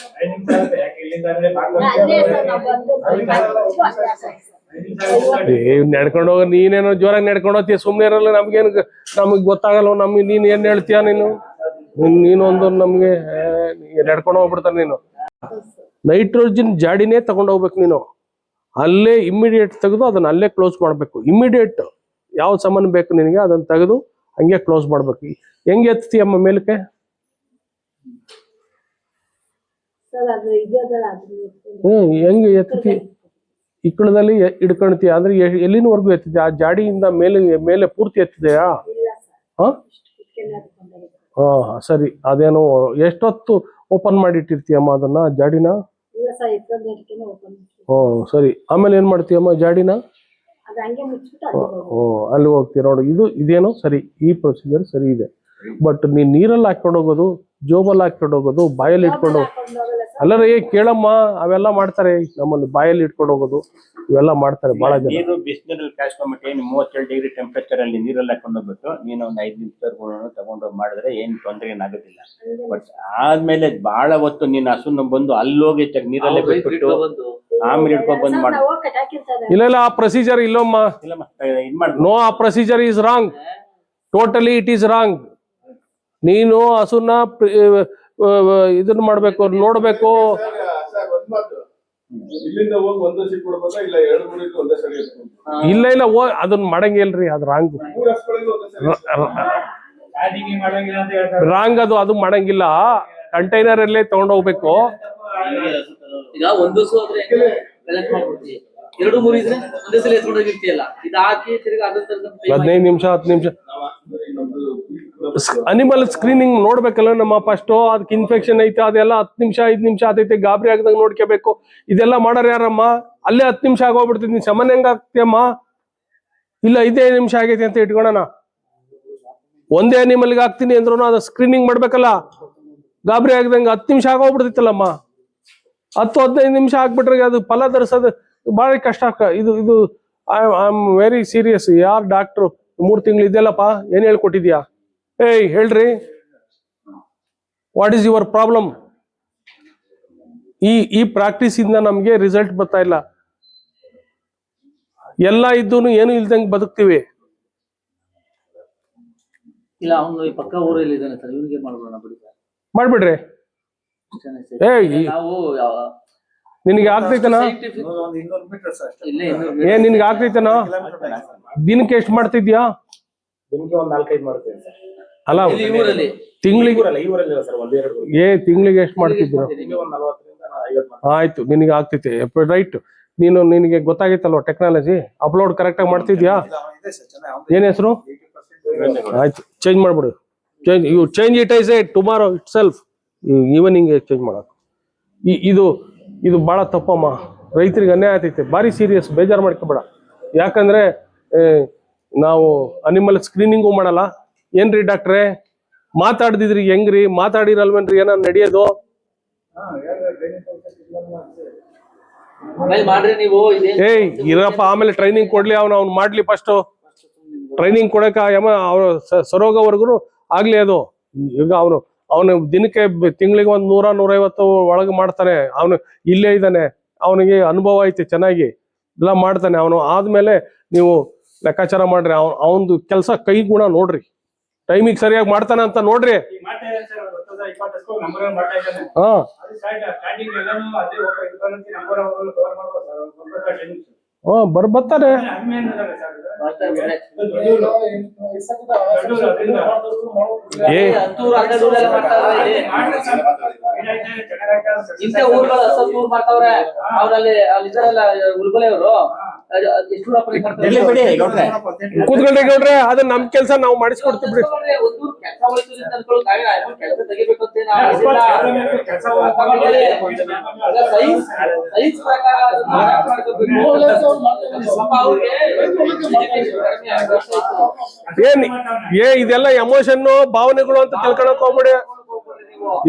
ಆಗುತ್ತೆ. ಯಾಕೆ ಇಲ್ಲಿಂದ ಅಂದ್ರೆ ನಡ್ಕೊಂಡು ಹೋಗ. ನೀನೇನೋ ಜೋರಾಗಿ ನಡ್ಕೊಂಡು ಹೋಗ್ತೀಯ, ಸುಮ್ನೆ ಇರಲ್ಲ. ನಮಗ್ ಗೊತ್ತಾಗಲ್ಲ. ನೀನ್ ಏನ್ ಹೇಳ್ತೀಯ? ನೀನೊಂದು ನಮ್ಗೆ ನಡ್ಕೊಂಡು ಹೋಗ್ಬಿಡ್ತಾನೆ ನೀನು. ನೈಟ್ರೋಜನ್ ಜಾಡಿನೇ ತಗೊಂಡು ಹೋಗ್ಬೇಕು ನೀನು. ಅಲ್ಲೇ ಇಮ್ಮಿಡಿಯೇಟ್ ತೆಗೆದು ಅದನ್ನ ಅಲ್ಲೇ ಕ್ಲೋಸ್ ಮಾಡ್ಬೇಕು. ಇಮ್ಮಿಡಿಯೇಟ್ ಯಾವ ಸಾಮಾನು ಬೇಕು ನಿನಗೆ ಅದನ್ನ ತೆಗೆದು ಹಂಗೆ ಕ್ಲೋಸ್ ಮಾಡ್ಬೇಕು. ಹೆಂಗೆ ಎತ್ತೀಯಮ್ಮ ಮೇಲಕ್ಕೆ? ಹೆಂಗೆ ಎತ್ತಿ ಇಕ್ಕಳದಲ್ಲಿ ಹಿಡ್ಕೊಳ್ತೀಯ ಅಂದ್ರೆ ಎಲ್ಲಿನವರೆಗೂ ಎತ್ತಿದ್ಯಾ? ಆ ಜಾಡಿಯಿಂದ ಮೇಲೆ ಪೂರ್ತಿ ಎತ್ತಿದೆಯಾ? ಹಾ, ಸರಿ. ಅದೇನೋ ಎಷ್ಟೊತ್ತು ಓಪನ್ ಮಾಡಿ ಇಟ್ಟಿರ್ತೀಯಮ್ಮ ಅದನ್ನ, ಜಾಡಿನ? ಸರಿ. ಆಮೇಲೆ ಏನ್ ಮಾಡ್ತೀಯಮ್ಮ ಜಾಡಿನ? ಅಲ್ಲಿ ಹೋಗ್ತೀಯ ನೋಡು. ಇದೇನೋ ಸರಿ, ಈ ಪ್ರೊಸೀಜರ್ ಸರಿ ಇದೆ. ಬಟ್ ನೀನ್ ನೀರಲ್ಲಿ ಹಾಕೊಂಡು ಹೋಗೋದು, ಜೋಬಲ್ಲಿ ಹಾಕೊಂಡು ಹೋಗೋದು, ಬಾಯಲ್ಲಿ ಇಟ್ಕೊಂಡು ಅಲ್ಲರೇ ಕೇಳಮ್ಮ, ಅವೆಲ್ಲ ಮಾಡ್ತಾರೆ ನಮ್ಮಲ್ಲಿ. ಬಾಯಲ್ಲಿ ಇಟ್ಕೊಂಡು ಹೋಗೋದು ಇವೆಲ್ಲ ಮಾಡ್ತಾರೆ ಬಹಳ ಜನ. ನೀರು ಬಿಸಿನೀರಲ್ಲಿ ಕಾಯಿಸ್ಕೊಂಡ್ಬಿಟ್ಟು 37 ಡಿಗ್ರಿ ಟೆಂಪರೇಚರ್ ಅಲ್ಲಿ ನೀರಲ್ಲಿ ಹಾಕೊಂಡು ಹೋಗ್ಬಿಟ್ಟು ನೀನು ಒಂದು 5 ನಿಮಿಷ ತಗೊಂಡು ಮಾಡಿದ್ರೆ ಏನ್ ತೊಂದರೆ ಏನಾಗೋದಿಲ್ಲ. ಬಟ್ ಆದ್ಮೇಲೆ ಬಹಳ ಹೊತ್ತು ನೀನು ಹಸುನ ಬಂದು ಅಲ್ಲೋಗಿ ನೀರಲ್ಲೇ ಬಿಟ್ಬಿಟ್ಟು ಆಮೇಲೆ ಇಟ್ಕೊಂಡ್ ಬಂದು ಮಾಡಿ. ಇಲ್ಲ, ಆ ಪ್ರೊಸೀಜರ್ ಇಲ್ಲಮ್ಮ. ನೋ, ಆ procedure is wrong. Totally it is wrong. ನೀನು ಹಸುನ ಇದನ್ನ ಮಾಡ್ಬೇಕು, ನೋಡ್ಬೇಕು. ಇಲ್ಲ, ಅದನ್ನ ಮಾಡಂಗಿಲ್ರಿ. ಅದು ರಾಂಗ್. ರಾಂಗ್ ಅದು ಮಾಡಂಗಿಲ್ಲ. ಕಂಟೈನರ್ ಅಲ್ಲೇ ತಗೊಂಡ್ ಹೋಗ್ಬೇಕು. ಈಗ ಒಂದು ಹೋದ್ರೆ ಮಾಡ್ಬಿಡ್ತೀವಿ, 2-3 ಇದ್ರೆ ಒಂದೇ ಸಲ ಎತ್ಕೊಂಡೋಗಿರ್ತೀಯಲ್ಲ, ಇದು ಹಾಕಿ ತಿರ್ಗಿ 15 ನಿಮಿಷ 10 ನಿಮಿಷ ಅನಿಮಲ್ ಸ್ಕ್ರೀನಿಂಗ್ ನೋಡ್ಬೇಕಲ್ಲ ನಮ್ಮ. ಫಸ್ಟ್ ಅದಕ್ಕೆ ಇನ್ಫೆಕ್ಷನ್ ಐತೆ ಅದೆಲ್ಲ 10 ನಿಮಿಷ 5 ನಿಮಿಷ ಆತೈತೆ. ಗಾಬರಿ ಆಗದಂಗ ನೋಡ್ಕೋಬೇಕು. ಇದೆಲ್ಲ ಮಾಡಾರ ಯಾರಮ್ಮ? ಅಲ್ಲೇ 10 ನಿಮಿಷ ಆಗೋಗ್ಬಿಡ್ತೈತಿ. ನೀನ್ ಸಾಮಾನ್ಯ ಹೆಂಗ ಆಗ್ತೀಯಮ್ಮ? ಇಲ್ಲ 5 ನಿಮಿಷ ಆಗೈತಿ ಅಂತ ಇಟ್ಕೊಳ್ಳೋಣ. ಒಂದೇ ಅನಿಮಲ್ಗೆ ಹಾಕ್ತೀನಿ ಅಂದ್ರೂ ಅದು ಸ್ಕ್ರೀನಿಂಗ್ ಮಾಡ್ಬೇಕಲ್ಲ. ಗಾಬರಿ ಆಗದಂಗ 10 ನಿಮಿಷ ಆಗೋಗ್ಬಿಡ್ತೈತಲ್ಲಮ್ಮ. 10-15 ನಿಮಿಷ ಆಗ್ಬಿಟ್ರೆ ಅದು ಫಲ ಧರಿಸೋದು ಬಹಳ ಕಷ್ಟ. ಇದು ಐ ಆಮ್ ವೆರಿ ಸೀರಿಯಸ್. ಯಾರ್ ಡಾಕ್ಟ್ರು 3 ತಿಂಗಳು ಇದೆಯಲ್ಲಪ್ಪ, ಏನ್ ಹೇಳ್ಕೊಟ್ಟಿದ್ಯಾ? ಹೇಳ್ರಿ, ವಾಟ್ ಈಸ್ ಯುವರ್ ಪ್ರಾಬ್ಲಮ್? ಈ ಪ್ರಾಕ್ಟೀಸ್ ಇಂದ ನಮ್ಗೆ ರಿಸಲ್ಟ್ ಬರ್ತಾ ಇಲ್ಲ. ಎಲ್ಲ ಇದ್ದೂನು ಏನು ಇಲ್ದಂಗೆ ಬದುಕ್ತಿವಿ. ಇಲ್ಲ, ಅವನು ಈ ಪಕ್ಕ ಊರಲ್ಲಿ ಇದ್ದಾನೆ ಸರ್, ಇವನಿಗೆ ಮಾಡ್ಬೋಣ ಬಿಡಿ ಸರ್. ಮಾಡ್ಬಿಡ್ರಿ. ಏ ನಾವು ನಿನಗೆ ಆಗ್ತೈತನಾ? ಒಂದು 200 ಮೀಟರ್ಸ್ ಅಷ್ಟೇ. ಇಲ್ಲೇ ಏನ್ ನಿನ್ಗೆ ಆಗ್ತೈತನಾ? ದಿನಕ್ಕೆ ಎಷ್ಟು ಮಾಡ್ತಿದ್ಯಾ? ದಿನಕ್ಕೆ ಒಂದು 4-5 ಮಾಡ್ತೇವೆ ಸರ್. ಅಲ್ಲ ಊರಲ್ಲಿ ತಿಂಗಳಿಗೆ ಈ ಊರಲ್ಲಿ ಸರ್ ಒಂದೆರಡು ತಿಂಗಳಿಗೆ ಎಷ್ಟು ಮಾಡ್ತಿದ್ದೀರಾ? ಒಂದು 40ರಿಂದ 50 ಆಯ್ತು, ನಿನಗೆ ಆಗ್ತೈತೆ ರೈಟ್. ನಿನಗೆ ಗೊತ್ತಾಗಿತ್ತಲ್ವ ಟೆಕ್ನಾಲಜಿ, ಅಪ್ಲೋಡ್ ಕರೆಕ್ಟ್ ಆಗಿ ಮಾಡ್ತಿದ್ಯಾ? ಇದೆ ಸರ್, ಚೆನ್ನಾಗಿ ಏನ್ ಹೆಸರು? 80% ಆಯ್ತು, ಚೇಂಜ್ ಮಾಡ್ಬಿಡು. Change it is a tomorrow itself. Evening change ಮಾಡಕ್ ಇದು ಬಹಳ ತಪ್ಪಮ್ಮ. ರೈತರಿಗೆ ಅನ್ಯಾಯ ಆಗ್ತೈತೆ. ಬಾರಿ ಸೀರಿಯಸ್, ಬೇಜಾರು ಮಾಡ್ಕೋಬೇಡ. ಯಾಕಂದ್ರೆ ನಾವು ಅನಿಮಲ್ ಸ್ಕ್ರೀನಿಂಗು ಮಾಡಲ್ಲ. ಏನ್ರಿ ಡಾಕ್ಟ್ರೇ ಮಾತಾಡ್ದಿದ್ರಿ ಹೆಂಗ್ರಿ? ಮಾತಾಡಿರಲ್ವೇನ್ರಿ ಏನ ನಡೆಯೋದು? ಮಾಡ್ರಿ ನೀವು. ಇರಪ್ಪ, ಆಮೇಲೆ ಟ್ರೈನಿಂಗ್ ಕೊಡ್ಲಿ, ಅವ್ನು ಮಾಡ್ಲಿ. ಫಸ್ಟ್ ಟ್ರೈನಿಂಗ್ ಕೊಡಕ ಅವ್ರ ಸರೋಗವರೆಗೂ ಆಗ್ಲಿ ಅದು. ಈಗ ಅವನು ದಿನಕ್ಕೆ ತಿಂಗಳಿಗೆ ಒಂದು 100-150 ಒಳಗೆ ಮಾಡ್ತಾನೆ. ಅವನು ಇಲ್ಲೇ ಇದ್ದಾನೆ, ಅವನಿಗೆ ಅನುಭವ ಐತಿ, ಚೆನ್ನಾಗಿ ಎಲ್ಲ ಮಾಡ್ತಾನೆ. ಅವನು ಆದ್ಮೇಲೆ ನೀವು ಲೆಕ್ಕಾಚಾರ ಮಾಡ್ರಿ. ಅವನದು ಕೆಲಸ ಕೈ ಗುಣ ನೋಡ್ರಿ, ಟೈಮಿಗೆ ಸರಿಯಾಗಿ ಮಾಡ್ತಾನೆ ಅಂತ ನೋಡ್ರಿ. ಹಾ ಬರ್ತಾನೆ. ಇಂಥ ಊರುಗಳು ಸ್ವಲ್ಪ ಊರು ಮಾಡ್ತಾವ್ರೆ. ಅವ್ರಲ್ಲಿ ಅಲ್ಲಿ ಇದಾರಲ್ಲ ಉಳ್ಗೊಲೆಯವರು, ಕೂತ್ಕೊಂಡ್ರೆ ಗೌಡ್ರೆ, ಅದು ನಮ್ ಕೆಲಸ ನಾವು ಮಾಡಿಸ್ಕೊಡ್ತೀವಿ ಬಿಡಿ. ಇದೆಲ್ಲ ಎಮೋಷನ್ ಭಾವನೆಗಳು ಅಂತ ತಿಳ್ಕೊಳಕ್ ಹೋಗ್ಬಿಡಿ.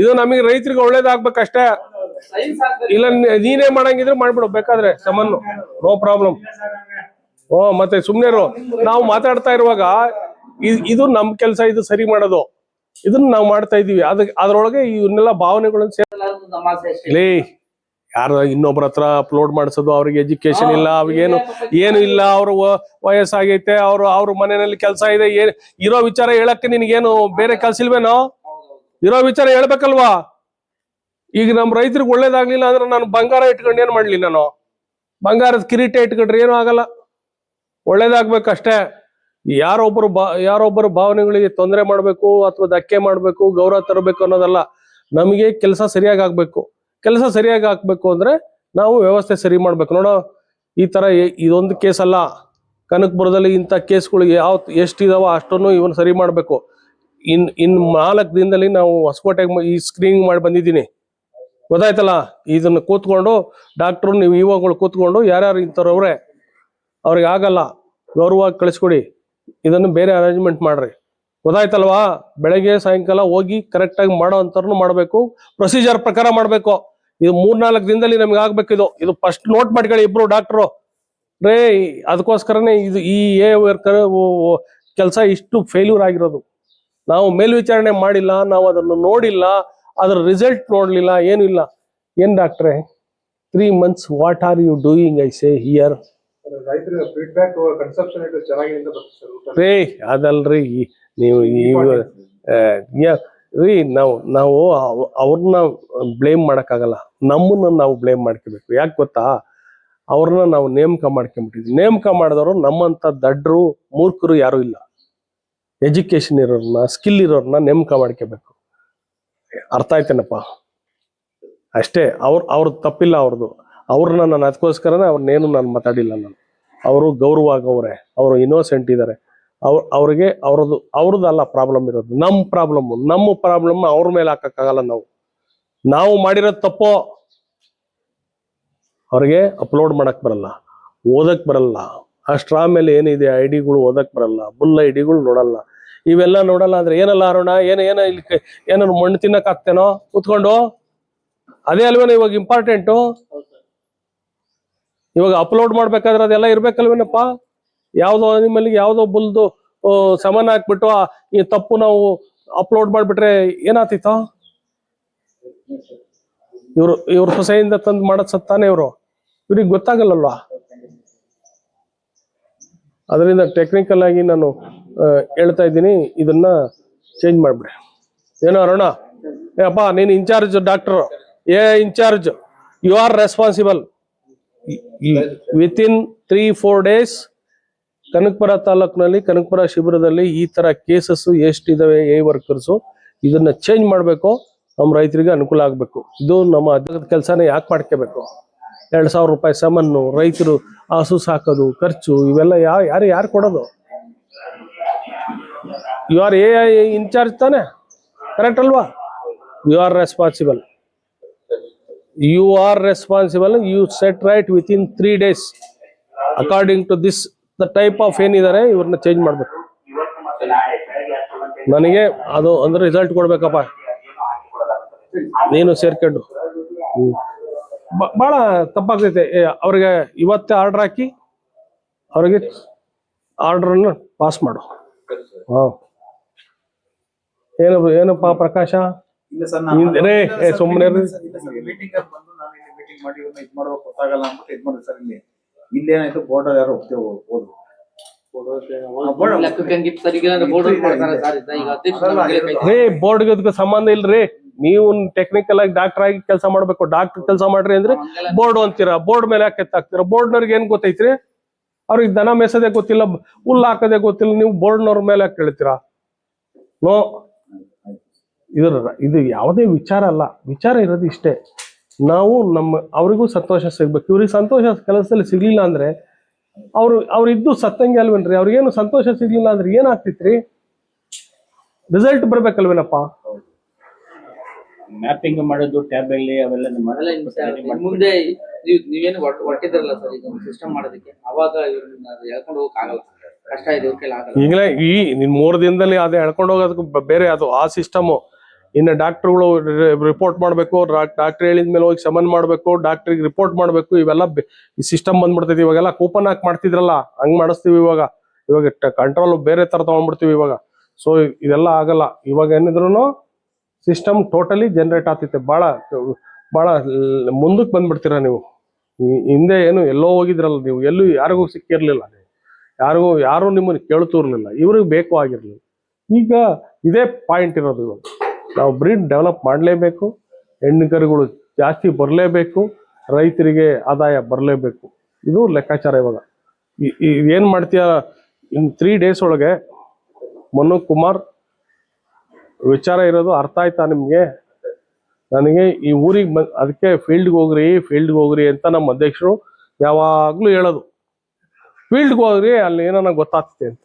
ಇದು ನಮಗೆ ರೈತರಿಗೆ ಒಳ್ಳೇದಾಗ್ಬೇಕಷ್ಟೇ. ಇಲ್ಲ ನೀನೇ ಮಾಡಂಗಿದ್ರೆ ಮಾಡ್ಬಿಡು ಬೇಕಾದ್ರೆ, ಸಾಮಾನು, ನೋ ಪ್ರಾಬ್ಲಮ್. ಮತ್ತೆ ಸುಮ್ನೆರು ನಾವು ಮಾತಾಡ್ತಾ ಇರುವಾಗ ಇದು ನಮ್ ಕೆಲಸ, ಇದು ಸರಿ ಮಾಡೋದು. ಇದನ್ನ ನಾವು ಮಾಡ್ತಾ ಇದೀವಿ. ಅದ್ರೊಳಗೆ ಇವನ್ನೆಲ್ಲ ಭಾವನೆಗಳನ್ನ ಸೇರಿ ಯಾರ ಇನ್ನೊಬ್ರ ಹತ್ರ ಅಪ್ಲೋಡ್ ಮಾಡಿಸೋದು. ಅವ್ರಿಗೆ ಎಜುಕೇಶನ್ ಇಲ್ಲ, ಅವ್ರಿಗೇನು ಏನು ಇಲ್ಲ. ಅವ್ರ ವಯಸ್ಸಾಗೈತೆ, ಅವ್ರ ಮನೆಯಲ್ಲಿ ಕೆಲಸ ಇದೆ. ಇರೋ ವಿಚಾರ ಹೇಳಕ್ಕೆ ನಿನ್ಗೇನು ಬೇರೆ ಕೆಲ್ಸ ಇಲ್ವೇನೋ? ಇರೋ ವಿಚಾರ ಹೇಳ್ಬೇಕಲ್ವಾ? ಈಗ ನಮ್ ರೈತರಿಗೆ ಒಳ್ಳೇದಾಗ್ಲಿಲ್ಲ ಅಂದ್ರೆ ನಾನು ಬಂಗಾರ ಇಟ್ಕೊಂಡು ಏನ್ ಮಾಡ್ಲಿ? ನಾನು ಬಂಗಾರದ ಕಿರೀಟ ಇಟ್ಕೊಂಡ್ರೆ ಏನು ಆಗಲ್ಲ. ಒಳ್ಳೇದಾಗ್ಬೇಕಷ್ಟೇ. ಯಾರೊಬ್ಬರು ಭಾವನೆಗಳಿಗೆ ತೊಂದರೆ ಮಾಡ್ಬೇಕು ಅಥವಾ ಧಕ್ಕೆ ಮಾಡ್ಬೇಕು, ಗೌರವ ತರಬೇಕು ಅನ್ನೋದಲ್ಲ. ನಮಗೆ ಕೆಲಸ ಸರಿಯಾಗಿ ಆಗ್ಬೇಕು. ಕೆಲಸ ಸರಿಯಾಗಿ ಹಾಕ್ಬೇಕು ಅಂದ್ರೆ ನಾವು ವ್ಯವಸ್ಥೆ ಸರಿ ಮಾಡ್ಬೇಕು. ನೋಡೋ, ಈ ತರ ಇದೊಂದು ಕೇಸ್ ಅಲ್ಲ, ಕನಕಪುರದಲ್ಲಿ ಇಂಥ ಕೇಸ್ಗಳು ಎಷ್ಟಿದಾವ ಅಷ್ಟನ್ನು ಇವನ್ ಸರಿ ಮಾಡ್ಬೇಕು. ಇನ್ 4 ದಿನದಲ್ಲಿ ನಾವು ಹೊಸಕೋಟೆಗೆ ಈ ಸ್ಕ್ರೀನಿಂಗ್ ಮಾಡಿ ಬಂದಿದ್ದೀನಿ, ಗೊತ್ತಾಯ್ತಲ್ಲ? ಇದನ್ನ ಕೂತ್ಕೊಂಡು ಡಾಕ್ಟ್ರು, ನೀವು ಇವಾಗಳು ಕೂತ್ಕೊಂಡು ಯಾರ್ಯಾರು ಇಂಥವ್ರವ್ರೆ ಅವ್ರಿಗೆ ಆಗಲ್ಲ, ಗೌರವವಾಗಿ ಕಳಿಸ್ಕೊಡಿ. ಇದನ್ನು ಬೇರೆ ಅರೇಂಜ್ಮೆಂಟ್ ಮಾಡ್ರಿ, ಗೊತ್ತಾಯ್ತಲ್ವಾ? ಬೆಳಗ್ಗೆ ಸಾಯಂಕಾಲ ಹೋಗಿ ಕರೆಕ್ಟಾಗಿ ಮಾಡೋ ಅಂಥವ್ರನ್ನು ಮಾಡಬೇಕು, ಪ್ರೊಸೀಜರ್ ಪ್ರಕಾರ ಮಾಡಬೇಕು. ಇದು 3-4 ದಿನದಲ್ಲಿ ನಮ್ಗೆ ಆಗ್ಬೇಕು. ಇದು ಫಸ್ಟ್ ನೋಟ್ ಮಾಡ್ಕೊಳ್ಳಿ ಇಬ್ರು ಡಾಕ್ಟ್ರು ರೇ. ಅದಕ್ಕೋಸ್ಕರನೇ ಈ ವರ್ಕರ್ ಕೆಲಸ ಇಷ್ಟು ಫೇಲ್ಯೂರ್ ಆಗಿರೋದು. ನಾವು ಮೇಲ್ವಿಚಾರಣೆ ಮಾಡಿಲ್ಲ, ನಾವು ಅದನ್ನು ನೋಡಿಲ್ಲ, ಅದರ ರಿಸಲ್ಟ್ ನೋಡ್ಲಿಲ್ಲ, ಏನು ಇಲ್ಲ. ಏನ್ ಡಾಕ್ಟ್ರೆ 3 months what are you doing I say here? ರೇ ಅದಲ್ರಿ, ನೀವು ರೀ ನಾವು ಅವ್ರನ್ನ ಬ್ಲೇಮ್ ಮಾಡಕ್ಕಾಗಲ್ಲ, ನಮ್ಮನ್ನ ನಾವು ಬ್ಲೇಮ್ ಮಾಡ್ಕೋಬೇಕು. ಯಾಕೆ ಗೊತ್ತಾ? ಅವ್ರನ್ನ ನಾವು ನೇಮಕ ಮಾಡ್ಕೊಂಡ್ಬಿಟ್ಟಿದ್ವಿ. ನೇಮಕ ಮಾಡಿದವರು ನಮ್ಮಂತ ದಡ್ರು ಮೂರ್ಖರು ಯಾರು ಇಲ್ಲ. ಎಜುಕೇಶನ್ ಇರೋರ್ನ, ಸ್ಕಿಲ್ ಇರೋರ್ನ ನೇಮಕ ಮಾಡ್ಕೋಬೇಕು. ಅರ್ಥ ಆಯ್ತೇನಪ್ಪ? ಅಷ್ಟೇ. ಅವ್ರ ತಪ್ಪಿಲ್ಲ ಅವ್ರದ್ದು. ಅವ್ರನ್ನ ನಾನು ಅದಕ್ಕೋಸ್ಕರನೇ ಅವ್ರನ್ನೇನು ನಾನು ಮಾತಾಡಿಲ್ಲ. ಅವರು ಗೌರವ ಆಗವ್ರೆ, ಅವರು ಇನ್ನೋಸೆಂಟ್ ಇದ್ದಾರೆ. ಅವ್ರಿಗೆ ಅವ್ರದ್ದಲ್ಲ ಪ್ರಾಬ್ಲಮ್ ಇರೋದು, ನಮ್ಮ ಪ್ರಾಬ್ಲಮ್ ಅವ್ರ ಮೇಲೆ ಹಾಕಕ್ಕಾಗಲ್ಲ. ನಾವು ಮಾಡಿರೋದು ತಪ್ಪೋ. ಅವ್ರಿಗೆ ಅಪ್ಲೋಡ್ ಮಾಡಕ್ ಬರಲ್ಲ, ಓದಕ್ ಬರಲ್ಲ. ಅಷ್ಟ್ರ ಮೇಲೆ ಏನಿದೆ ಐಡಿಗಳು ಓದಕ್ ಬರಲ್ಲ, ಬುಲ್ ಐಡಿಗಳು ನೋಡಲ್ಲ. ಇವೆಲ್ಲ ನೋಡಲ್ಲ ಅಂದ್ರೆ ಏನಲ್ಲ ಅರುಣ? ಏನಾರು ಮಣ್ಣು ತಿನ್ನಕ್ ಆಗ್ತೇನೋ ಕೂತ್ಕೊಂಡು? ಅದೇ ಅಲ್ವೇನೋ ಇವಾಗ ಇಂಪಾರ್ಟೆಂಟು. ಇವಾಗ ಅಪ್ಲೋಡ್ ಮಾಡ್ಬೇಕಾದ್ರೆ ಅದೆಲ್ಲ ಇರ್ಬೇಕಲ್ವೇನಪ್ಪ? ಯಾವ್ದೋ ಅನಿಮಲ್ಗೆ ಯಾವ್ದೋ ಬುಲ್ದು ಸಮಾನ ಹಾಕ್ಬಿಟ್ಟು ಈ ತಪ್ಪು ನಾವು ಅಪ್ಲೋಡ್ ಮಾಡ್ಬಿಟ್ರೆ ಏನಾಗ್ತಿತ್ತು? ಇವ್ರ ಸೊಸೆಯಿಂದ ತಂದು ಮಾಡದ್ ಸತ್ತಾನೆ ಇವ್ರಿಗೆ ಗೊತ್ತಾಗಲ್ಲಲ್ವಾ? ಅದರಿಂದ ಟೆಕ್ನಿಕಲ್ ಆಗಿ ನಾನು ಹೇಳ್ತಾ ಇದ್ದೀನಿ, ಇದನ್ನ ಚೇಂಜ್ ಮಾಡ್ಬಿಡಿ. ಏನೋ ಅರುಣ? ಅಪ್ಪ ನೀನು incharge doctor, incharge, you are responsible. Within 3-4 days Kanakapura ತಾಲೂಕಿನಲ್ಲಿ, ಕನಕಪುರ ಶಿಬಿರದಲ್ಲಿ ಈ ತರ ಕೇಸಸ್ ಎಷ್ಟಿದಾವೆ ಎ ವರ್ಕರ್ಸು, ಇದನ್ನ ಚೇಂಜ್ ಮಾಡಬೇಕು. ನಮ್ಮ ರೈತರಿಗೆ ಅನುಕೂಲ ಆಗಬೇಕು. ಇದು ನಮ್ಮ ಅಧ್ಯಕ್ಷದ ಕೆಲಸನೇ ಯಾಕೆ ಮಾಡ್ಕೋಬೇಕು? 2,000 ರೂಪಾಯಿ ಸಾಮಾನು ರೈತರು ಹಸು ಸಾಕೋದು ಖರ್ಚು ಇವೆಲ್ಲ ಯಾರು ಕೊಡೋದು? ಯು ಆರ್ ಇನ್ಚಾರ್ಜ್ ತಾನೆ, ಕರೆಕ್ಟ್ ಅಲ್ವಾ? You are responsible. You are responsible. You set right within 3 days. According to this, the type of ಏನಿದ್ದಾರೆ ಇವ್ರನ್ನ ಚೇಂಜ್ ಮಾಡ್ಬೇಕು. ನನಗೆ ಅದು ಅಂದ್ರೆ ರಿಸಲ್ಟ್ ಕೊಡ್ಬೇಕಪ್ಪ, ನೀನು ಸೇರ್ಕೊಂಡು. ಬಹಳ ತಪ್ಪಾಗ್ತೈತೆ. ಅವ್ರಿಗೆ ಇವತ್ತೇ ಆರ್ಡರ್ ಹಾಕಿ ಅವ್ರಿಗೆ ಆರ್ಡರನ್ನು ಪಾಸ್ ಮಾಡು. ಏನಪ್ಪ ಪ್ರಕಾಶ, ಇಲ್ಲ ಸರ್, ಸುಮ್ಮನೆ ಮೀಟಿಂಗ್ ಬಂದು ನಾನು ಇಲ್ಲಿ ಮೀಟಿಂಗ್ ಮಾಡಿ ಇದು ಮಾಡ್ಬೇಕು ಗೊತ್ತಾಗಲ್ಲ ಅಂದ್ಬಿಟ್ಟು ಇದು ಮಾಡಿದೆ ಸರ್. ಇಲ್ಲಿ ಏನಾಯ್ತು, ಬೋರ್ಡ್ ಯಾರು ಹೋದ್ರು ಬೋರ್ಡ್ಗೆ ಅದಕ್ಕೆ ಸಂಬಂಧ ಇಲ್ರಿ. ನೀವು ಟೆಕ್ನಿಕಲ್ ಆಗಿ ಡಾಕ್ಟರ್ ಆಗಿ ಕೆಲಸ ಮಾಡ್ಬೇಕು. ಡಾಕ್ಟರ್ ಕೆಲಸ ಮಾಡ್ರಿ ಅಂದ್ರೆ ಬೋರ್ಡ್ ಅಂತೀರಾ. ಬೋರ್ಡ್ ಮೇಲೆ ಯಾಕೆ ಎತ್ತಾಕ್ತೀರಾ? ಬೋರ್ಡ್ನವ್ರಿಗೆ ಏನ್ ಗೊತ್ತೈತ್ರಿ? ಅವ್ರಿಗೆ ದನ ಮೇಸೋದೇ ಗೊತ್ತಿಲ್ಲ, ಹುಲ್ಲು ಹಾಕೋದೇ ಗೊತ್ತಿಲ್ಲ. ನೀವು ಬೋರ್ಡ್ನವ್ರ ಮೇಲೆ ಯಾಕೆ ಕೇಳ್ತೀರಾ? ನೋ, ಇದು ಯಾವುದೇ ವಿಚಾರ ಅಲ್ಲ. ವಿಚಾರ ಇರೋದು ಇಷ್ಟೇ, ನಾವು ಅವ್ರಿಗೂ ಸಂತೋಷ ಸಿಗ್ಬೇಕು. ಇವ್ರಿಗೆ ಸಂತೋಷ ಕೆಲಸದಲ್ಲಿ ಸಿಗ್ಲಿಲ್ಲ ಅಂದ್ರೆ ಅವ್ರು ಇದ್ದು ಸತ್ತಂಗೆ ಅಲ್ವೇನ್ರಿ? ಅವ್ರಿಗೇನು ಸಂತೋಷ ಸಿಗ್ಲಿಲ್ಲ ಅಂದ್ರೆ ಏನಾಗ್ತಿತ್ರಿ? ರಿಸಲ್ಟ್ ಬರ್ಬೇಕಲ್ವೇನಪ್ಪ? ಮ್ಯಾಪಿಂಗ್ ಮಾಡೋದು ಟ್ಯಾಬ್ ಅಲ್ಲಿ ಅವೆಲ್ಲ ಮುಂದೆ ನೀವೇನು ಹೊಟ್ಟಿದ್ರಲ್ಲ ಸರ್, ಈಗ ಸಿಸ್ಟಮ್ ಮಾಡೋದಕ್ಕೆ ಅವಾಗ ಹೇಳ್ಕೊಂಡು ಹೋಗಕ್ ಆಗಲ್ಲ, ಕಷ್ಟ ಇದೆ. ಈಗಲೇ ನಿನ್ 3 ದಿನದಲ್ಲಿ ಅದೇ ಹೇಳ್ಕೊಂಡು ಹೋಗೋದಕ್ಕೆ ಬೇರೆ ಅದು ಆ ಸಿಸ್ಟಮು. ಇನ್ನು ಡಾಕ್ಟರ್ಗಳು ರಿಪೋರ್ಟ್ ಮಾಡ್ಬೇಕು, ಡಾಕ್ಟರ್ ಹೇಳಿದ್ಮೇಲೆ ಹೋಗಿ ಸಮನ್ ಮಾಡ್ಬೇಕು, ಡಾಕ್ಟ್ರಿಗೆ ರಿಪೋರ್ಟ್ ಮಾಡ್ಬೇಕು. ಇವೆಲ್ಲ ಈ ಸಿಸ್ಟಮ್ ಬಂದ್ಬಿಡ್ತೈತಿ. ಇವಾಗೆಲ್ಲ ಕೂಪನ್ ಹಾಕಿ ಮಾಡ್ತಿದ್ರಲ್ಲ, ಹಂಗ್ ಮಾಡಿಸ್ತೀವಿ. ಇವಾಗ ಕಂಟ್ರೋಲ್ ಬೇರೆ ತರ ತಗೊಂಡ್ಬಿಡ್ತೀವಿ ಇವಾಗ. ಸೊ ಇದೆಲ್ಲ ಆಗಲ್ಲ. ಇವಾಗ ಏನಿದ್ರು ಸಿಸ್ಟಮ್ ಟೋಟಲಿ ಜನರೇಟ್ ಆಗ್ತೈತೆ. ಬಹಳ ಮುಂದಕ್ಕೆ ಬಂದ್ಬಿಡ್ತೀರ ನೀವು. ಹಿಂದೆ ಏನು ಎಲ್ಲೋ ಹೋಗಿದ್ರಲ್ಲ ನೀವು, ಎಲ್ಲೂ ಯಾರಿಗೂ ಸಿಕ್ಕಿರ್ಲಿಲ್ಲ, ಯಾರು ನಿಮ್ಮನ್ನು ಕೇಳ್ತೂ ಇರ್ಲಿಲ್ಲ, ಇವ್ರಿಗೆ ಬೇಕು ಆಗಿರ್ಲಿಲ್ಲ. ಈಗ ಇದೇ ಪಾಯಿಂಟ್ ಇರೋದು. ಇವಾಗ ನಾವು ಬ್ರೀಡ್ ಡೆವಲಪ್ ಮಾಡಲೇಬೇಕು, ಹೆಣ್ಣು ಕರುಗಳು ಜಾಸ್ತಿ ಬರಲೇಬೇಕು, ರೈತರಿಗೆ ಆದಾಯ ಬರಲೇಬೇಕು. ಇದು ಲೆಕ್ಕಾಚಾರ. ಇವಾಗ ಏನ್ ಮಾಡ್ತೀಯ? ಇನ್ 3 days ಒಳಗೆ ಮನು ಕುಮಾರ್ ವಿಚಾರ ಇರೋದು ಅರ್ಥ ಆಯ್ತಾ ನಿಮ್ಗೆ? ನನಗೆ ಈ ಊರಿಗೆ ಅದಕ್ಕೆ ಫೀಲ್ಡ್ಗೆ ಹೋಗ್ರಿ ಅಂತ ನಮ್ಮ ಅಧ್ಯಕ್ಷರು ಯಾವಾಗ್ಲೂ ಹೇಳೋದು. ಫೀಲ್ಡ್ಗೆ ಹೋಗ್ರಿ, ಅಲ್ಲಿ ಏನೋ ಗೊತ್ತಾಗ್ತದೆ ಅಂತ.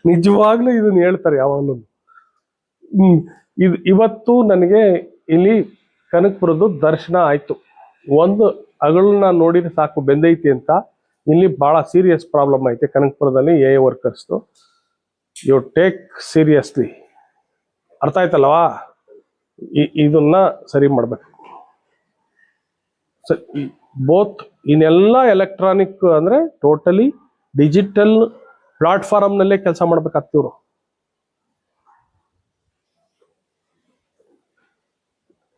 ನಿಜವಾಗ್ಲೂ ಇದನ್ನ ಹೇಳ್ತಾರೆ ಯಾವಾಗ್ಲೂ. ಇವತ್ತು ನನಗೆ ಇಲ್ಲಿ ಕನಕಪುರದ್ದು ದರ್ಶನ ಆಯ್ತು. ಒಂದು ಅಗಳನ್ನ ನೋಡಿದ್ರೆ ಸಾಕು ಬೆಂದೈತಿ ಅಂತ. ಇಲ್ಲಿ ಬಹಳ ಸೀರಿಯಸ್ ಪ್ರಾಬ್ಲಮ್ ಐತೆ ಕನಕಪುರದಲ್ಲಿ ಎ ವರ್ಕರ್ಸ್ದು. You take seriously. ಅರ್ಥ ಆಯ್ತಲ್ವಾ? ಇದನ್ನ ಸರಿ ಮಾಡ್ಬೇಕು. ಬೋತ್ ಇನ್ನೆಲ್ಲ ಎಲೆಕ್ಟ್ರಾನಿಕ್ ಅಂದ್ರೆ ಟೋಟಲಿ ಡಿಜಿಟಲ್ ಪ್ಲಾಟ್ಫಾರ್ಮ್ ನಲ್ಲೇ ಕೆಲಸ ಮಾಡ್ಬೇಕಾಗ್ತಿವ್ರು.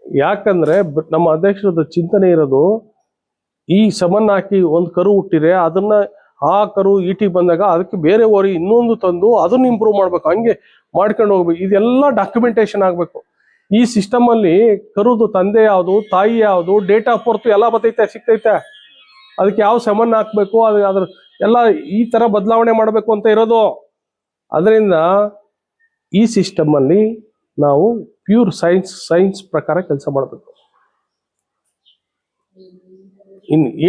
ಯಾಕಂದ್ರೆ ನಮ್ಮ ಅಧ್ಯಕ್ಷರದ ಚಿಂತನೆ ಇರೋದು, ಈ ಸಮನ್ ಹಾಕಿ ಒಂದು ಕರು ಹುಟ್ಟಿರೆ ಅದನ್ನ ಆ ಕರು ಈಟಿಗೆ ಬಂದಾಗ ಅದಕ್ಕೆ ಬೇರೆ ಓರಿ ಇನ್ನೊಂದು ತಂದು ಅದನ್ನ ಇಂಪ್ರೂವ್ ಮಾಡ್ಬೇಕು, ಹಂಗೆ ಮಾಡ್ಕೊಂಡು ಹೋಗ್ಬೇಕು. ಇದೆಲ್ಲ ಡಾಕ್ಯುಮೆಂಟೇಶನ್ ಆಗ್ಬೇಕು. ಈ ಸಿಸ್ಟಮ್ ಅಲ್ಲಿ ಕರುದು ತಂದೆ ಯಾವುದು, ತಾಯಿ ಯಾವುದು, ಡೇಟ್ ಆಫ್ ಬರ್ತ್ ಎಲ್ಲ ಸಿಗ್ತೈತೆ. ಅದಕ್ಕೆ ಯಾವ ಸಮನ್ ಹಾಕ್ಬೇಕು, ಅದ್ರ ಎಲ್ಲ ಈ ತರ ಬದಲಾವಣೆ ಮಾಡ್ಬೇಕು ಅಂತ ಇರೋದು. ಅದರಿಂದ ಈ ಸಿಸ್ಟಮ್ ಅಲ್ಲಿ ನಾವು ಪ್ಯೂರ್ ಸೈನ್ಸ್ ಪ್ರಕಾರ ಕೆಲಸ ಮಾಡಬೇಕು.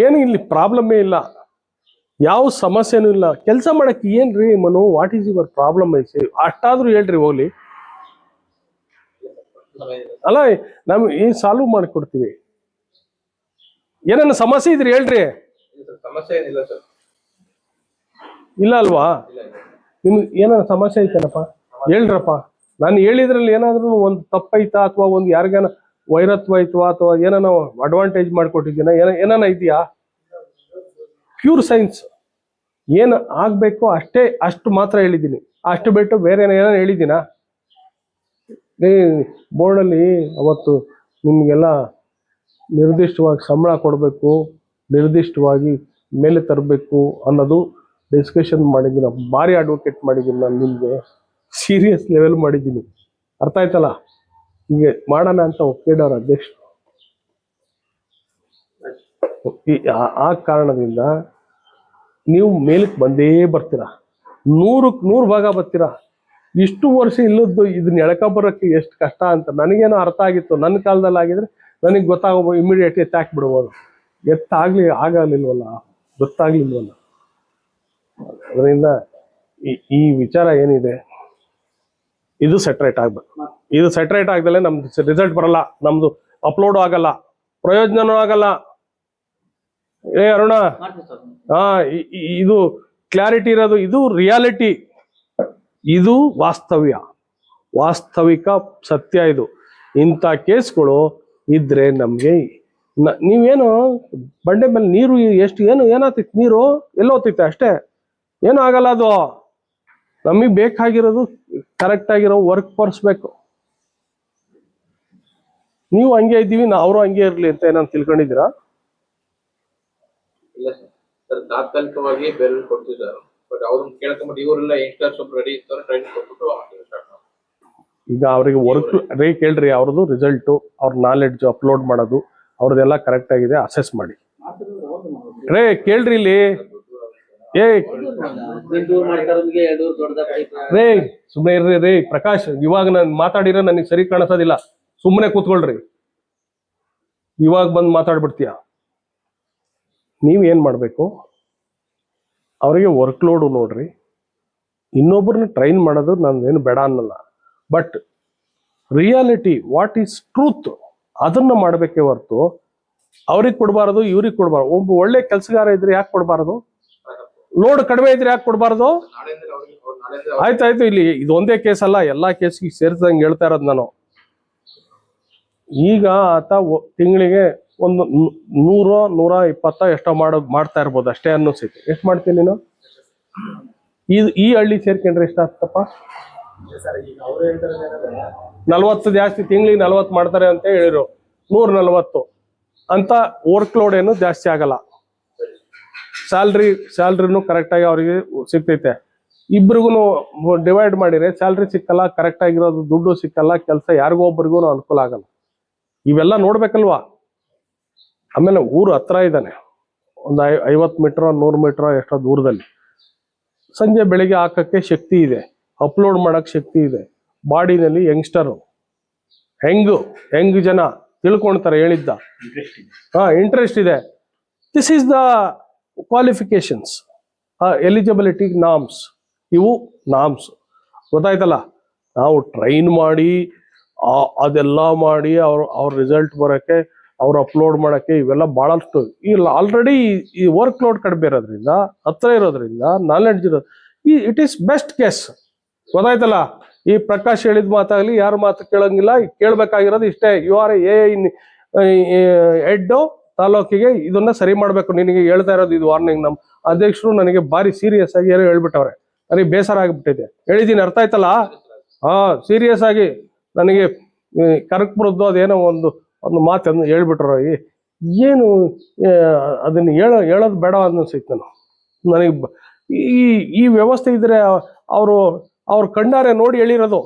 ಏನು ಇಲ್ಲಿ ಪ್ರಾಬ್ಲಮ್ಮೇ ಇಲ್ಲ, ಯಾವ ಸಮಸ್ಯೆನೂ ಇಲ್ಲ. ಕೆಲಸ ಮಾಡಕ್ಕೆ ಏನ್ರಿ Manu, what is your problem ಐತಿ ಅಷ್ಟಾದ್ರೂ ಹೇಳ್ರಿ ಹೋಗ್ಲಿ. ಅಲ್ಲ, ನಮ್ಗೆ ಈ ಸಾಲ್ವ್ ಮಾಡಿಕೊಡ್ತೀವಿ. ಏನೇನು ಸಮಸ್ಯೆ ಇದ್ರಿ ಹೇಳ್ರಿ. ಸಮಸ್ಯೆ ಏನಿಲ್ಲ ಸರ್. ಇಲ್ಲ ಅಲ್ವಾ? ನಿಮ್ಗೆ ಏನಾರ ಸಮಸ್ಯೆ ಐತೇನಪ್ಪ ಹೇಳ್ರಪ್ಪ. ನಾನು ಹೇಳಿದ್ರಲ್ಲಿ ಏನಾದ್ರೂ ಒಂದು ತಪ್ಪೈತಾ ಅಥವಾ ಒಂದು ಯಾರಿಗಾನ ವೈರತ್ವ ಐತವಾ ಅಥವಾ ಏನಾನ ಅಡ್ವಾಂಟೇಜ್ ಮಾಡಿಕೊಟ್ಟಿದ್ದೀನ, ಏನಾನ ಇದೆಯಾ? ಪ್ಯೂರ್ ಸೈನ್ಸ್ ಏನು ಆಗ್ಬೇಕು ಅಷ್ಟು ಮಾತ್ರ ಹೇಳಿದ್ದೀನಿ. ಅಷ್ಟು ಬಿಟ್ಟು ಬೇರೆ ಏನೋ ಹೇಳಿದ್ದೀನಾ? ಬೋರ್ಡಲ್ಲಿ ಅವತ್ತು ನಿಮಗೆಲ್ಲ ನಿರ್ದಿಷ್ಟವಾಗಿ ಸಂಬಳ ಕೊಡಬೇಕು, ನಿರ್ದಿಷ್ಟವಾಗಿ ಮೇಲೆ ತರಬೇಕು ಅನ್ನೋದು ಡಿಸ್ಕಷನ್ ಮಾಡಿದ್ದೀನಿ. ಭಾರಿ ಅಡ್ವೊಕೇಟ್ ಮಾಡಿದ್ದೀನಿ ನಾನು, ನಿಮಗೆ ಸೀರಿಯಸ್ ಲೆವೆಲ್ ಮಾಡಿದ್ದೀನಿ. ಅರ್ಥ ಆಯ್ತಲ್ಲ? ಹೀಗೆ ಮಾಡೋಣ ಅಂತ ಒಪ್ಪಿಡೋರು ಅಧ್ಯಕ್ಷರು. ಆ ಕಾರಣದಿಂದ ನೀವು ಮೇಲಕ್ಕೆ ಬಂದೇ ಬರ್ತೀರಾ, 100ಕ್ಕೆ 100 ಭಾಗ ಬರ್ತೀರಾ. ಇಷ್ಟು ವರ್ಷ ಇಲ್ಲದ್ದು ಇದನ್ನ ಎಳ್ಕೊಂಬರೋಕ್ಕೆ ಎಷ್ಟು ಕಷ್ಟ ಅಂತ ನನಗೇನೋ ಅರ್ಥ ಆಗಿತ್ತು. ನನ್ನ ಕಾಲದಲ್ಲಿ ಆಗಿದ್ರೆ ನನಗೆ ಗೊತ್ತಾಗ್ಬೋದು, ಇಮಿಡಿಯೇಟ್ ಎತ್ತಾಕ್ ಬಿಡ್ಬೋದು. ಆಗಲಿಲ್ವಲ್ಲ, ಗೊತ್ತಾಗ್ಲಿಲ್ವಲ್ಲ. ಅದರಿಂದ ಈ ವಿಚಾರ ಏನಿದೆ ಇದು ಸೆಟ್ರೇಟ್ ಆಗ್ಬೇಕು. ಇದು ಸೆಟ್ರೇಟ್ ಆಗ್ದಲೆ ನಮ್ದು ರಿಸಲ್ಟ್ ಬರಲ್ಲ, ನಮ್ದು ಅಪ್ಲೋಡ್ ಆಗಲ್ಲ, ಪ್ರಯೋಜನನೂ ಆಗಲ್ಲ. ಅರುಣ, ಇದು ಕ್ಲಾರಿಟಿ ಇರೋದು, ಇದು ರಿಯಾಲಿಟಿ, ಇದು ವಾಸ್ತವಿಕ ಸತ್ಯ. ಇದು ಇಂಥ ಕೇಸ್ಗಳು ಇದ್ರೆ ನಮ್ಗೆ ನೀವೇನು ಬಂಡೆ ಮೇಲೆ ನೀರು ಏನಾಗ್ತೈತಿ, ನೀರು ಎಲ್ಲೋಗ್ತೈತೆ ಅಷ್ಟೇ, ಏನೂ ಆಗಲ್ಲ. ಅದು ನಮಗೆ ಬೇಕಾಗಿರೋದು ಕರೆಕ್ಟ್ ಆಗಿರೋ ವರ್ಕ್ ಫೋರ್ಸ್ ಬೇಕು. ನೀವು ಹಂಗೆ ಇದ್ದೀವಿ, ಅವರು ಹಂಗೆ ಇರ್ಲಿ ಅಂತ ಏನಂತ ತಿಳ್ಕೊಂಡಿದ್ದೀರಾ? ಇಲ್ಲ ಸರ್, ತಾತ್ಕಾಲಿಕವಾಗಿ ಬೇರೆ ಕೊಡ್ತಿದ್ದಾರೆ, ಬಟ್ ಅವ್ರನ್ನ ಕೇಳ್ಕೊಂಬಿಟ್ಟು ಇವರೆಲ್ಲ ಯಂಗ್ಸ್ಟರ್ಸ್ ರೆಡಿ ಇರ್ತಾರೆ, ಟ್ರೈನಿಂಗ್ ಕೊಟ್ಬಿಟ್ಟು ಈಗ ಅವ್ರಿಗೆ ವರ್ಕ್ ಕೇಳ್ರಿ, ಅವ್ರದ್ದು ರಿಸಲ್ಟು, ಅವ್ರ ನಾಲೆಡ್ಜ್ ಅಪ್ಲೋಡ್ ಮಾಡೋದು ಅವ್ರದ್ದೆಲ್ಲ ಕರೆಕ್ಟ್ ಆಗಿದೆ, ಅಸೆಸ್ ಮಾಡಿ. ಕೇಳ್ರಿ ಇಲ್ಲಿ, ಸುಮ್ಮನೆ ಇರ್ರಿ ಪ್ರಕಾಶ್. ಇವಾಗ ನಾನು ಮಾತಾಡಿರೋ ನನಗೆ ಸರಿ ಕಾಣಿಸೋದಿಲ್ಲ, ಸುಮ್ಮನೆ ಕೂತ್ಕೊಳ್ರಿ. ಇವಾಗ ಬಂದು ಮಾತಾಡ್ಬಿಡ್ತೀಯ. ನೀವೇನ್ ಮಾಡ್ಬೇಕು, ಅವರಿಗೆ ವರ್ಕ್ ಲೋಡು ನೋಡ್ರಿ. ಇನ್ನೊಬ್ಬರನ್ನ ಟ್ರೈನ್ ಮಾಡೋದು ನಂದೇನು ಬೇಡ ಅನ್ನಲ್ಲ, but reality what is truth ಅದನ್ನ ಮಾಡಬೇಕೇ ಹೊರತು ಅವ್ರಿಗೆ ಕೊಡಬಾರದು, ಇವ್ರಿಗೆ ಕೊಡಬಾರ್ದು. ಒಬ್ಬ ಒಳ್ಳೆ ಕೆಲಸಗಾರ ಇದ್ರೆ ಯಾಕೆ ಕೊಡಬಾರದು? ಲೋಡ್ ಕಡಿಮೆ ಇದ್ರೆ ಯಾಕೆ ಕೊಡಬಾರ್ದು? ಆಯ್ತಾಯ್ತು, ಇಲ್ಲಿ ಇದು ಒಂದೇ ಕೇಸ್ ಅಲ್ಲ, ಎಲ್ಲಾ ಕೇಸ್ಗೆ ಸೇರಿದಂಗೆ ಹೇಳ್ತಾ ಇರೋದು ನಾನು. ಈಗ ಆತ ತಿಂಗಳಿಗೆ ಒಂದು 100-120 ಎಷ್ಟೋ ಮಾಡ್ತಾ ಇರ್ಬೋದು ಅಷ್ಟೇ ಅನ್ನಿಸ್ತೈತಿ. ಎಷ್ಟು ಮಾಡ್ತೀನಿ ನೀನು? ಈ ಹಳ್ಳಿ ಸೇರ್ಕೊಂಡ್ರೆ ಎಷ್ಟಾಗ್ತಪ್ಪ? 40 ಜಾಸ್ತಿ, ತಿಂಗಳಿಗೆ 40 ಮಾಡ್ತಾರೆ ಅಂತ ಹೇಳಿರು. 140 ಅಂತ ವರ್ಕ್ ಲೋಡ್ ಏನು ಜಾಸ್ತಿ ಆಗಲ್ಲ. ಸ್ಯಾಲ್ರಿನೂ ಕರೆಕ್ಟಾಗಿ ಅವ್ರಿಗೆ ಸಿಗ್ತೈತೆ. ಇಬ್ರಿಗೂ ಡಿವೈಡ್ ಮಾಡಿದ್ರೆ ಸ್ಯಾಲ್ರಿ ಸಿಕ್ಕಲ್ಲ, ಕರೆಕ್ಟ್ ಆಗಿರೋದು ದುಡ್ಡು ಸಿಕ್ಕಲ್ಲ, ಕೆಲಸ ಯಾರಿಗೋ ಒಬ್ರಿಗೂ ಅನುಕೂಲ ಆಗಲ್ಲ. ಇವೆಲ್ಲ ನೋಡ್ಬೇಕಲ್ವಾ? ಆಮೇಲೆ ಊರು ಹತ್ರ ಇದ್ದಾನೆ, ಒಂದು 50 ಮೀಟ್ರೋ 100 ಮೀಟ್ರೋ ಎಷ್ಟೋ ದೂರದಲ್ಲಿ. ಸಂಜೆ ಬೆಳಿಗ್ಗೆ ಹಾಕಕ್ಕೆ ಶಕ್ತಿ ಇದೆ, ಅಪ್ಲೋಡ್ ಮಾಡಕ್ ಶಕ್ತಿ ಇದೆ. ಬಾಡಿನಲ್ಲಿ ಯಂಗ್ಸ್ಟರು ಹೆಂಗ್ ಜನ ತಿಳ್ಕೊಳ್ತಾರೆ ಹೇಳಿದ್ದ, ಇಂಟ್ರೆಸ್ಟ್ ಇದೆ. This is the qualifications, eligibility norms. ಇವು ನಾರ್ಮ್ಸ್, ಗೊತ್ತಾಯ್ತಲ್ಲ? ನಾವು ಟ್ರೈನ್ ಮಾಡಿ ಅದೆಲ್ಲ ಮಾಡಿ ಅವ್ರ ರಿಸಲ್ಟ್ ಬರೋಕ್ಕೆ, ಅವ್ರು ಅಪ್ಲೋಡ್ ಮಾಡೋಕ್ಕೆ ಇವೆಲ್ಲ ಭಾಳಷ್ಟು ಇಲ್ಲ. ಆಲ್ರೆಡಿ ಈ ವರ್ಕ್ ಲೋಡ್ ಕಡಿಮೆ ಇರೋದ್ರಿಂದ, ಹತ್ರ ಇರೋದ್ರಿಂದ, ನಾಲೆಡ್ಜ್ ಇರೋದು, ಇಟ್ ಈಸ್ ಬೆಸ್ಟ್ ಕೇಸ್. ಗೊತ್ತಾಯ್ತಲ್ಲ? ಈ ಪ್ರಕಾಶ್ ಹೇಳಿದ ಮಾತಾಗಲಿ, ಯಾರ ಮಾತು ಕೇಳಂಗಿಲ್ಲ. ಕೇಳಬೇಕಾಗಿರೋದು ಇಷ್ಟೇ, ಯು ಆರ್ ಹೆಡ್ ತಾಲೂಕಿಗೆ ಇದನ್ನ ಸರಿ ಮಾಡಬೇಕು. ನಿನಗೆ ಹೇಳ್ತಾ ಇರೋದು ಇದು ವಾರ್ನಿಂಗ್. ನಮ್ಮ ಅಧ್ಯಕ್ಷರು ನನಗೆ ಭಾರಿ ಸೀರಿಯಸ್ ಆಗಿ ಏನೋ ಹೇಳ್ಬಿಟ್ಟವ್ರೆ, ನನಗೆ ಬೇಸರ ಆಗಿಬಿಟ್ಟಿದೆ. ಹೇಳಿದ್ದೀನಿ, ಅರ್ಥ ಆಯ್ತಲ್ಲ? ಸೀರಿಯಸ್ ಆಗಿ ನನಗೆ ಕರಕ್ಬರದ್ದು ಅದೇನೋ ಒಂದು ಮಾತನ್ನು ಹೇಳ್ಬಿಟ್ರು. ಏನು ಅದನ್ನ ಹೇಳೋದು ಬೇಡ ಅನ್ನಿಸ್ತು ನನಗೆ. ಈ ವ್ಯವಸ್ಥೆ ಇದ್ರೆ ಅವ್ರ ಕಣ್ಣಾರೆ ನೋಡಿ ಹೇಳಿರೋದು,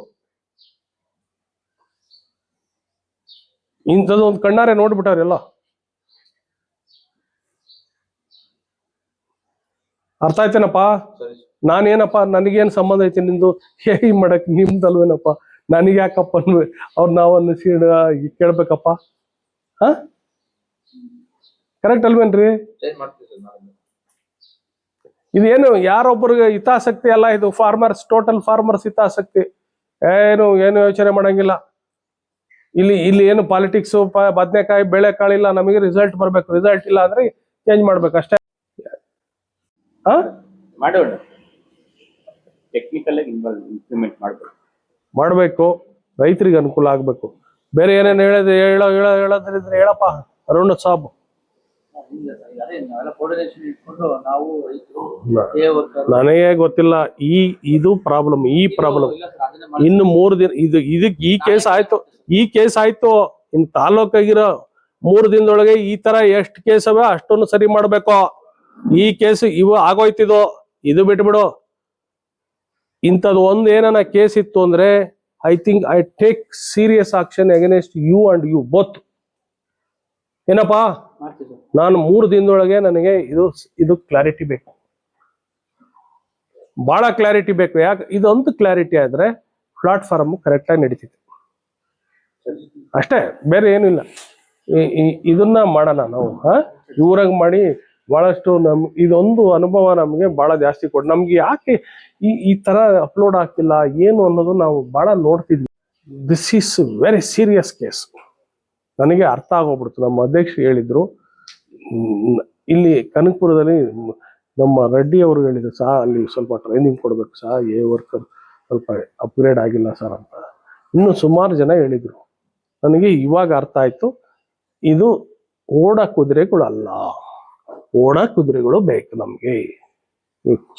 ಇಂಥದ್ದು ಒಂದು ಕಣ್ಣಾರೆ ನೋಡ್ಬಿಟ್ಟವ್ರೆಲ್ಲ. ಅರ್ಥ ಆಯ್ತೇನಪ್ಪ? ನಾನೇನಪ್ಪ, ನನಗೇನು ಸಂಬಂಧ ಐತಿ ನಿಂದು ಮಾಡಕ್? ನಿಮ್ದಲ್ವೇನಪ್ಪ, ನನಗೆ ಯಾಕಪ್ಪ ಅವ್ರು ನಾವನ್ನು ಕೇಳ್ಬೇಕಪ್ಪ? ಕರೆಕ್ಟ್ ಅಲ್ವೇನ್ರಿ? ಇದೇನು ಯಾರೊಬ್ಬರಿಗೆ ಹಿತಾಸಕ್ತಿ ಅಲ್ಲ, ಇದು ಫಾರ್ಮರ್ಸ್, ಟೋಟಲ್ ಫಾರ್ಮರ್ಸ್ ಹಿತಾಸಕ್ತಿ. ಏನು ಯೋಚನೆ ಮಾಡಂಗಿಲ್ಲ ಇಲ್ಲಿ ಏನು ಪಾಲಿಟಿಕ್ಸ್, ಬದನೆಕಾಯಿ ಬೇಳೆಕಾಳಿಲ್ಲ. ನಮಗೆ ರಿಸಲ್ಟ್ ಬರ್ಬೇಕು, ರಿಸಲ್ಟ್ ಇಲ್ಲ ಅಂದ್ರೆ ಚೇಂಜ್ ಮಾಡ್ಬೇಕು ಅಷ್ಟೇ. ಮಾಡೋಣ, ಟೆಕ್ನಿಕಲ್ ಆಗಿ ಇಂಪ್ಲಿಮೆಂಟ್ ಮಾಡಬೇಕು, ರೈತರಿಗೆ ಅನುಕೂಲ ಆಗ್ಬೇಕು. ಬೇರೆ ಏನೇನು ಹೇಳೋದ್ರಿದ್ರೆ ಹೇಳಪ್ಪ ಅರುಣ್ ಸಾಬ್. ನನಗೆ ಗೊತ್ತಿಲ್ಲ ಇದು ಪ್ರಾಬ್ಲಮ್. ಈ ಪ್ರಾಬ್ಲಮ್ ಇನ್ನು 3 ದಿನ ಇದಕ್ಕೆ ಈ ಕೇಸ್ ಆಯ್ತು. ಇನ್ನು ತಾಲೂಕಾಗಿರೋ 3 ದಿನದೊಳಗೆ ಈ ತರ ಎಷ್ಟು ಕೇಸ್ ಅವೆ ಅಷ್ಟನ್ನು ಸರಿ ಮಾಡ್ಬೇಕು. ಈ ಕೇಸ್ ಇವು ಆಗೋಯ್ತಿದು, ಇದು ಬಿಟ್ಬಿಡು. ಇಂಥದ್ದು ಒಂದು ಏನನ ಕೇಸ್ ಇತ್ತು ಅಂದ್ರೆ I think I take serious action against you and you both. ಏನಪ್ಪಾ, ಮಾಡ್ತೀವಿ ಸರ್. ನಾನು 3 ದಿನದೊಳಗೆ ನನಗೆ ಇದು ಕ್ಲಾರಿಟಿ ಬೇಕು, ಬಹಳ ಕ್ಲಾರಿಟಿ ಬೇಕು. ಯಾಕೆ ಇದೊಂದು ಕ್ಲಾರಿಟಿ ಆದ್ರೆ ಪ್ಲಾಟ್ಫಾರ್ಮ್ ಕರೆಕ್ಟಾಗಿ ನಡೀತಿದೆ ಅಷ್ಟೇ, ಬೇರೆ ಏನಿಲ್ಲ. ಇದನ್ನ ಮಾಡೋಣ ನಾವು, ಇವ್ರಾಗ ಮಾಡಿ ಬಹಳಷ್ಟು ಇದೊಂದು ಅನುಭವ ನಮಗೆ ಬಹಳ ಜಾಸ್ತಿ ಕೊಟ್ಟು ನಮ್ಗೆ ಯಾಕೆ ಈ ತರ ಅಪ್ಲೋಡ್ ಆಗ್ತಿಲ್ಲ ಏನು ಅನ್ನೋದು ನಾವು ಬಹಳ ನೋಡ್ತಿದ್ವಿ. This is very serious case. ನನಗೆ ಅರ್ಥ ಆಗೋಗ್ಬಿಡ್ತು. ನಮ್ಮ ಅಧ್ಯಕ್ಷರು ಹೇಳಿದ್ರು, ಇಲ್ಲಿ ಕನಕಪುರದಲ್ಲಿ ನಮ್ಮ ರೆಡ್ಡಿ ಅವರು ಹೇಳಿದ್ರು, ಸಹ ಅಲ್ಲಿ ಸ್ವಲ್ಪ ಟ್ರೈನಿಂಗ್ ಕೊಡ್ಬೇಕು ಸಹ, ವರ್ಕರ್ ಸ್ವಲ್ಪ ಅಪ್ಗ್ರೇಡ್ ಆಗಿಲ್ಲ ಸರ್ ಅಂತ. ಇನ್ನು ಸುಮಾರು ಜನ ಹೇಳಿದ್ರು. ನನಗೆ ಇವಾಗ ಅರ್ಥ ಆಯ್ತು, ಇದು ಓಡ ಕುದುರೆಗಳಲ್ಲ, ಓಡ ಕುದುರೆಗಳು ಬೇಕು ನಮ್ಗೆ.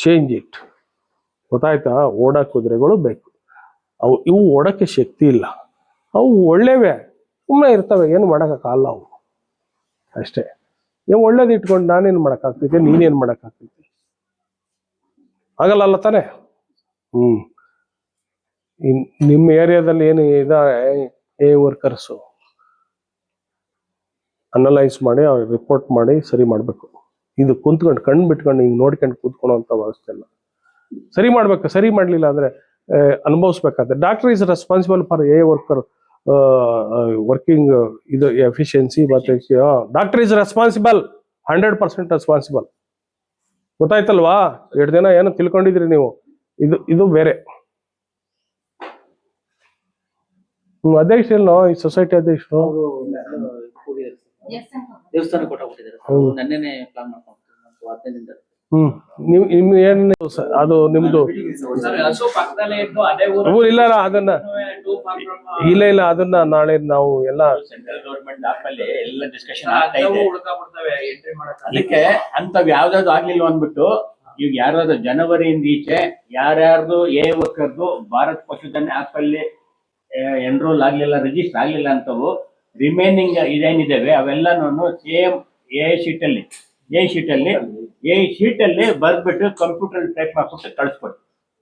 ಚೇಂಜ್ ಇಟ್, ಗೊತ್ತಾಯ್ತಾ? ಓಡ ಕುದುರೆಗಳು ಬೇಕು. ಇವು ಓಡಕ್ಕೆ ಶಕ್ತಿ ಇಲ್ಲ, ಅವು ಒಳ್ಳೆವೇ, ಸುಮ್ಮನೆ ಇರ್ತವೆ, ಏನು ಮಾಡೋಕ್ಕಾಗಲ್ಲ ಅವು ಅಷ್ಟೇ. ಒಳ್ಳೇದು ಇಟ್ಕೊಂಡು ನಾನೇನು ಮಾಡೋಕ್ಕಾಗ್ತೈತೆ, ನೀನೇನು ಮಾಡೋಕ್ಕಾಗ್ತೈತೆ? ಆಗಲ್ಲ ತಾನೆ. ನಿಮ್ಮ ಏರಿಯಾದಲ್ಲಿ ಏನು ಇದಾರೆ ವರ್ಕರ್ಸು ಅನಲೈಸ್ ಮಾಡಿ ಅವ್ರಿಗೆ ರಿಪೋರ್ಟ್ ಮಾಡಿ ಸರಿ ಮಾಡಬೇಕು. ಇದು ಕುಂತ್ಕೊಂಡು ಕಣ್ಣು ಬಿಟ್ಕೊಂಡು ಹಿಂಗೆ ನೋಡ್ಕೊಂಡು ಕೂತ್ಕೊಳ್ಳೋ ಅಂತ ವ್ಯವಸ್ಥೆ ಇಲ್ಲ. ಸರಿ ಮಾಡ್ಬೇಕು. ಸರಿ ಮಾಡಲಿಲ್ಲ ಅಂದ್ರೆ ಅನುಭವಿಸ್ಬೇಕಾದ್ರೆ doctor is responsible for worker working ಇದು ಎಫಿಷಿಯನ್ಸಿ. ಮತ್ತೆ ಡಾಕ್ಟರ್ ಈಸ್ ರೆಸ್ಪಾನ್ಸಿಬಲ್, 100% ರೆಸ್ಪಾನ್ಸಿಬಲ್. ಗೊತ್ತಾಯ್ತಲ್ವಾ? 2 ದಿನ ಏನೋ ತಿಳ್ಕೊಂಡಿದ್ರಿ ನೀವು. ಇದು ಬೇರೆ. ಅಧ್ಯಕ್ಷರು, ಈ ಸೊಸೈಟಿ ಅಧ್ಯಕ್ಷರು ದೇವಸ್ಥಾನ ಕೊಟ್ಟಿದ್ದಾರೆ. ನನ್ನೆನೆ ಪ್ಲಾನ್ ಮಾಡ್ಕೊಂಡು 15 ದಿನದ. ನಿಮ್ ಏನ್ ಅದು ನಿಮ್ದು ಇಲ್ಲ ಅದನ್ನ ಇಲ್ಲ ಅದನ್ನ ನಾಳೆ ನಾವು ಎಲ್ಲ ಸೆಂಟ್ರಲ್ ಗೌರ್ಮೆಂಟ್ ಆಪಲ್ಲಿ ಎಲ್ಲ ಡಿಸ್ಕಷನ್ ಆಗ್ತಾ ಇದೆ. ಅದಕ್ಕೆ ಅಂತವ್ ಯಾವ್ದಾದ್ರು ಆಗ್ಲಿಲ್ಲ ಅಂದ್ಬಿಟ್ಟು ಈಗ ಯಾರಾದ್ರು ಜನವರಿಯಿಂದ ಈಚೆ ಯಾರ್ಯಾರ್ದು ವರ್ಕರ್ದು ಭಾರತ್ ಪಶುಧನ್ ಆಪ್ ಅಲ್ಲಿ ಎನ್ರೋಲ್ ಆಗ್ಲಿಲ್ಲ, ರಿಜಿಸ್ಟರ್ ಆಗ್ಲಿಲ್ಲ ಅಂತವು ರಿಮೈನಿಂಗ್ ಇದೇನಿದ್ದಾವೆ ಅವೆಲ್ಲನೂ ಸೇಮ್ ಎ ಶೀಟ್ ಅಲ್ಲಿ ಬರ್ದ್ಬಿಟ್ಟು ಕಂಪ್ಯೂಟರ್ ಟೈಪ್ ಮಾಡ್ಬಿಟ್ಟು ಕಳಿಸ್ಕೊಡಿ.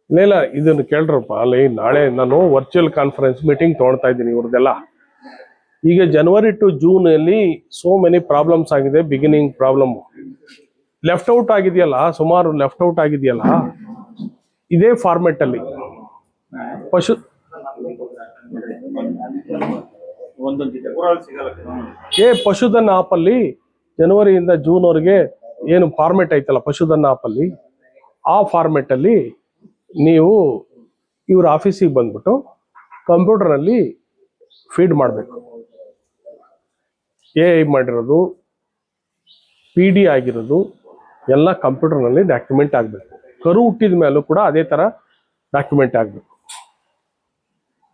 ಇಲ್ಲ ಇದನ್ನು ಕೇಳ್ರಪ್ಪ. ಅಲ್ಲಿ ನಾಳೆ ನಾನು ವರ್ಚುವಲ್ ಕಾನ್ಫರೆನ್ಸ್ ಮೀಟಿಂಗ್ ತಗೊಳ್ತಾ ಇದ್ದೀನಿ ಇವ್ರದ್ದೆಲ್ಲ. ಈಗ ಜನವರಿ ಟು ಜೂನ್ ಅಲ್ಲಿ ಸೋ ಮೆನಿ ಪ್ರಾಬ್ಲಮ್ಸ್ ಆಗಿದೆ. ಬಿಗಿನಿಂಗ್ ಪ್ರಾಬ್ಲಮ್ ಲೆಫ್ಟ್ ಔಟ್ ಆಗಿದೆಯಲ್ಲ, ಸುಮಾರು ಲೆಫ್ಟ್ ಔಟ್ ಆಗಿದೆಯಲ್ಲ, ಇದೇ ಫಾರ್ಮೆಟ್ ಅಲ್ಲಿ ಪಶುಧನ್ ಆಪ್ ಅಲ್ಲಿ ಜನವರಿಯಿಂದ ಜೂನ್ ವರೆಗೆ ಏನು ಫಾರ್ಮೆಟ್ ಐತಲ್ಲ ಪಶುಧನ್ ಆಪ್ ಅಲ್ಲಿ, ಆ ಫಾರ್ಮೆಟ್ ಅಲ್ಲಿ ನೀವು ಇವ್ರ ಆಫೀಸಿಗೆ ಬಂದ್ಬಿಟ್ಟು ಕಂಪ್ಯೂಟರ್ನಲ್ಲಿ ಫೀಡ್ ಮಾಡಬೇಕು. AI ಮಾಡಿರೋದು, PD ಆಗಿರೋದು ಎಲ್ಲ ಕಂಪ್ಯೂಟರ್ನಲ್ಲಿ ಡಾಕ್ಯುಮೆಂಟ್ ಆಗಬೇಕು. ಕರು ಹುಟ್ಟಿದ ಮೇಲೂ ಕೂಡ ಅದೇ ಥರ ಡಾಕ್ಯುಮೆಂಟ್ ಆಗಬೇಕು.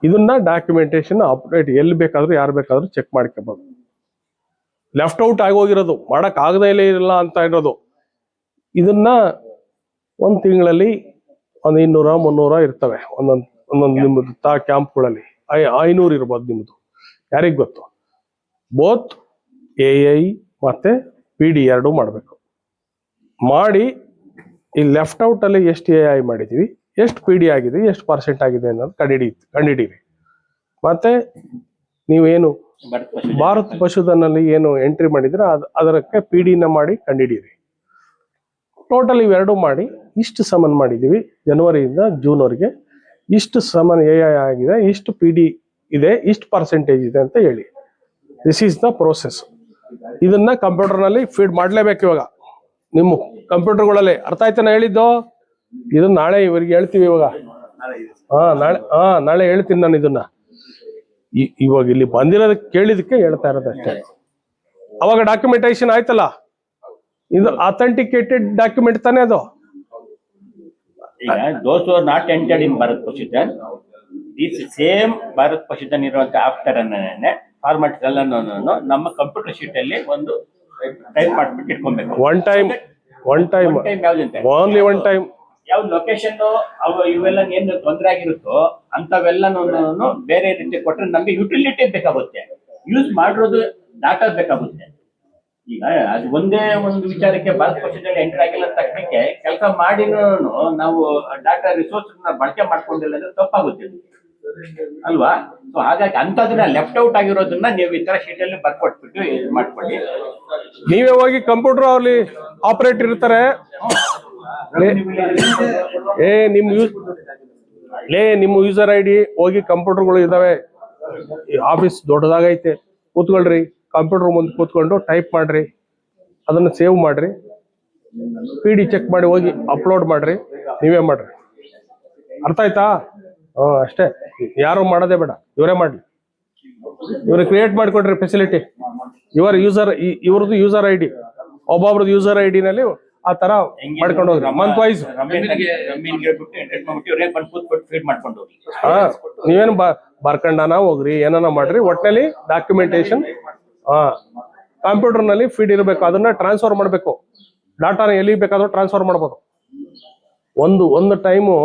ಇದನ್ನ ಡಾಕ್ಯುಮೆಂಟೇಶನ್ ಅಪ್ಡೇಟ್ ಎಲ್ಲಿ ಬೇಕಾದ್ರೂ ಯಾರು ಬೇಕಾದ್ರೂ ಚೆಕ್ ಮಾಡ್ಕೋಬಹುದು. ಲೆಫ್ಟ್ ಔಟ್ ಆಗೋಗಿರೋದು, ಮಾಡಕ್ ಆಗದೇ ಇಲ್ಲ ಅಂತ ಇರೋದು, ಇದನ್ನ 1 ತಿಂಗಳಲ್ಲಿ 200-300 ಇರ್ತವೆ. ಒಂದೊಂದು ನಿಮ್ಮದು ಕ್ಯಾಂಪ್ಗಳಲ್ಲಿ 500 ಇರ್ಬೋದು ನಿಮ್ಮದು, ಯಾರಿಗ್ ಗೊತ್ತು. ಬೋತ್ AI ಮತ್ತೆ PD 2 ಮಾಡಬೇಕು. ಮಾಡಿ ಈ ಲೆಫ್ಟ್ ಔಟ್ ಅಲ್ಲಿ ಎಷ್ಟು AI ಮಾಡಿದೀವಿ, ಎಷ್ಟು PD ಆಗಿದೆ, ಎಷ್ಟು % ಆಗಿದೆ ಅನ್ನೋದು ಕಂಡಿಡೀರಿ. ಮತ್ತೆ ನೀವೇನು ಭಾರತ್ ಪಶುಧನಲ್ಲಿ ಏನು ಎಂಟ್ರಿ ಮಾಡಿದ್ರೆ ಅದಕ್ಕೆ PD ಮಾಡಿ ಕಂಡಿಡೀರಿ. ಟೋಟಲ್ ಇವೆರಡು ಮಾಡಿ ಇಷ್ಟು ಸಮನ್ ಮಾಡಿದೀವಿ. ಜನವರಿಯಿಂದ ಜೂನ್ ವರೆಗೆ ಇಷ್ಟು ಸಮನ್ AI ಆಗಿದೆ, ಇಷ್ಟು PD ಇದೆ, ಇಷ್ಟು % ಇದೆ ಅಂತ ಹೇಳಿ. This is the process. ಇದನ್ನ ಕಂಪ್ಯೂಟರ್ನಲ್ಲಿ ಫೀಡ್ ಮಾಡ್ಲೇಬೇಕು ಇವಾಗ ನಿಮ್ಮ ಕಂಪ್ಯೂಟರ್ಗಳಲ್ಲಿ. ಅರ್ಥ ಆಯ್ತಾನ ಹೇಳಿದ್ದು? ಇದು ನಾಳೆ ಇವರಿಗೆ ಹೇಳ್ತೀವಿ ಇವಾಗ. ನಾಳೆ ಹೇಳ್ತೀನಿ ನಾನು ಇದನ್ನ. ಇವಾಗ ಇಲ್ಲಿ ಬಂದಿರೋದಕ್ಕೆ ಕೇಳಿದಕ್ಕೆ ಹೇಳ್ತಾ ಇರೋದಷ್ಟೇ. ಅವಾಗ ಡಾಕ್ಯುಮೆಂಟೇಶನ್ ಆಯ್ತಲ್ಲ, ಇದು ಅಥೆಂಟಿಕೇಟೆಡ್ ಡಾಕ್ಯುಮೆಂಟ್ ತಾನೇ ಅದು. ಈಗ those are not entered in Bharat Pashudhan, this same Bharat Pashudhan ಇರುವಂತ ಆಫ್ಟರ್ ಫಾರ್ಮೆಟ್ ಎಲ್ಲನೂ ನಮ್ಮ ಕಂಪ್ಯೂಟರ್ ಶೀಟ್ ಅಲ್ಲಿ ಒಂದು ಟೈಪ್ ಮಾಡ್ಬಿಟ್ಟು ಇಟ್ಕೊಬೇಕು. One time only one time. ಯಾವ ಲೊಕೇಶನ್ ಅವು ಇವೆಲ್ಲ ಏನು ತೊಂದರೆ ಆಗಿರುತ್ತೋ ಅಂತವೆಲ್ಲನೂ ಬೇರೆ ರೀತಿ ಕೊಟ್ಟರೆ ನಮ್ಗೆ ಯುಟಿಲಿಟಿ ಬೇಕಾಗುತ್ತೆ, ಯೂಸ್ ಮಾಡಿರೋದು ಡಾಟಾ ಬೇಕಾಗುತ್ತೆ. ಈಗ ಅದು ಒಂದೇ ಒಂದು ವಿಚಾರಕ್ಕೆ ಭಾರತ್ ಪಶುಧನ್ ಎಂಟರ್ ಆಗಿಲ್ಲ ತಕ್ಕಂತೆ ಕೆಲಸ ಮಾಡಿನೂ ನಾವು ಡಾಟಾ ರಿಸೋರ್ಸ್ ಬಳಕೆ ಮಾಡ್ಕೊಂಡಿಲ್ಲ ಅಂದ್ರೆ ತಪ್ಪಾಗುತ್ತೆ. ಅಲ್ವಾ? ಸೊ ಹಾಗಾಗಿ ಅಂತದನ್ನ ಲೆಫ್ಟ್ ಔಟ್ ಆಗಿರೋದನ್ನ ನೀವು ಈ ತರ ಶೀಟ್ ಅಲ್ಲಿ ಬರ್ಕೊಟ್ಬಿಟ್ಟು ಇದು ಮಾಡ್ಕೊಳ್ಳಿ. ನೀವೇ ಹೋಗಿ ಕಂಪ್ಯೂಟರ್ ಅಲ್ಲಿ ಆಪರೇಟರ್ ಇರ್ತಾರೆ, ನಿಮ್ಮ ಯೂಸರ್ ಐ ಡಿ ಹೋಗಿ ಕಂಪ್ಯೂಟರ್ಗಳು ಇದಾವೆ, ಆಫೀಸ್ ದೊಡ್ಡದಾಗೈತೆ, ಕೂತ್ಕೊಳ್ರಿ ಕಂಪ್ಯೂಟರ್ ಮುಂದೆ ಕೂತ್ಕೊಂಡು ಟೈಪ್ ಮಾಡ್ರಿ, ಅದನ್ನ ಸೇವ್ ಮಾಡ್ರಿ, PD ಚೆಕ್ ಮಾಡಿ ಹೋಗಿ ಅಪ್ಲೋಡ್ ಮಾಡ್ರಿ, ನೀವೇ ಮಾಡ್ರಿ. ಅರ್ಥ ಆಯ್ತಾ? ಅಷ್ಟೇ, ಯಾರು ಮಾಡೋದೇ ಬೇಡ, ಇವರೇ ಮಾಡ್ಲಿ. ಇವ್ರಿಗೆ ಕ್ರಿಯೇಟ್ ಮಾಡ್ಕೊಡ್ರಿ ಫೆಸಿಲಿಟಿ. ಇವ್ರದ್ದು ಯೂಸರ್ ಐ ಡಿ, ಒಬ್ಬೊಬ್ರದ್ದು ಯೂಸರ್ ಐ ಡಿನಲ್ಲಿ ಆ ತರ ಮಾಡ್ಕೊಂಡು ಹೋಗ್ರಿ ಮಂತ್ ವೈಸ್. ನೀವೇನು ಬರ್ಕೊಂಡಾನ ಹೋಗ್ರಿ, ಏನಾನ ಮಾಡ್ರಿ, ಒಟ್ಟಿನಲ್ಲಿ ಡಾಕ್ಯುಮೆಂಟೇಶನ್ ಕಂಪ್ಯೂಟರ್ ನಲ್ಲಿ ಫೀಡ್ ಇರಬೇಕು. ಅದನ್ನ ಟ್ರಾನ್ಸ್ಫರ್ ಮಾಡ್ಬೇಕು, ಡಾಟಾನ ಎಲ್ಲಿ ಬೇಕಾದ್ರೂ ಟ್ರಾನ್ಸ್ಫರ್ ಮಾಡ್ಬೋದು. ಒಂದು ಟೈಮು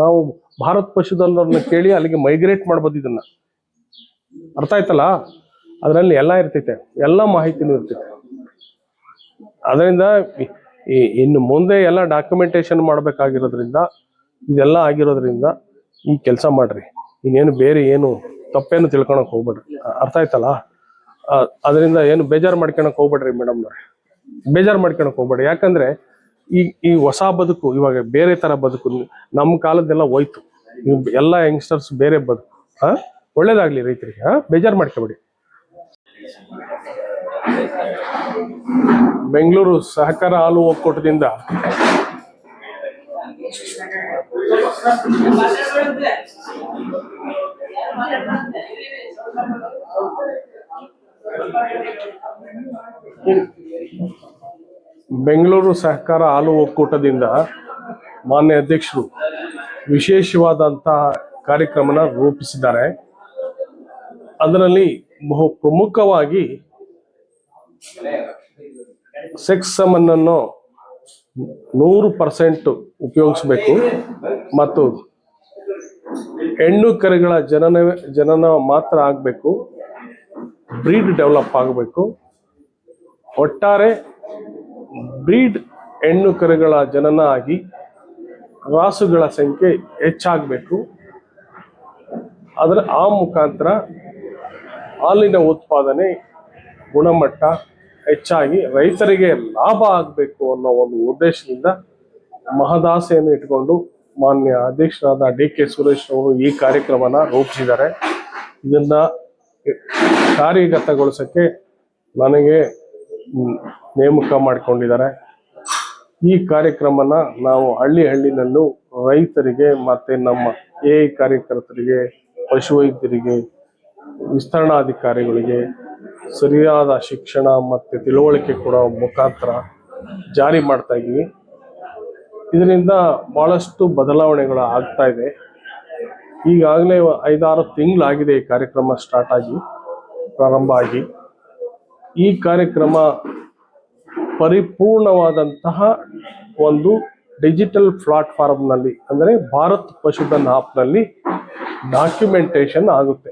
ನಾವು ಭಾರತ್ ಪಶುಧನರನ್ನ ಕೇಳಿ ಅಲ್ಲಿಗೆ ಮೈಗ್ರೇಟ್ ಮಾಡ್ಬೋದು. ಇದನ್ನ ಅರ್ಥ ಆಯ್ತಲ್ಲ? ಅದರಲ್ಲಿ ಎಲ್ಲ ಇರ್ತೈತೆ, ಎಲ್ಲ ಮಾಹಿತಿನೂ ಇರ್ತೈತೆ. ಅದರಿಂದ ಇನ್ನು ಮುಂದೆ ಎಲ್ಲ ಡಾಕ್ಯುಮೆಂಟೇಶನ್ ಮಾಡ್ಬೇಕಾಗಿರೋದ್ರಿಂದ, ಇದೆಲ್ಲ ಆಗಿರೋದ್ರಿಂದ ಈ ಕೆಲಸ ಮಾಡ್ರಿ. ಇನ್ನೇನು ಬೇರೆ ಏನು ತಪ್ಪೇನು ತಿಳ್ಕೊಳಕ್ ಹೋಗ್ಬೇಡ್ರಿ. ಅರ್ಥ ಆಯ್ತಲ್ಲ? ಅದರಿಂದ ಏನು ಬೇಜಾರು ಮಾಡ್ಕೊಳಕ್ ಹೋಗ್ಬೇಡ್ರಿ ಮೇಡಮ್ನವ್ರೆ, ಬೇಜಾರು ಮಾಡ್ಕೊಳಕ್ ಹೋಗ್ಬೇಡ್ರಿ. ಯಾಕಂದ್ರೆ ಈ ಹೊಸ ಬದುಕು ಇವಾಗ ಬೇರೆ ತರ ಬದುಕು, ನಮ್ಮ ಕಾಲದ್ದೆಲ್ಲ ಹೋಯ್ತು. ಎಲ್ಲ ಯಂಗ್ಸ್ಟರ್ಸ್ ಬೇರೆ ಬದುಕು. ಒಳ್ಳೇದಾಗ್ಲಿ ರೈತರಿಗೆ, ಬೇಜಾರು ಮಾಡ್ಕೋಬೇಡಿ. ಬೆಂಗಳೂರು ಸಹಕಾರ ಹಾಲು ಒಕ್ಕೂಟದಿಂದ ಮಾನ್ಯ ಅಧ್ಯಕ್ಷರು ವಿಶೇಷವಾದಂತಹ ಕಾರ್ಯಕ್ರಮನ ರೂಪಿಸಿದ್ದಾರೆ. ಅದರಲ್ಲಿ ಬಹು ಪ್ರಮುಖವಾಗಿ ಸೆಕ್ಸ್ ಸಮನ್ನನ್ನು 100% ಉಪಯೋಗಿಸಬೇಕು ಮತ್ತು ಹೆಣ್ಣು ಕರುಗಳ ಜನನ ಮಾತ್ರ ಆಗಬೇಕು, ಬ್ರೀಡ್ ಡೆವಲಪ್ ಆಗಬೇಕು. ಒಟ್ಟಾರೆ ಬ್ರೀಡ್ ಹೆಣ್ಣು ಕರುಗಳ ಜನನ ಆಗಿ ರಾಸುಗಳ ಸಂಖ್ಯೆ ಹೆಚ್ಚಾಗಬೇಕು. ಆ ಮುಖಾಂತರ ಹಾಲಿನ ಉತ್ಪಾದನೆ ಗುಣಮಟ್ಟ ಹೆಚ್ಚಾಗಿ ರೈತರಿಗೆ ಲಾಭ ಆಗಬೇಕು ಅನ್ನೋ ಒಂದು ಉದ್ದೇಶದಿಂದ ಮಹದಾಸೆಯನ್ನು ಇಟ್ಕೊಂಡು ಮಾನ್ಯ ಅಧ್ಯಕ್ಷರಾದ DK ಸುರೇಶ್ ಅವರು ಈ ಕಾರ್ಯಕ್ರಮನ ರೂಪಿಸಿದ್ದಾರೆ. ಇದನ್ನ ಕಾರ್ಯಗತಗೊಳಿಸಕ್ಕೆ ನನಗೆ ನೇಮಕ ಮಾಡಿಕೊಂಡಿದ್ದಾರೆ. ಈ ಕಾರ್ಯಕ್ರಮನ ನಾವು ಹಳ್ಳಿನಲ್ಲೂ ರೈತರಿಗೆ ಮತ್ತೆ ನಮ್ಮ AI ಕಾರ್ಯಕರ್ತರಿಗೆ, ಪಶುವೈದ್ಯರಿಗೆ, ವಿಸ್ತರಣಾಧಿಕಾರಿಗಳಿಗೆ ಸರಿಯಾದ ಶಿಕ್ಷಣ ಮತ್ತೆ ತಿಳುವಳಿಕೆ ಕೊಡೋ ಮುಖಾಂತರ ಜಾರಿ ಮಾಡ್ತಾ ಇದ್ದೀವಿ. ಇದರಿಂದ ಬಹಳಷ್ಟು ಬದಲಾವಣೆಗಳು ಆಗ್ತಾ ಇದೆ. ಈಗಾಗಲೇ 5-6 ತಿಂಗಳಾಗಿದೆ ಈ ಕಾರ್ಯಕ್ರಮ ಪ್ರಾರಂಭ ಆಗಿ. ಈ ಕಾರ್ಯಕ್ರಮ ಪರಿಪೂರ್ಣವಾದಂತಹ ಒಂದು ಡಿಜಿಟಲ್ ಪ್ಲಾಟ್ಫಾರ್ಮ್ನಲ್ಲಿ, ಅಂದರೆ ಭಾರತ್ ಪಶುಧನ್ ಆ್ಯಪ್ನಲ್ಲಿ ಡಾಕ್ಯುಮೆಂಟೇಶನ್ ಆಗುತ್ತೆ.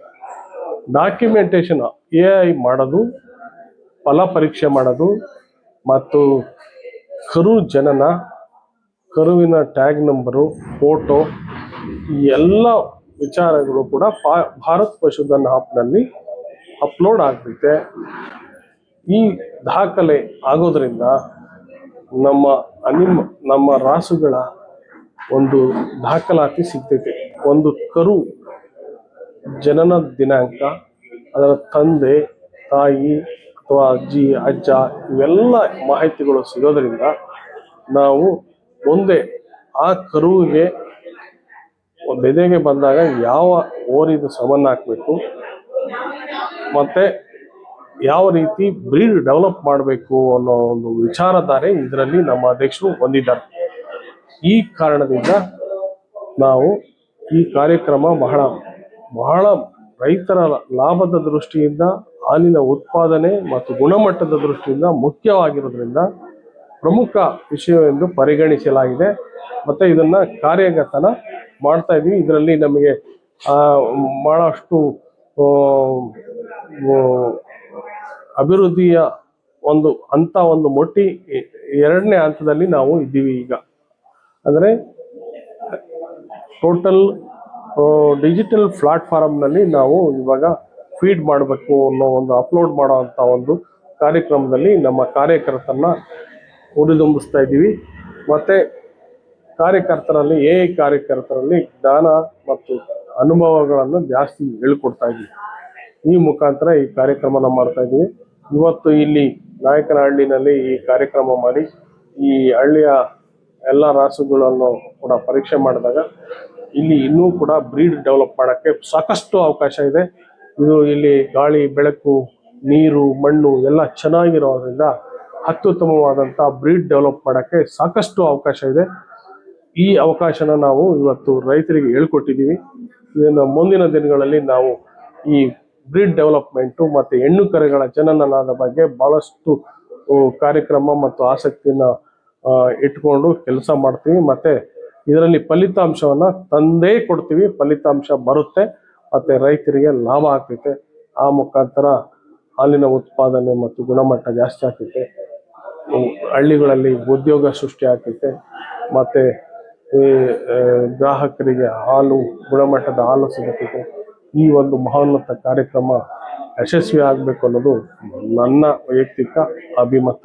ಡಾಕ್ಯುಮೆಂಟೇಶನ್ AI ಮಾಡೋದು, ಫಲ ಪರೀಕ್ಷೆ ಮಾಡೋದು ಮತ್ತು ಕರು ಜನನ, ಕರುವಿನ ಟ್ಯಾಗ್ ನಂಬರು, ಫೋಟೋ, ಈ ಎಲ್ಲ ವಿಚಾರಗಳು ಕೂಡ ಭಾರತ್ ಪಶುಧನ್ ಆ್ಯಪ್ನಲ್ಲಿ ಅಪ್ಲೋಡ್ ಆಗ್ತೈತೆ. ಈ ದಾಖಲೆ ಆಗೋದ್ರಿಂದ ನಮ್ಮ ರಾಸುಗಳ ಒಂದು ದಾಖಲಾತಿ ಸಿಗ್ತೈತೆ. ಒಂದು ಕರು ಜನನ ದಿನಾಂಕ, ಅದರ ತಂದೆ, ತಾಯಿ ಅಥವಾ ಅಜ್ಜಿ, ಅಜ್ಜ, ಇವೆಲ್ಲ ಮಾಹಿತಿಗಳು ಸಿಗೋದ್ರಿಂದ ನಾವು ಮುಂದೆ ಆ ಕರುವಿಗೆ ಬೆದೆಗೆ ಬಂದಾಗ ಯಾವ ಓರಿದು ಸಮನ್ ಹಾಕಬೇಕು ಮತ್ತೆ ಯಾವ ರೀತಿ ಬ್ರೀಡ್ ಡೆವಲಪ್ ಮಾಡಬೇಕು ಅನ್ನೋ ಒಂದು ವಿಚಾರಧಾರೆ ಇದರಲ್ಲಿ ನಮ್ಮ ಅಧ್ಯಕ್ಷರು ಹೊಂದಿದ್ದಾರೆ. ಈ ಕಾರಣದಿಂದ ನಾವು ಈ ಕಾರ್ಯಕ್ರಮ ಬಹಳ ರೈತರ ಲಾಭದ ದೃಷ್ಟಿಯಿಂದ, ಹಾಲಿನ ಉತ್ಪಾದನೆ ಮತ್ತು ಗುಣಮಟ್ಟದ ದೃಷ್ಟಿಯಿಂದ ಮುಖ್ಯವಾಗಿರೋದ್ರಿಂದ ಪ್ರಮುಖ ವಿಷಯವೆಂದು ಪರಿಗಣಿಸಲಾಗಿದೆ. ಮತ್ತೆ ಇದನ್ನ ಕಾರ್ಯಗತನ ಮಾಡ್ತಾ ಇದ್ದೀವಿ. ಇದರಲ್ಲಿ ನಮಗೆ ಬಹಳಷ್ಟು ಅಭಿವೃದ್ಧಿಯ ಒಂದು ಮೊಟ್ಟಿ 2ನೇ ಹಂತದಲ್ಲಿ ನಾವು ಇದ್ದೀವಿ. ಈಗ ಅಂದರೆ ಟೋಟಲ್ ಡಿಜಿಟಲ್ ಪ್ಲಾಟ್ಫಾರ್ಮ್ನಲ್ಲಿ ನಾವು ಇವಾಗ ಫೀಡ್ ಮಾಡಬೇಕು ಅನ್ನೋ ಒಂದು ಅಪ್ಲೋಡ್ ಮಾಡೋ ಅಂಥ ಒಂದು ಕಾರ್ಯಕ್ರಮದಲ್ಲಿ ನಮ್ಮ ಕಾರ್ಯಕರ್ತರನ್ನ ಹುರಿದುಂಬಿಸ್ತಾ ಇದ್ದೀವಿ. ಮತ್ತು ಕಾರ್ಯಕರ್ತರಲ್ಲಿ ಕಾರ್ಯಕರ್ತರಲ್ಲಿ ಜ್ಞಾನ ಮತ್ತು ಅನುಭವಗಳನ್ನು ಜಾಸ್ತಿ ಹೇಳ್ಕೊಡ್ತಾ ಇದ್ದೀವಿ. ಈ ಮುಖಾಂತರ ಈ ಕಾರ್ಯಕ್ರಮನ ಮಾಡ್ತಾ ಇದ್ದೀವಿ. ಇವತ್ತು ಇಲ್ಲಿ ನಾಯಕನಹಳ್ಳಿನಲ್ಲಿ ಈ ಕಾರ್ಯಕ್ರಮ ಮಾಡಿ ಈ ಹಳ್ಳಿಯ ಎಲ್ಲ ರಾಸುಗಳನ್ನು ಕೂಡ ಪರೀಕ್ಷೆ ಮಾಡಿದಾಗ ಇಲ್ಲಿ ಇನ್ನೂ ಕೂಡ ಬ್ರೀಡ್ ಡೆವಲಪ್ ಮಾಡೋಕ್ಕೆ ಸಾಕಷ್ಟು ಅವಕಾಶ ಇದೆ. ಇದು ಇಲ್ಲಿ ಗಾಳಿ, ಬೆಳಕು, ನೀರು, ಮಣ್ಣು ಎಲ್ಲ ಚೆನ್ನಾಗಿರೋದ್ರಿಂದ ಅತ್ಯುತ್ತಮವಾದಂಥ ಬ್ರೀಡ್ ಡೆವಲಪ್ ಮಾಡೋಕ್ಕೆ ಸಾಕಷ್ಟು ಅವಕಾಶ ಇದೆ. ಈ ಅವಕಾಶನ ನಾವು ಇವತ್ತು ರೈತರಿಗೆ ಹೇಳ್ಕೊಟ್ಟಿದ್ದೀವಿ. ಇದನ್ನು ಮುಂದಿನ ದಿನಗಳಲ್ಲಿ ನಾವು ಈ ಬ್ರೀಡ್ ಡೆವಲಪ್ಮೆಂಟು ಮತ್ತು ಹೆಣ್ಣು ಕರುಗಳ ಜನನದ ಬಗ್ಗೆ ಭಾಳಷ್ಟು ಕಾರ್ಯಕ್ರಮ ಮತ್ತು ಆಸಕ್ತಿಯನ್ನು ಇಟ್ಕೊಂಡು ಕೆಲಸ ಮಾಡ್ತೀವಿ. ಮತ್ತು ಇದರಲ್ಲಿ ಫಲಿತಾಂಶವನ್ನು ತಂದೇ ಕೊಡ್ತೀವಿ. ಫಲಿತಾಂಶ ಬರುತ್ತೆ ಮತ್ತು ರೈತರಿಗೆ ಲಾಭ ಆಗ್ತೈತೆ. ಆ ಮುಖಾಂತರ ಹಾಲಿನ ಉತ್ಪಾದನೆ ಮತ್ತು ಗುಣಮಟ್ಟ ಜಾಸ್ತಿ ಆಗ್ತೈತೆ. ಹಳ್ಳಿಗಳಲ್ಲಿ ಉದ್ಯೋಗ ಸೃಷ್ಟಿ ಆಗ್ತೈತೆ. ಮತ್ತು ಗ್ರಾಹಕರಿಗೆ ಹಾಲು, ಗುಣಮಟ್ಟದ ಹಾಲು ಸಿಗುತ್ತೈತೆ. ಈ ಒಂದು ಮಹೋನ್ನತ ಕಾರ್ಯಕ್ರಮ ಯಶಸ್ವಿ ಆಗಬೇಕು ಅನ್ನೋದು ನನ್ನ ವೈಯಕ್ತಿಕ ಅಭಿಮತ.